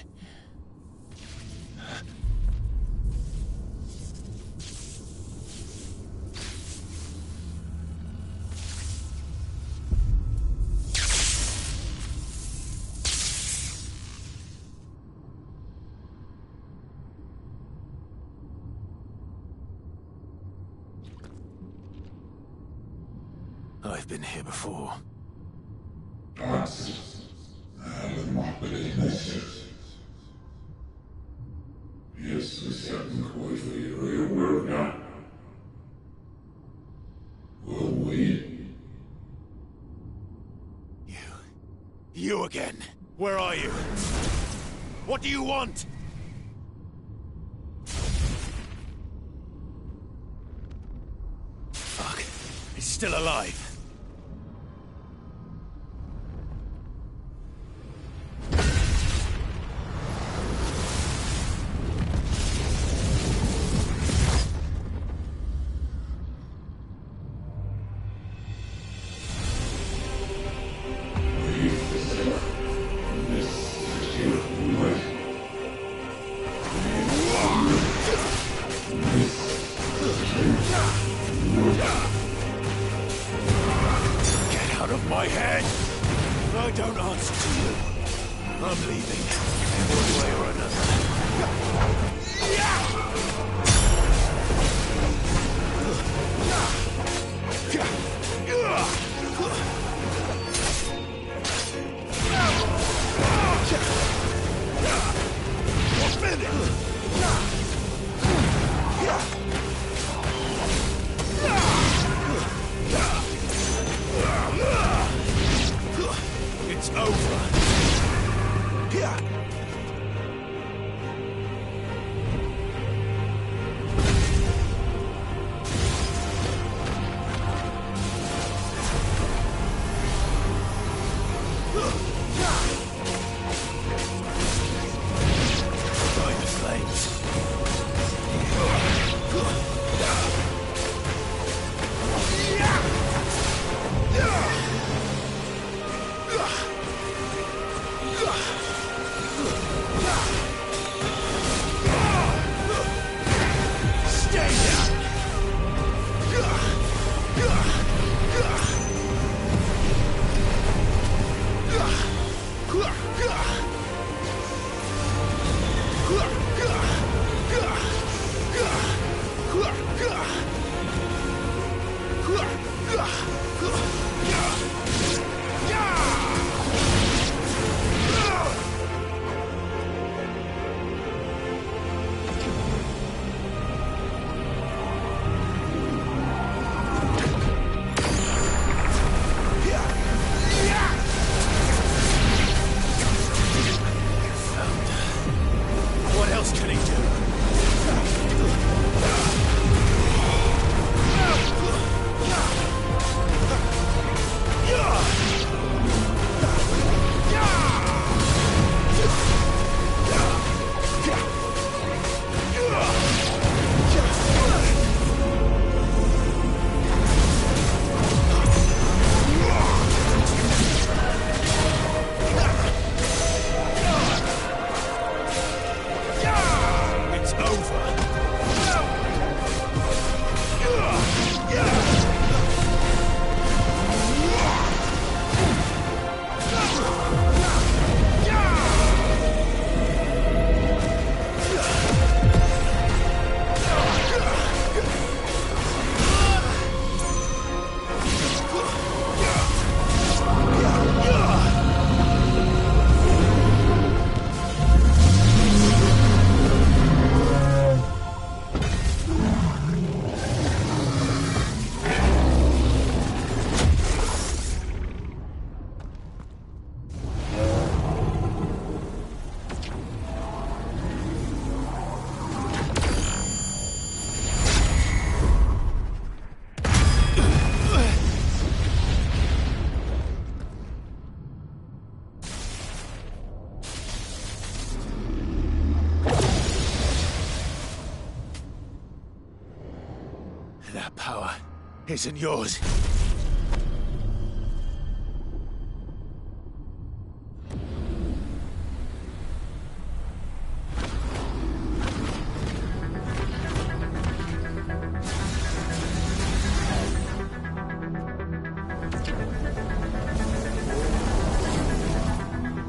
Speaker 1: I've been here before. You again. Where are you? What do you want? Fuck. He's still alive. My head! I don't answer to you. I'm leaving, one way or another. It's over.
Speaker 11: That power isn't yours.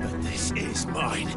Speaker 11: But this is mine.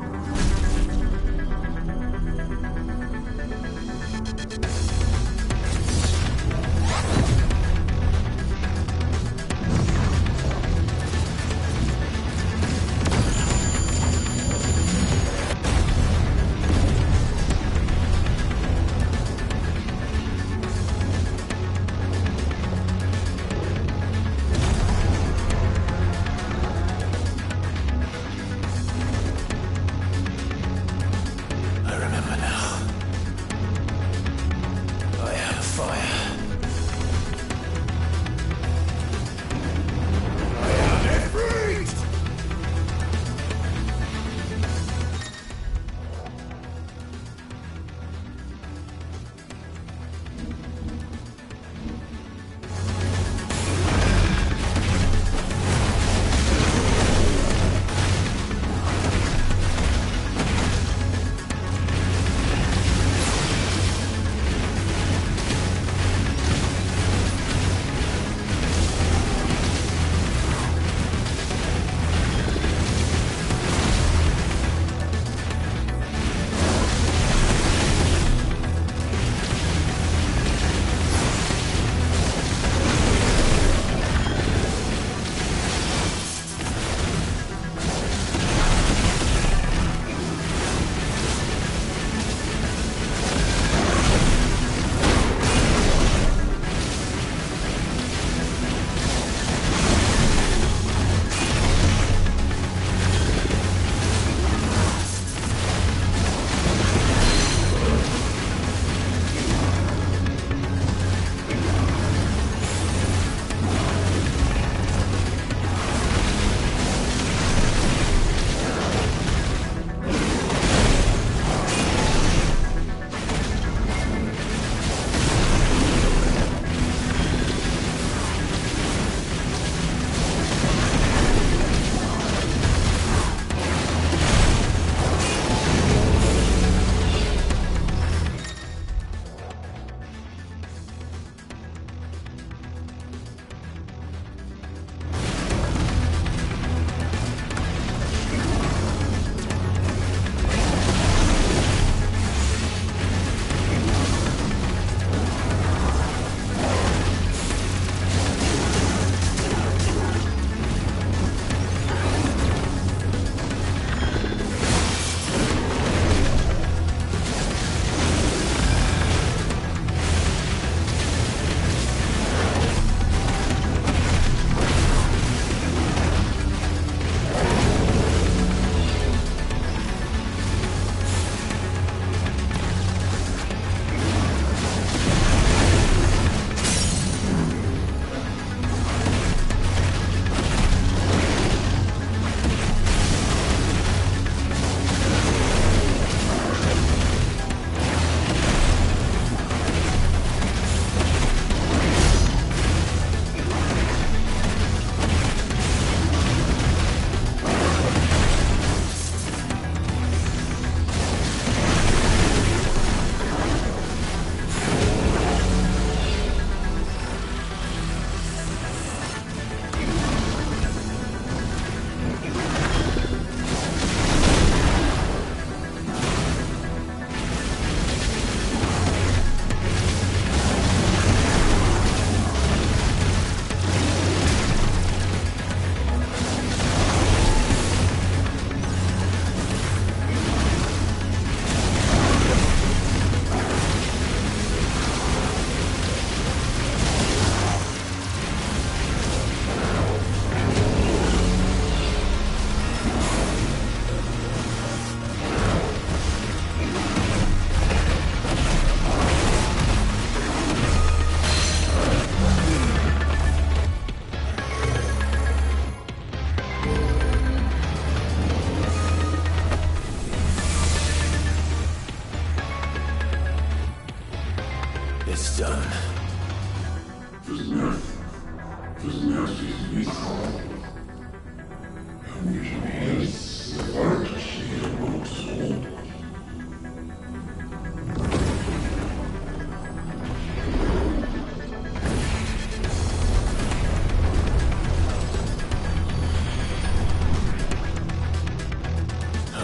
Speaker 11: How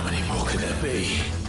Speaker 11: many more could there be?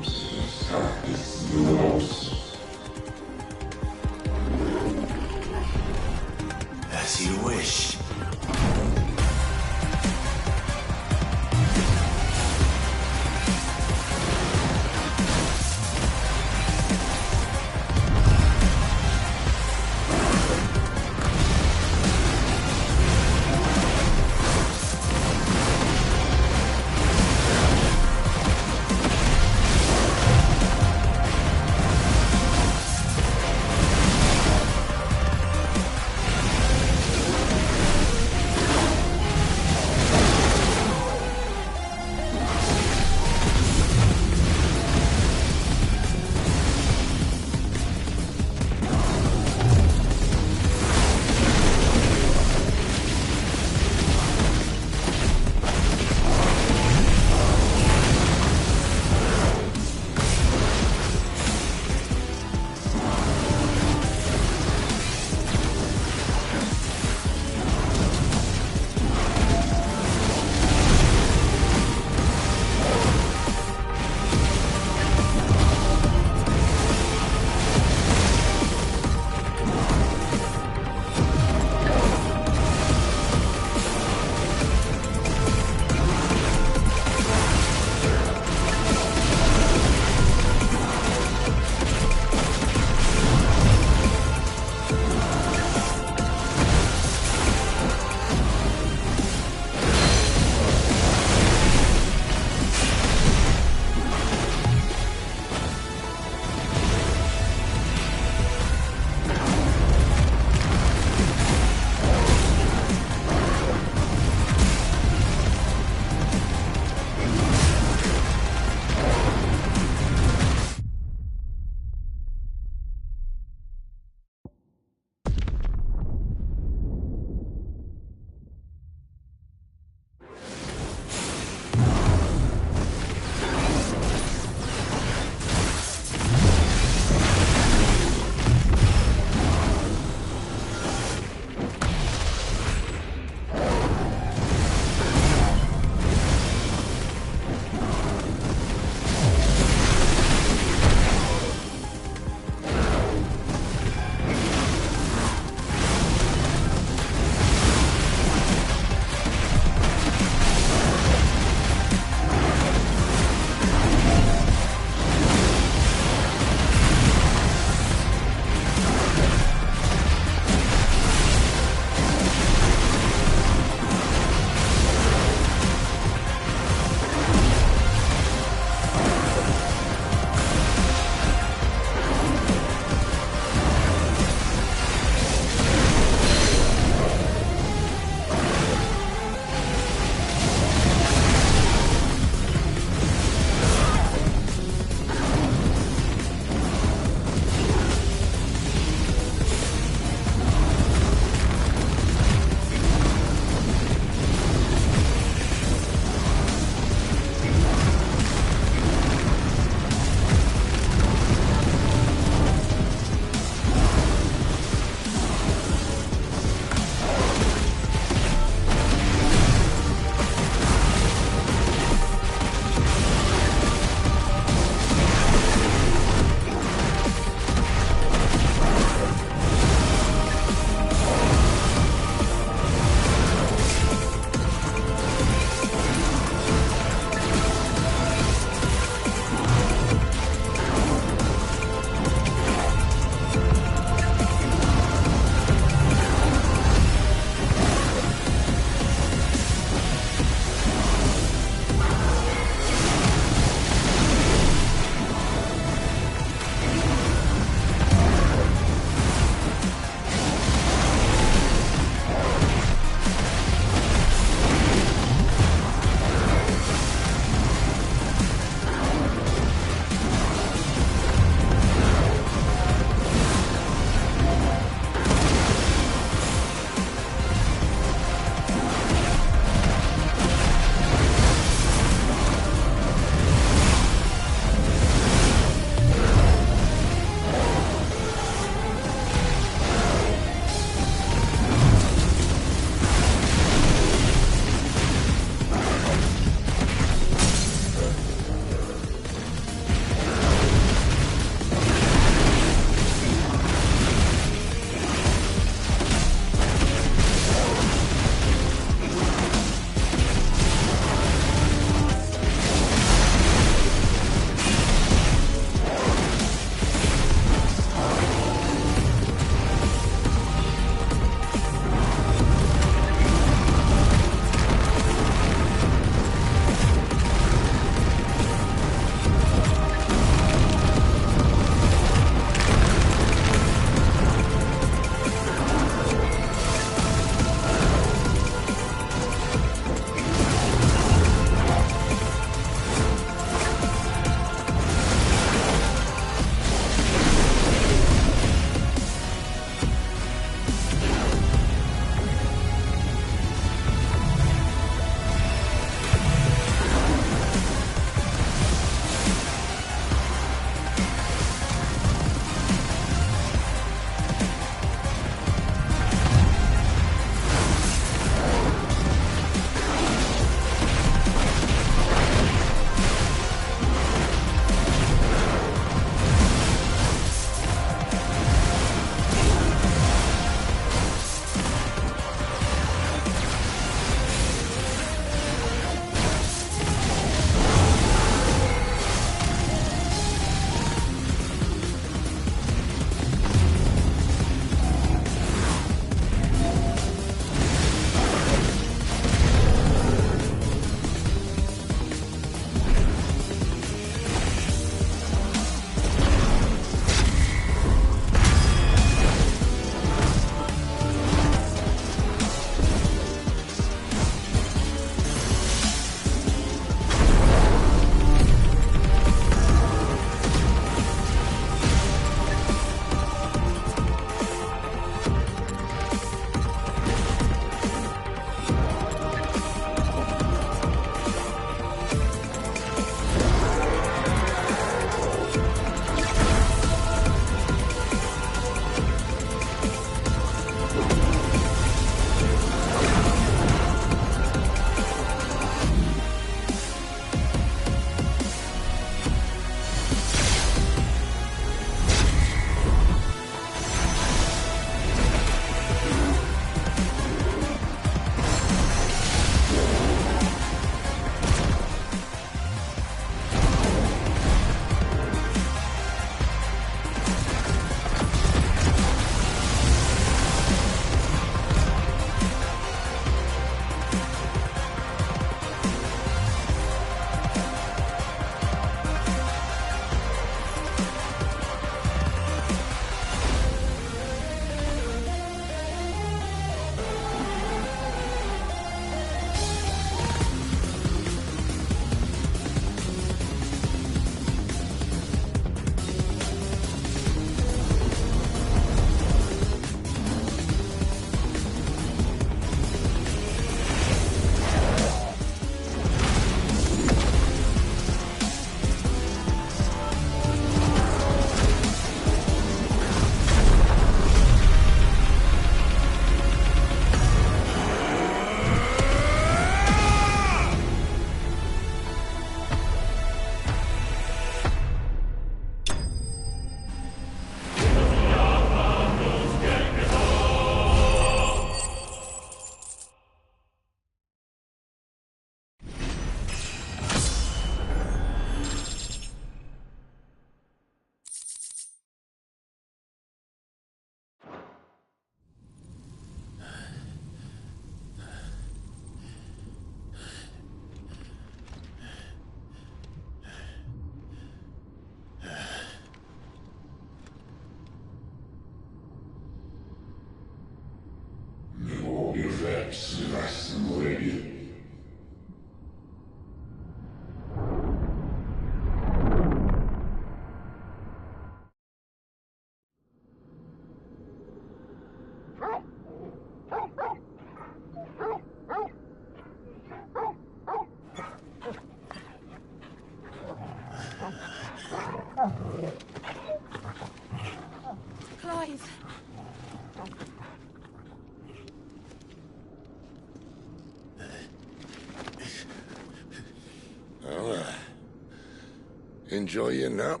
Speaker 24: Enjoy your nap?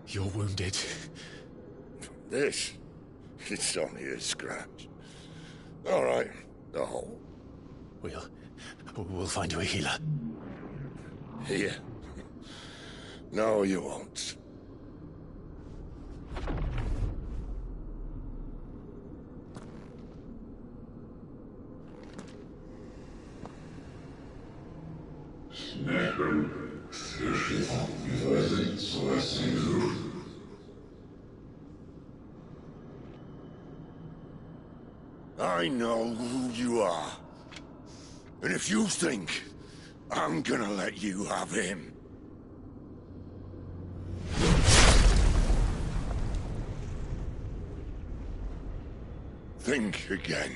Speaker 11: You're wounded.
Speaker 24: This? It's only a scratch. All right, the hole.
Speaker 11: We'll find you a healer.
Speaker 24: Here? No, you won't. I know who you are. And if you think I'm gonna let you have him... think again.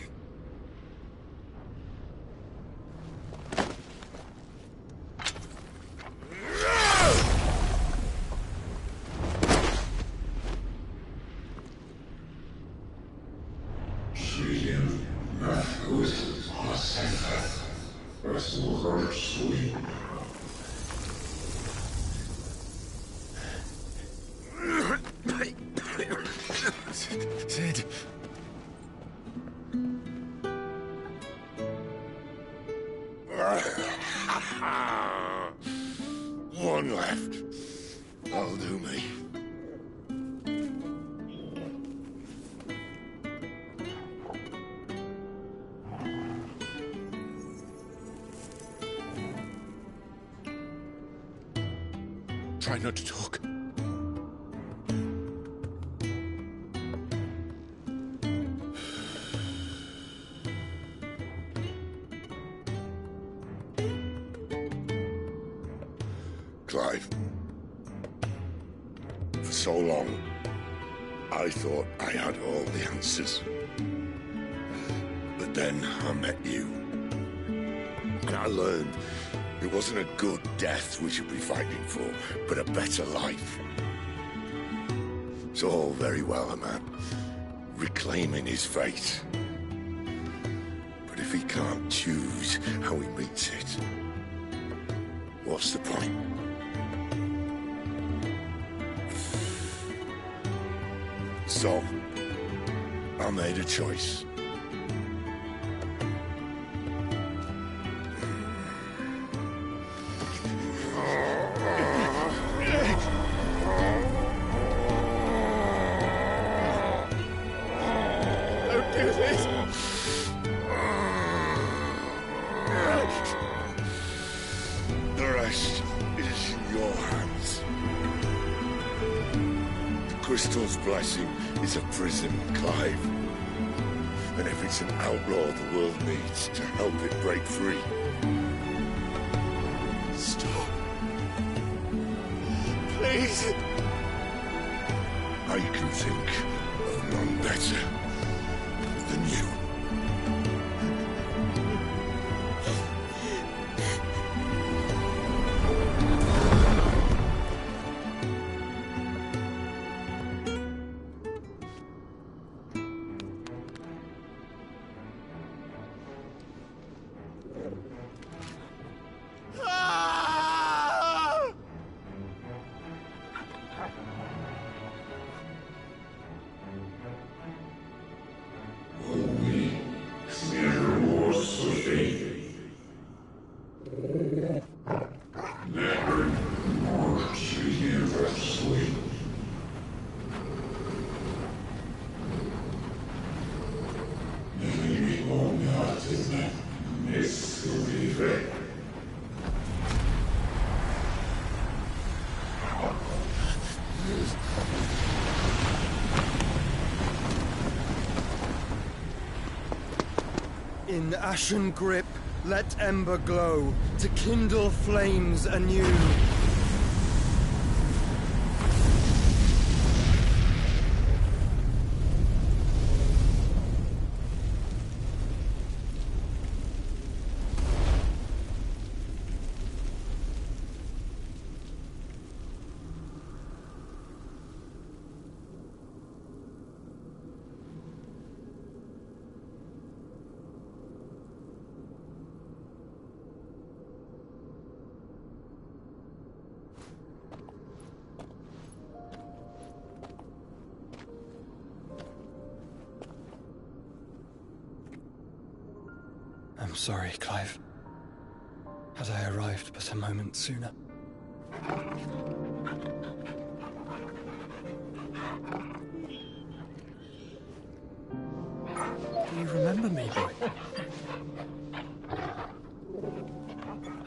Speaker 11: Sid.
Speaker 24: One left. That'll do me.
Speaker 11: Try not to talk.
Speaker 24: Clive. For so long, I thought I had all the answers. But then I met you. And I learned it wasn't a good death we should be fighting for, but a better life. It's all very well, a man reclaiming his fate. But if he can't choose how he meets it, what's the point? So, I made a choice.
Speaker 11: Don't do this!
Speaker 24: The rest is in your hands. The crystal's blessing is a prison, Clive. And if it's an outlaw the world needs to help it break free...
Speaker 11: Stop. Please.
Speaker 24: I can think of none better than you.
Speaker 10: In ashen grip, let ember glow, to kindle flames anew. I'm sorry, Clive. Had I arrived but a moment sooner. Do you remember me, boy?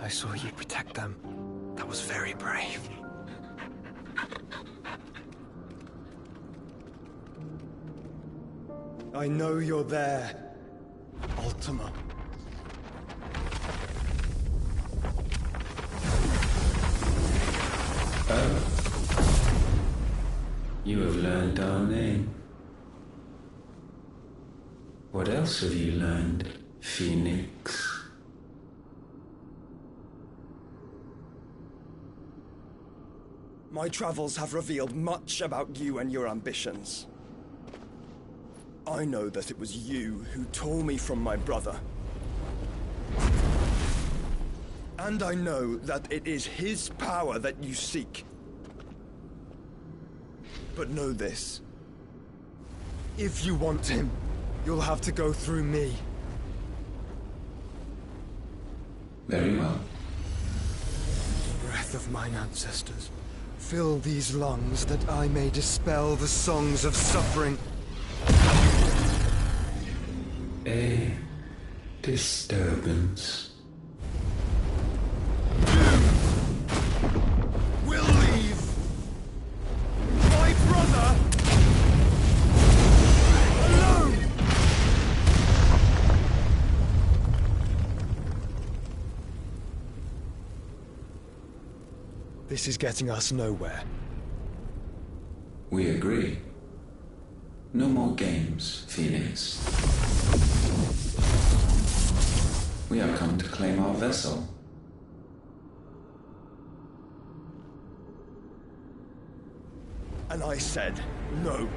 Speaker 10: I saw you protect them. That was very brave. I know you're there, Ultima.
Speaker 9: Oh. You have learned our name. What else have you learned, Phoenix?
Speaker 10: My travels have revealed much about you and your ambitions. I know that it was you who tore me from my brother. And I know that it is his power that you seek. But know this. If you want him, you'll have to go through me.
Speaker 9: Very well.
Speaker 10: Breath of mine ancestors, fill these lungs that I may dispel the songs of suffering.
Speaker 9: A disturbance.
Speaker 10: We'll leave my brother alone! This is getting us nowhere.
Speaker 9: We agree. No more games, Phoenix. We have come to claim our vessel.
Speaker 10: And I said no.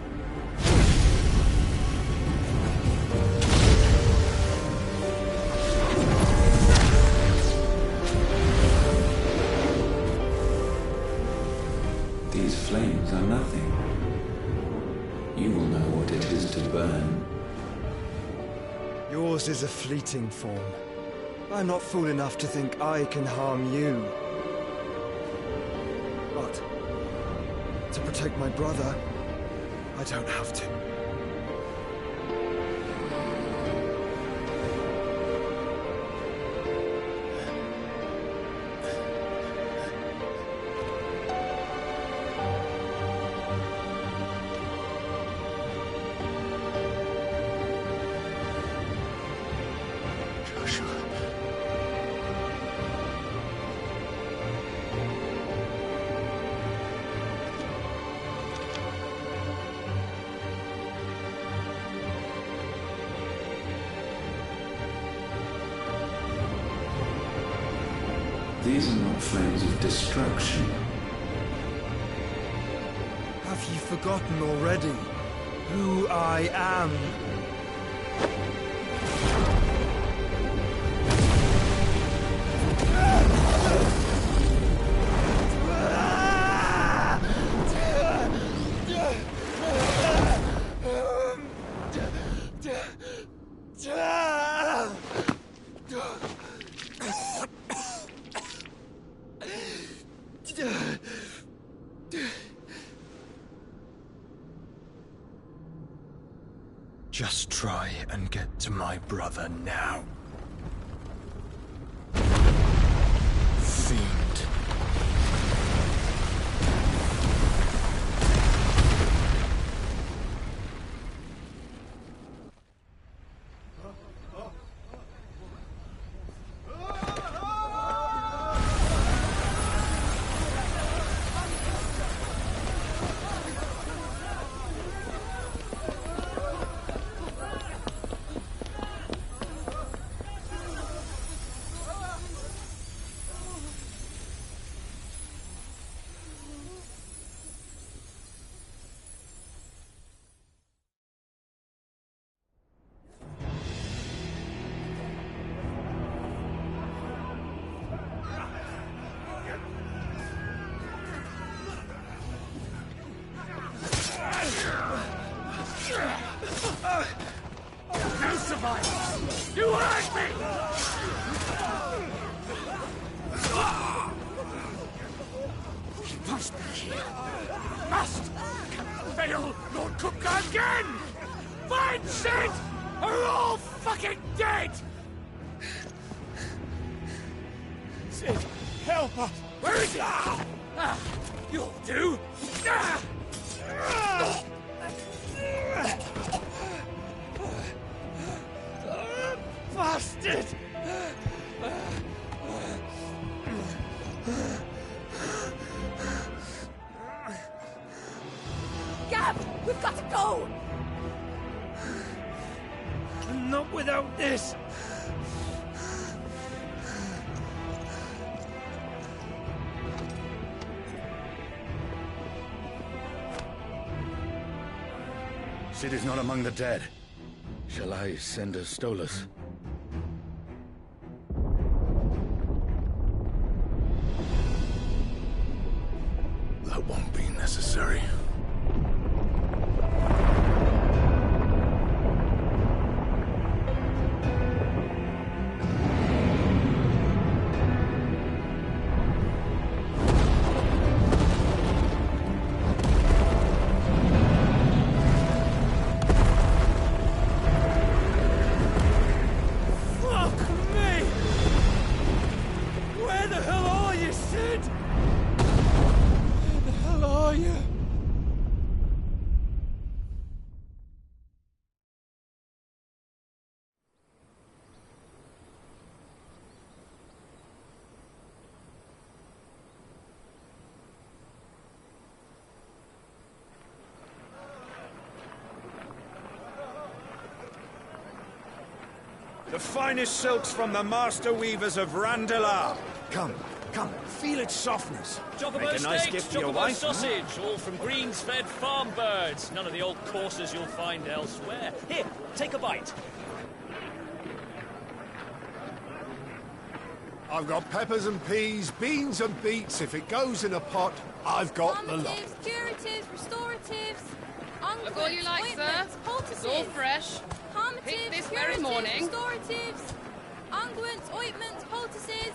Speaker 9: These flames are nothing. You will know what it is to burn.
Speaker 10: Yours is a fleeting form. I'm not fool enough to think I can harm you. But to protect my brother, I don't have to.
Speaker 9: These are not flames of destruction.
Speaker 10: Have you forgotten already who I am? Just try and get to my brother now. Fiend.
Speaker 17: Sid, help us! Where is he? You'll do! Bastard!
Speaker 14: Gab, we've got to go!
Speaker 17: Not without this!
Speaker 5: Sid is not among the dead. Shall I send a Stolas?
Speaker 13: That won't be necessary.
Speaker 9: The finest silks from the master weavers of Randalar.
Speaker 12: Come, feel its softness.
Speaker 17: Chocobo
Speaker 9: Make a nice
Speaker 17: steaks,
Speaker 9: gift for your
Speaker 17: chocobo
Speaker 9: wife.
Speaker 17: sausage, all from greens-fed farm birds. None of the old courses you'll find elsewhere. Here, take a bite.
Speaker 4: I've got peppers and peas, beans and beets. If it goes in a pot, I've got the lot.
Speaker 15: Calmatives, curatives, restoratives,
Speaker 20: Look all you like, sir.
Speaker 15: ointments, poultices.
Speaker 20: It's all fresh.
Speaker 15: Calmatives,
Speaker 20: Picked this
Speaker 15: curatives,
Speaker 20: very morning.
Speaker 15: restoratives, unguents, ointments, poultices.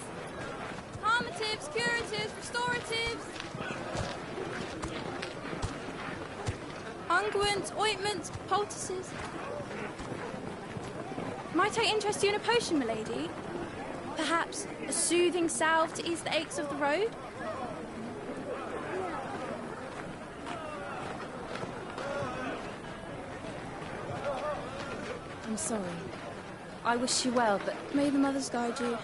Speaker 15: Calmatives, curatives, restoratives. Unguents, ointments, poultices. Might I interest you in a potion, milady? Perhaps a soothing salve to ease the aches of the road? I'm sorry. I wish you well, but may the mothers guide you.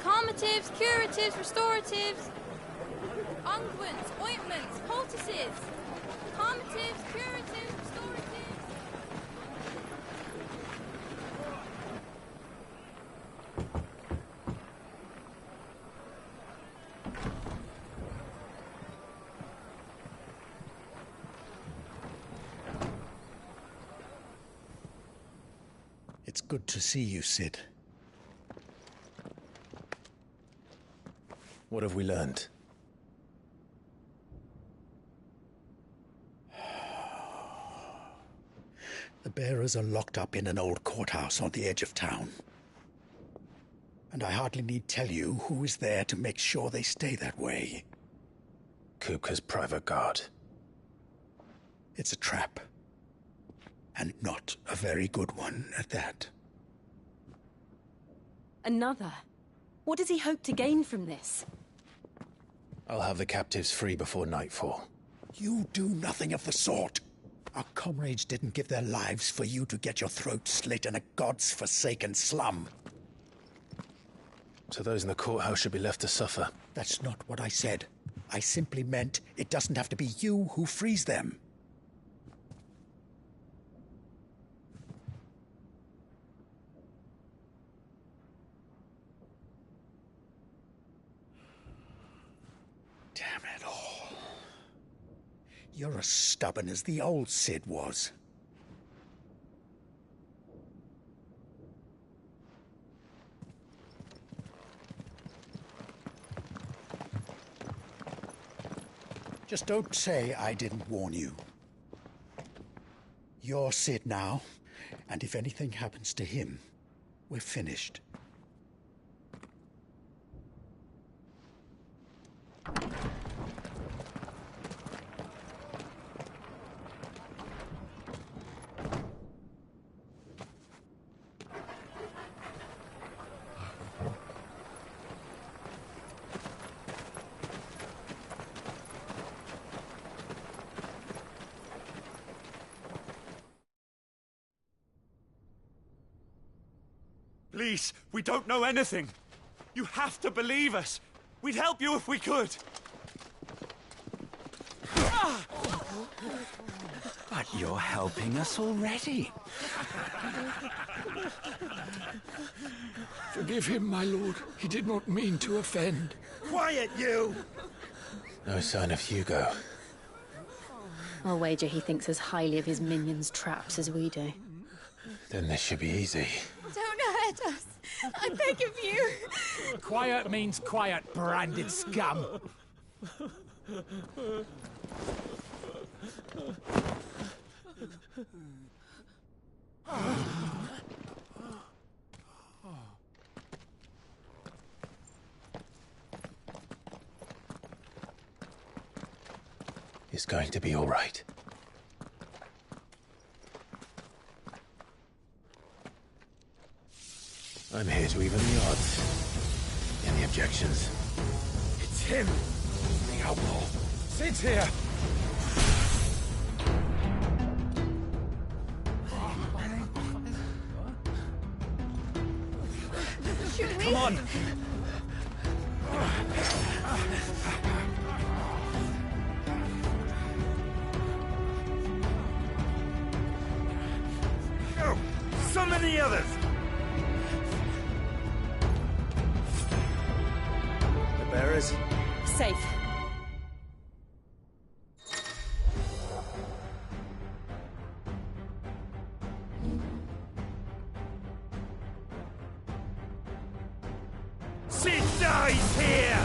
Speaker 15: Calmatives, curatives, restoratives. Unguents, ointments, poultices. Calmatives, curatives, restoratives.
Speaker 8: It's good to see you, Sid.
Speaker 1: What have we learned?
Speaker 8: The bearers are locked up in an old courthouse on the edge of town. And I hardly need tell you who is there to make sure they stay that way.
Speaker 1: Kupka's private guard.
Speaker 8: It's a trap. And not a very good one at that.
Speaker 3: Another? What does he hope to gain from this?
Speaker 1: I'll have the captives free before nightfall.
Speaker 8: You do nothing of the sort. Our comrades didn't give their lives for you to get your throat slit in a god's forsaken slum.
Speaker 1: So those in the courthouse should be left to suffer.
Speaker 8: That's not what I said. I simply meant it doesn't have to be you who frees them. Damn it all. You're as stubborn as the old Sid was. Just don't say I didn't warn you. You're Sid now, and if anything happens to him, we're finished.
Speaker 17: Please, we don't know anything. You have to believe us. We'd help you if we could.
Speaker 18: But you're helping us already.
Speaker 19: Forgive him, my lord. He did not mean to offend.
Speaker 17: Quiet, you!
Speaker 11: No sign of Hugo.
Speaker 3: I'll wager he thinks as highly of his minions' traps as we do.
Speaker 11: Then this should be easy.
Speaker 15: Don't hurt us. I beg of you.
Speaker 17: Quiet means quiet, branded scum.
Speaker 11: It's going to be all right. I'm here to even the odds. Any objections?
Speaker 17: It's him, the outlaw. Sit here.
Speaker 15: Should we?
Speaker 17: Come on. Go! Summon the others! The bearers?
Speaker 3: Safe.
Speaker 17: Sid dies here!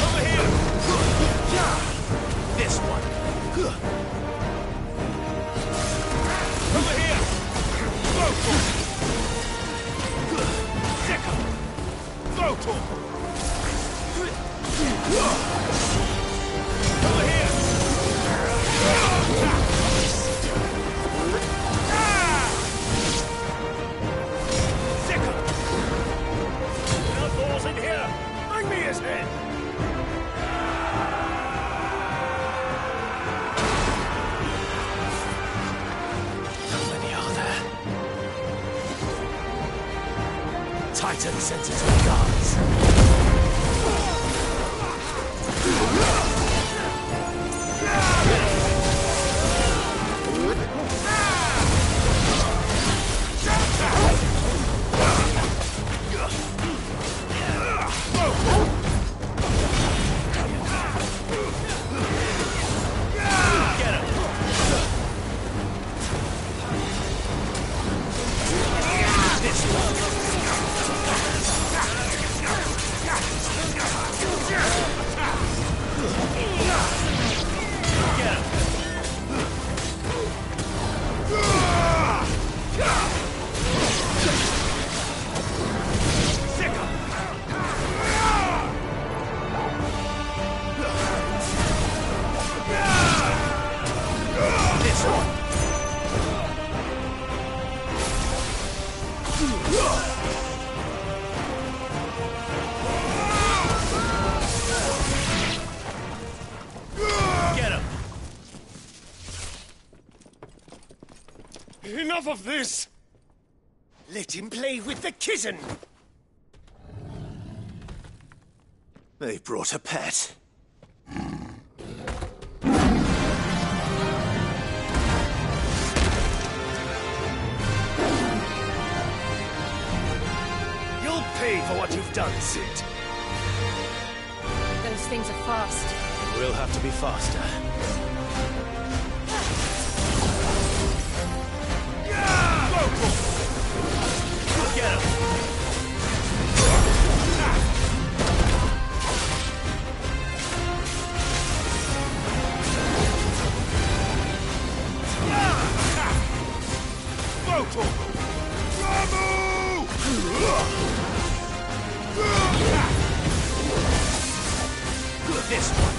Speaker 17: Over here! This one. Over here! Votor! Over here! Outlaws in here! Bring me his head!
Speaker 11: How many are there?
Speaker 17: Titan sends its own guards. Enough of this! Let him play with the kitten! They brought a pet. You'll pay for what you've done, Sid.
Speaker 3: Those things are fast.
Speaker 17: We'll have to be faster. Get him! This one.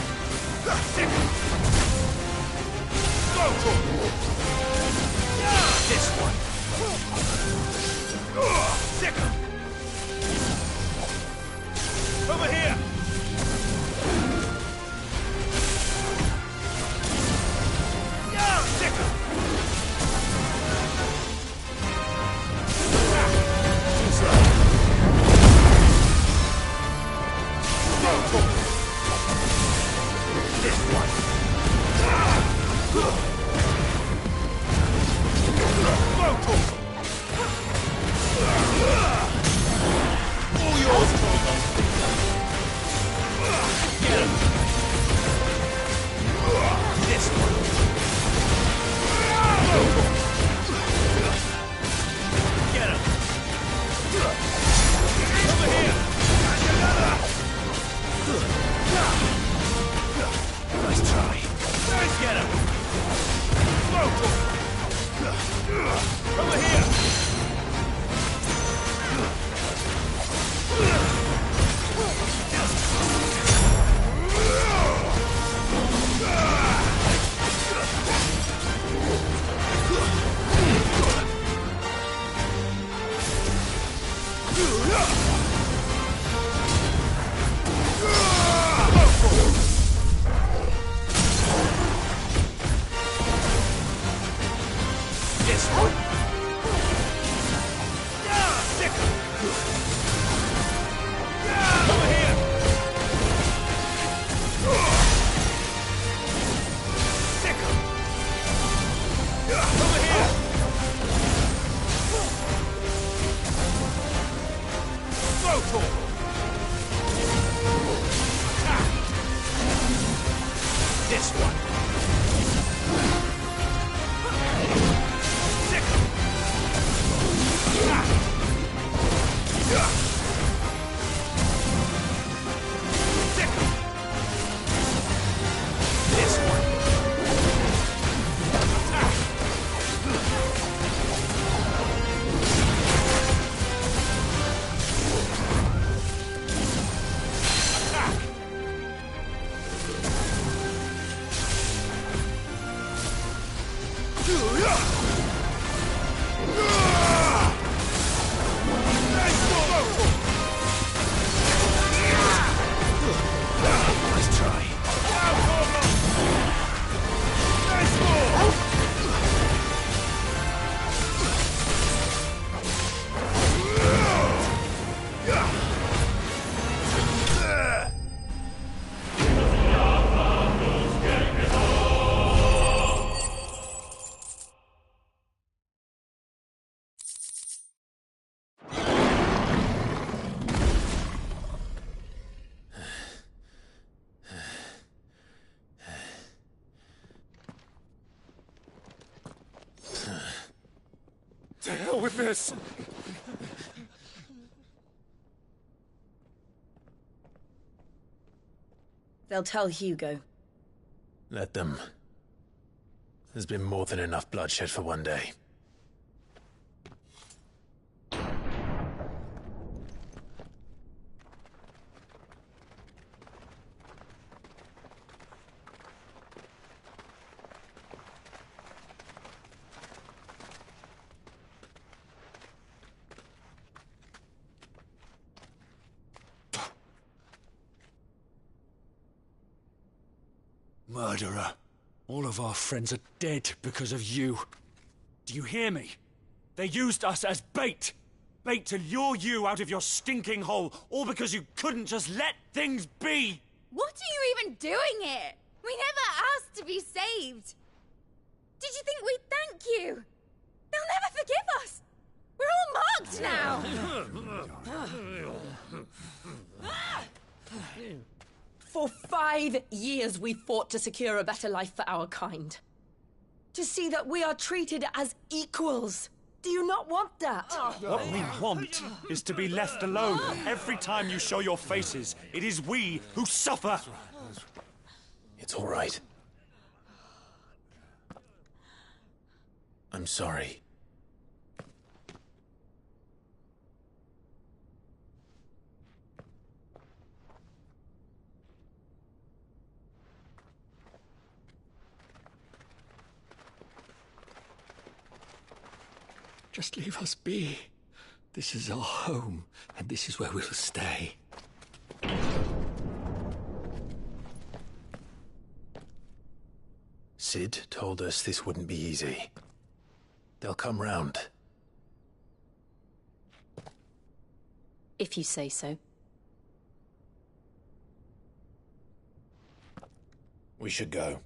Speaker 17: This one. Sick. This one. Sick. Over here. Sick. Over here. Throw torque. Attack. This one. Sick. Attack. Sick. This one. Attack. Attack. Nice try.
Speaker 19: To hell with this!
Speaker 6: They'll tell Hugo.
Speaker 1: Let them. There's been more than enough bloodshed for one day.
Speaker 17: Murderer. All of our friends are dead because of you. Do you hear me? They used us as bait. Bait to lure you out of your stinking hole, all because you couldn't just let things be.
Speaker 15: What are you even doing here? We never asked to be saved. Did you think we'd thank you? They'll never forgive us. We're all marked now.
Speaker 14: For 5 years we fought to secure a better life for our kind. To see that we are treated as equals. Do you not want that?
Speaker 17: What we want is to be left alone. Every time you show your faces, it is we who suffer.
Speaker 1: It's all right. I'm sorry.
Speaker 19: Just leave us be. This is our home, and this is where we'll stay.
Speaker 1: Sid told us this wouldn't be easy. They'll come round.
Speaker 3: If you say so.
Speaker 1: We should go.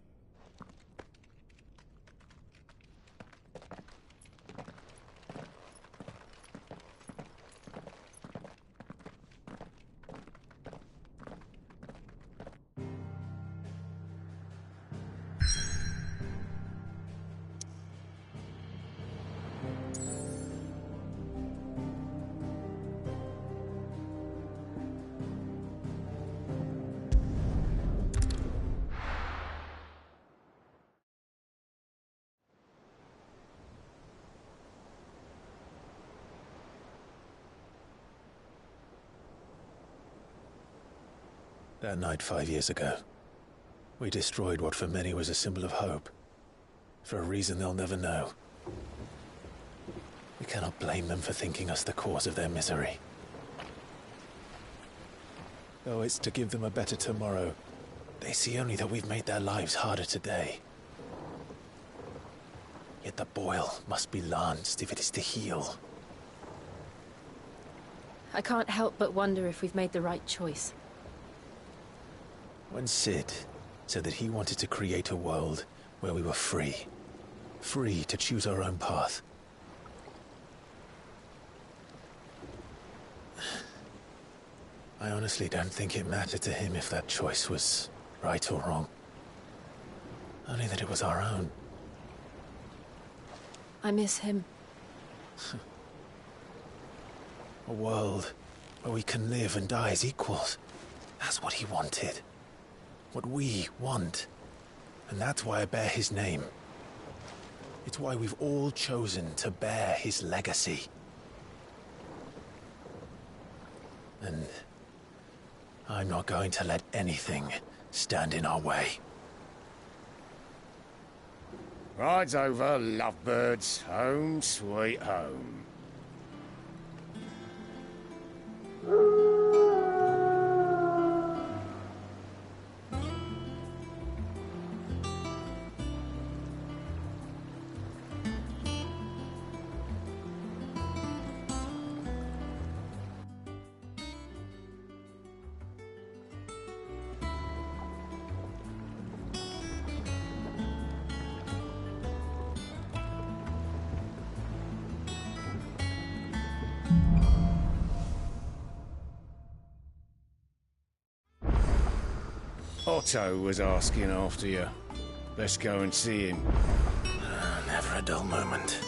Speaker 1: That night 5 years ago, we destroyed what for many was a symbol of hope. For a reason they'll never know. We cannot blame them for thinking us the cause of their misery. Though it's to give them a better tomorrow, they see only that we've made their lives harder today. Yet the boil must be lanced if it is to heal.
Speaker 3: I can't help but wonder if we've made the right choice.
Speaker 1: When Sid said that he wanted to create a world where we were free. Free to choose our own path. I honestly don't think it mattered to him if that choice was right or wrong. Only that it was our own.
Speaker 3: I miss him.
Speaker 1: A world where we can live and die as equals. That's what he wanted. What we want. And that's why I bear his name. It's why we've all chosen to bear his legacy. And I'm not going to let anything stand in our way.
Speaker 16: Rides over, lovebirds. Home, sweet home. Otto was asking after you. Let's go and see him.
Speaker 1: Never a dull moment.